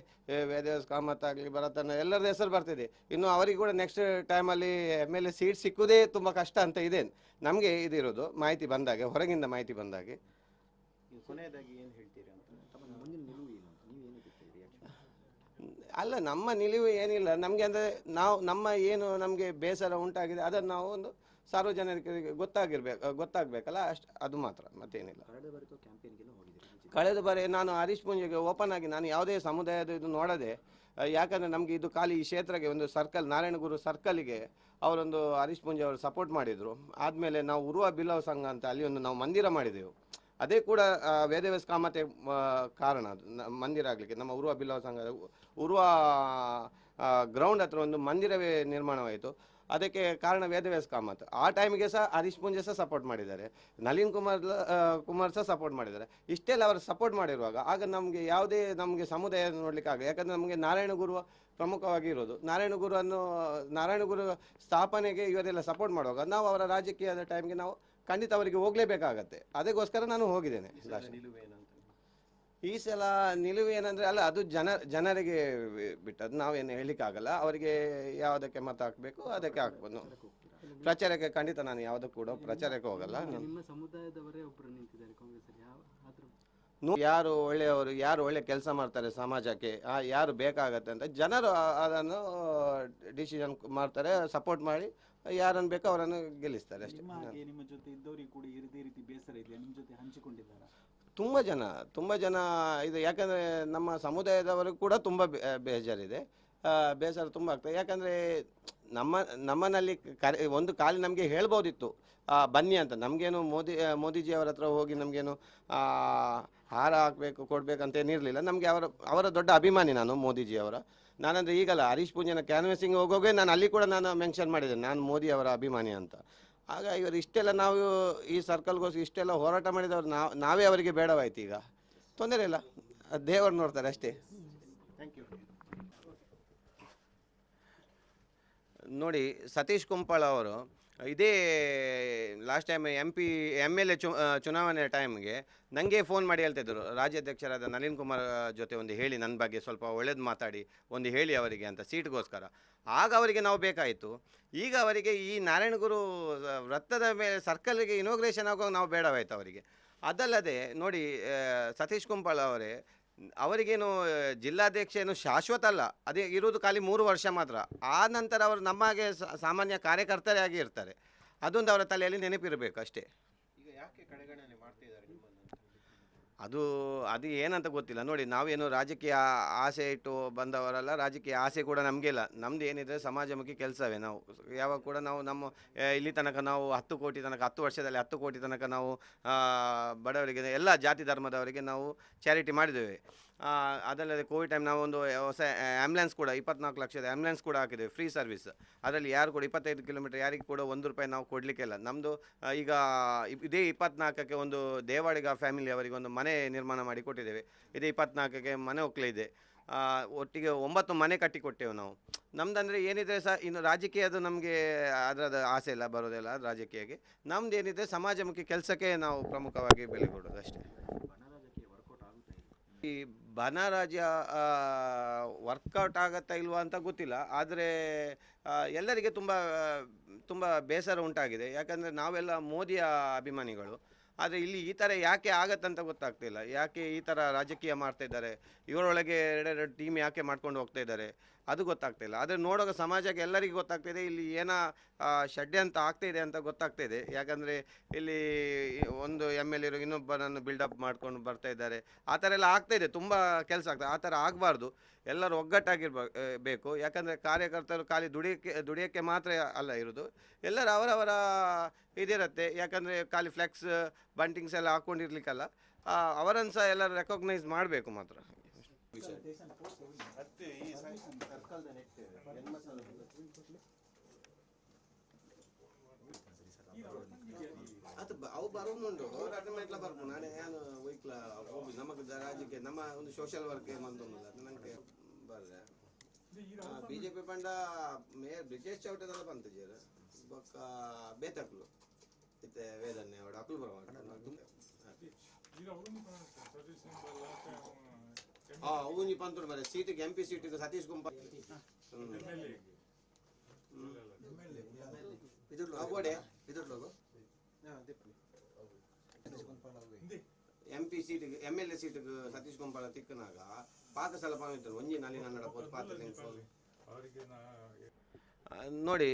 ವೇದವ್ಯಾಸ್ ಕಾಮತ್ ಆಗಲಿ, ಭರತನ ಎಲ್ಲರ ಹೆಸರು ಬರ್ತಿದೆ. ಇನ್ನು ಅವರಿಗೆ ಕೂಡ ನೆಕ್ಸ್ಟ್ ಟೈಮಲ್ಲಿ MLA ಸೀಟ್ ಸಿಕ್ಕುವುದೇ ತುಂಬ ಕಷ್ಟ ಅಂತ ಇದೆ ನಮಗೆ ಇದಿರೋದು ಮಾಹಿತಿ ಬಂದಾಗೆ, ಹೊರಗಿಂದ ಮಾಹಿತಿ ಬಂದಾಗೆ. ಕೊನೆಯದಾಗಿ ಏನು ಹೇಳ್ತೀರಿ ಅಂತ? ಅಲ್ಲ, ನಮ್ಮ ನಿಲುವು ಏನಿಲ್ಲ ನಮಗೆ. ಅಂದರೆ ನಮ್ಮ ಏನು ನಮಗೆ ಬೇಸರ ಉಂಟಾಗಿದೆ ಅದನ್ನು ನಾವು ಒಂದು ಸಾರ್ವಜನಿಕರಿಗೆ ಗೊತ್ತಾಗಬೇಕಲ್ಲ, ಅದು ಮಾತ್ರ, ಮತ್ತೇನಿಲ್ಲ. ಕಳೆದ ಬಾರಿ ನಾನು ಹರೀಶ್ ಪೂಂಜೆಗೆ ಓಪನ್ ಆಗಿ ನಾನು ಯಾವುದೇ ಸಮುದಾಯದ ಇದು ನೋಡದೆ, ಯಾಕಂದರೆ ನಮಗೆ ಇದು ಖಾಲಿ ಈ ಕ್ಷೇತ್ರಕ್ಕೆ ಒಂದು ಸರ್ಕಲ್, ನಾರಾಯಣಗುರು ಸರ್ಕಲ್ಗೆ ಅವರೊಂದು ಹರೀಶ್ ಪೂಂಜೆ ಅವರು ಸಪೋರ್ಟ್ ಮಾಡಿದರು. ಆದಮೇಲೆ ನಾವು ಉರುವ ಬಿಲ್ಲವ ಸಂಘ ಅಂತ ಅಲ್ಲಿ ಒಂದು ನಾವು ಮಂದಿರ ಮಾಡಿದೆವು. ಅದೇ ಕೂಡ ವೇದವ್ಯಾಸ್ ಕಾಮತೆ ಕಾರಣ. ಅದು ಮಂದಿರ ಆಗಲಿಕ್ಕೆ ನಮ್ಮ ಉರುವ ಬಿಲ್ಲವ ಸಂಘ ಉರುವ ಗ್ರೌಂಡ್ ಹತ್ರ ಒಂದು ಮಂದಿರವೇ ನಿರ್ಮಾಣವಾಯಿತು. ಅದಕ್ಕೆ ಕಾರಣ ವೇದವ್ಯಾಸ್ ಕಾಮತ್. ಆ ಟೈಮಿಗೆ ಸಹ ಹರೀಶ್ ಪೂಂಜೆ ಸಹ ಸಪೋರ್ಟ್ ಮಾಡಿದ್ದಾರೆ, ನಳಿನ್ ಕುಮಾರ್ ಸಹ ಸಪೋರ್ಟ್ ಮಾಡಿದ್ದಾರೆ. ಇಷ್ಟೆಲ್ಲ ಅವರು ಸಪೋರ್ಟ್ ಮಾಡಿರುವಾಗ ಆಗ ನಮಗೆ ಯಾವುದೇ ನಮಗೆ ಸಮುದಾಯ ನೋಡಲಿಕ್ಕೆ ಆಗಲ್ಲ. ಯಾಕಂದರೆ ನಮಗೆ ನಾರಾಯಣಗುರು ಪ್ರಮುಖವಾಗಿ ಇರೋದು. ನಾರಾಯಣಗುರು ಸ್ಥಾಪನೆಗೆ ಇವರೆಲ್ಲ ಸಪೋರ್ಟ್ ಮಾಡುವಾಗ ನಾವು ಅವರ ರಾಜಕೀಯದ ಟೈಮ್ಗೆ ನಾವು ಖಂಡಿತ ಅವರಿಗೆ ಹೋಗಲೇಬೇಕಾಗತ್ತೆ. ಅದಕ್ಕೋಸ್ಕರ ನಾನು ಹೋಗಿದ್ದೇನೆ. ಈ ಸಲ ನಿಲುವು ಏನಂದರೆ, ಅಲ್ಲ, ಅದು ಜನರಿಗೆ ಬಿಟ್ಟದ್ದು, ನಾವೇನು ಹೇಳಲಿಕ್ಕಾಗಲ್ಲ. ಅವರಿಗೆ ಯಾವುದಕ್ಕೆ ಮತ ಹಾಕಬೇಕು ಅದಕ್ಕೆ ಹಾಕ್ಬೋದು. ಪ್ರಚಾರಕ್ಕೆ ಖಂಡಿತ ನಾನು ಯಾವುದಕ್ಕೂ ಕೂಡ ಪ್ರಚಾರಕ್ಕೆ ಹೋಗಲ್ಲ. ನಿಮ್ಮ ಸಮುದಾಯದವರೇ ಒಬ್ಬರು ನಿಂತಿದ್ದಾರೆ ಕಾಂಗ್ರೆಸ್ಸಲ್ಲಿ. ಯಾರು ಒಳ್ಳೆಯವರು, ಯಾರು ಒಳ್ಳೆ ಕೆಲಸ ಮಾಡ್ತಾರೆ ಸಮಾಜಕ್ಕೆ, ಯಾರು ಬೇಕಾಗತ್ತೆ ಅಂತ ಜನರು ಅದನ್ನು ಡಿಸಿಷನ್ ಮಾಡ್ತಾರೆ. ಸಪೋರ್ಟ್ ಮಾಡಿ ಯಾರನ್ನು ಬೇಕೋ ಅವರನ್ನು ಗೆಲ್ಲಿಸ್ತಾರೆ ಅಷ್ಟೇ. ನಿಮ್ಮ ಜೊತೆ ಇದ್ದವರಿಗೆ ಕೂಡ ಇದೇ ರೀತಿ ಬೇಸರ ಇದೆಯಾ? ನಿಮ್ಮ ಜೊತೆ ಹಂಚಿಕೊಂಡಿದ್ದಾರೆ ತುಂಬ ಜನ ಇದು. ಯಾಕಂದರೆ ನಮ್ಮ ಸಮುದಾಯದವರು ಕೂಡ ತುಂಬ ಬೇಜಾರಿದೆ, ಬೇಸರ ತುಂಬ ಆಗ್ತದೆ. ಯಾಕಂದರೆ ನಮ್ಮನಲ್ಲಿ ಒಂದು ಕಾಲಿ ನಮಗೆ ಹೇಳ್ಬೋದಿತ್ತು ಬನ್ನಿ ಅಂತ. ನಮಗೇನು ಮೋದಿಜಿಯವರ ಹತ್ರ ಹೋಗಿ ನಮಗೇನು ಹಾರ ಹಾಕಬೇಕು ಕೊಡಬೇಕಂತೇನಿರಲಿಲ್ಲ. ನಮಗೆ ಅವರ ದೊಡ್ಡ ಅಭಿಮಾನಿ ನಾನು ಮೋದಿಜಿಯವರ. ನಾನಂದರೆ ಈಗಲ್ಲ, ಹರೀಶ್ ಪೂಂಜೆನ ಕ್ಯಾನ್ವೆಸಿಂಗ್ ಹೋಗೋಗೆ ನಾನು ಅಲ್ಲಿ ಕೂಡ ನಾನು ಮೆನ್ಷನ್ ಮಾಡಿದ್ದೇನೆ, ನಾನು ಮೋದಿಯವರ ಅಭಿಮಾನಿ ಅಂತ. ಆಗ ಇವರು ಇಷ್ಟೆಲ್ಲ ನಾವು ಈ ಸರ್ಕಲ್ಗೋಸ್ಕರ ಇಷ್ಟೆಲ್ಲ ಹೋರಾಟ ಮಾಡಿದವರು ನಾವೇ ಅವರಿಗೆ ಬೇಡವಾಯ್ತು. ಈಗ ತೊಂದರೆ ಇಲ್ಲ, ದೇವರು ನೋಡ್ತಾರೆ ಅಷ್ಟೇ. Thank you. ನೋಡಿ, ಸತೀಶ್ ಕುಂಪಳ ಅವರು ಇದೇ ಲಾಸ್ಟ್ ಟೈಮ್ MLA ಚುನಾವಣೆ ಟೈಮ್ಗೆ ನನಗೆ ಫೋನ್ ಮಾಡಿ ಹೇಳ್ತಿದ್ದರು, ರಾಜ್ಯಾಧ್ಯಕ್ಷರಾದ ನಳಿನ್ ಕುಮಾರ್ ಜೊತೆ ಒಂದು ಹೇಳಿ, ನನ್ನ ಬಗ್ಗೆ ಸ್ವಲ್ಪ ಒಳ್ಳೇದು ಮಾತಾಡಿ ಒಂದು ಹೇಳಿ ಅವರಿಗೆ ಅಂತ, ಸೀಟ್ಗೋಸ್ಕರ. ಆಗ ಅವರಿಗೆ ನಾವು ಬೇಕಾಯಿತು. ಈಗ ಅವರಿಗೆ ಈ ನಾರಾಯಣಗುರು ವೃತ್ತದ ಮೇಲೆ ಸರ್ಕಲ್ಗೆ ಇನಾಗ್ರೇಷನ್ ಆಗುವಾಗ ನಾವು ಬೇಡವಾಯಿತು ಅವರಿಗೆ. ಅದಲ್ಲದೆ ನೋಡಿ, ಸತೀಶ್ ಕುಂಪಳ ಅವರಿಗೇನು ಜಿಲ್ಲಾಧ್ಯಕ್ಷ ಏನು ಶಾಶ್ವತ ಅಲ್ಲ, ಅದೇ ಇರೋದು ಖಾಲಿ 3 ವರ್ಷ ಮಾತ್ರ. ಆ ನಂತರ ಅವರು ನಮಗೆ ಸಾಮಾನ್ಯ ಕಾರ್ಯಕರ್ತರೇ ಆಗಿ ಇರ್ತಾರೆ. ಅದೊಂದು ಅವರ ತಲೆಯಲ್ಲಿ ನೆನಪಿರಬೇಕು ಅಷ್ಟೇ. ಈಗ ಯಾಕೆ ಕಡೆಗಣನೆ ಮಾಡ್ತಿದ್ದಾರೆ ನಿಮ್ಮನ್ನು? ಅದು ಏನಂತ ಗೊತ್ತಿಲ್ಲ. ನೋಡಿ, ನಾವೇನು ರಾಜಕೀಯ ಆಸೆ ಇಟ್ಟು ಬಂದವರಲ್ಲ, ರಾಜಕೀಯ ಆಸೆ ಕೂಡ ನಮಗೆ ಇಲ್ಲ. ನಮ್ಮದು ಏನಿದ್ರೆ ಸಮಾಜಮುಖಿ ಕೆಲಸವೇ. ನಾವು ಯಾವಾಗ ಕೂಡ ನಮ್ಮ ಇಲ್ಲಿ ತನಕ ನಾವು 10 ಕೋಟಿ ತನಕ, 10 ವರ್ಷದಲ್ಲಿ 10 ಕೋಟಿ ತನಕ ನಾವು ಬಡವರಿಗೆ, ಎಲ್ಲ ಜಾತಿ ಧರ್ಮದವರಿಗೆ ನಾವು ಚಾರಿಟಿ ಮಾಡಿದ್ದೇವೆ. ಅದಲ್ಲದೆ ಕೋವಿಡ್ ಟೈಮ್ ನಾವು ಒಂದು ಹೊಸ ಆ್ಯಂಬುಲೆನ್ಸ್ ಕೂಡ 24 ಲಕ್ಷದ ಆ್ಯಂಬುಲೆನ್ಸ್ ಕೂಡ ಹಾಕಿದ್ದೇವೆ, ಫ್ರೀ ಸರ್ವಿಸ್. ಅದರಲ್ಲಿ ಯಾರು ಕೂಡ 25 ಕಿಲೋಮೀಟರ್ ಯಾರಿಗೆ ಕೂಡ ₹1 ನಾವು ಕೊಡಲಿಕ್ಕಿಲ್ಲ. ನಮ್ಮದು ಈಗ ಇದೇ 24ಕ್ಕೆ ಒಂದು ದೇವಾಡಿಗ ಫ್ಯಾಮಿಲಿ ಅವರಿಗೆ ಒಂದು ಮನೆ ನಿರ್ಮಾಣ ಮಾಡಿ ಕೊಟ್ಟಿದ್ದೇವೆ. ಇದೇ 24ಕ್ಕೆ ಮನೆ ಒಕ್ಕಲಿದೆ. ಒಟ್ಟಿಗೆ 9 ಮನೆ ಕಟ್ಟಿಕೊಟ್ಟೆವು ನಾವು. ನಮ್ದಂದರೆ ಏನಿದೆ ಸಹ ಇನ್ನು ರಾಜಕೀಯದು ನಮಗೆ ಅದರದ ಆಸೆ ಇಲ್ಲ, ಬರೋದಿಲ್ಲ ರಾಜಕೀಯಕ್ಕೆ. ನಮ್ದು ಏನಿದೆ ಸಮಾಜಮುಖಿ ಕೆಲಸಕ್ಕೆ ನಾವು ಪ್ರಮುಖವಾಗಿ ಬೆಲೆ ಕೊಡೋದು ಅಷ್ಟೇ. ಈ ಬನರಾಜ್ಯ ವರ್ಕೌಟ್ ಆಗತ್ತಾ ಇಲ್ವಾ ಅಂತ ಗೊತ್ತಿಲ್ಲ, ಆದರೆ ಎಲ್ಲರಿಗೆ ತುಂಬ ಬೇಸರ ಉಂಟಾಗಿದೆ. ಯಾಕಂದರೆ ನಾವೆಲ್ಲ ಮೋದಿಯ ಅಭಿಮಾನಿಗಳು. ಆದರೆ ಇಲ್ಲಿ ಈ ಥರ ಯಾಕೆ ಆಗತ್ತಂತ ಗೊತ್ತಾಗ್ತಿಲ್ಲ. ಯಾಕೆ ಈ ಥರ ರಾಜಕೀಯ ಮಾಡ್ತಾಯಿದ್ದಾರೆ, ಇವರೊಳಗೆ ಎರಡೆರಡು ಟೀಮ್ ಯಾಕೆ ಮಾಡ್ಕೊಂಡು ಹೋಗ್ತಾ ಇದ್ದಾರೆ ಅದು ಗೊತ್ತಾಗ್ತಿಲ್ಲ. ಆದರೆ ನೋಡುವಾಗ ಸಮಾಜಕ್ಕೆ ಎಲ್ಲರಿಗೂ ಗೊತ್ತಾಗ್ತಿದೆ ಇಲ್ಲಿ ಏನೋ ಷಡ್ಯಂತ್ರ ಆಗ್ತಾಯಿದೆ ಅಂತ ಗೊತ್ತಾಗ್ತಾಯಿದೆ. ಯಾಕಂದರೆ ಇಲ್ಲಿ ಒಂದು MLA ಇನ್ನೊಬ್ಬರನ್ನು ಬಿಲ್ಡಪ್ ಮಾಡ್ಕೊಂಡು ಬರ್ತಾ ಇದ್ದಾರೆ. ಆ ಥರ ಎಲ್ಲ ಆಗ್ತಾಯಿದೆ, ತುಂಬ ಕೆಲಸ ಆಗ್ತದೆ. ಆ ಥರ ಆಗಬಾರ್ದು, ಎಲ್ಲರೂ ಒಗ್ಗಟ್ಟಾಗಿರ್ಬೇಕು. ಯಾಕಂದರೆ ಕಾರ್ಯಕರ್ತರು ಖಾಲಿ ದುಡಿಯೋಕ್ಕೆ ಮಾತ್ರ ಅಲ್ಲ ಇರೋದು, ಎಲ್ಲರೂ ಅವರವರ ಇದಿರುತ್ತೆ. ಯಾಕಂದರೆ ಖಾಲಿ ಫ್ಲೆಕ್ಸ್ ಬಂಟಿಂಗ್ಸ್ ಎಲ್ಲ ಹಾಕ್ಕೊಂಡಿರ್ಲಿಕ್ಕಲ್ಲ, ಅವರನ್ನು ಸಹ ಎಲ್ಲರೂ ರೆಕಗ್ನೈಸ್ ಮಾಡಬೇಕು ಮಾತ್ರ. ಅದು ಅವು ಬರೋದುಂಟು, ಆಟೋಮೆಟ್ಲ ಬರ್ಬೋದು. ನಾನೇ ಏನು ವೈಕ್ಲ ಹೋಗಿ ನಮಗೆ ರಾಜ್ಯಕ್ಕೆ ನಮ್ಮ ಒಂದು ಸೋಷಿಯಲ್ ವರ್ಕ್ ಮಂತೊಂದಿಲ್ಲ ಅದು ನನಗೆ ಬರ್ರೆ BJP ಪಂಡ ಬ್ರಿಜೇಶ್ ಚೌಟದೆಲ್ಲ ಬಂತು ಜೇರು ಬೊಕ್ಕ ಬೇತಕ್ಲು ಇತ್ತೆ ವೇದನ್ನೇ ಅವಡ ಅಕ್ಲು ಬರಮಾಟ ಅವನಿ ಪಂತುಡು ಬರ ಸೀಟಿಗೆ MP ಸೀಟಿಗೆ ಸತೀಶ್ ಗುಂಪ MP ಸೀಟಿಗೆ MLA ಸೀಟಿಗೆ ಸತೀಶ್ ಗುಂಪಾಳ ತಿಕ್ಕನಾಗ ಪಾಕಸಲ ಪಾಮಿತ್ತು ಒಂಜಿ ನಲ್ಲಿ ನನ್ನಡ ಪಾತ್ರ ನೋಡಿ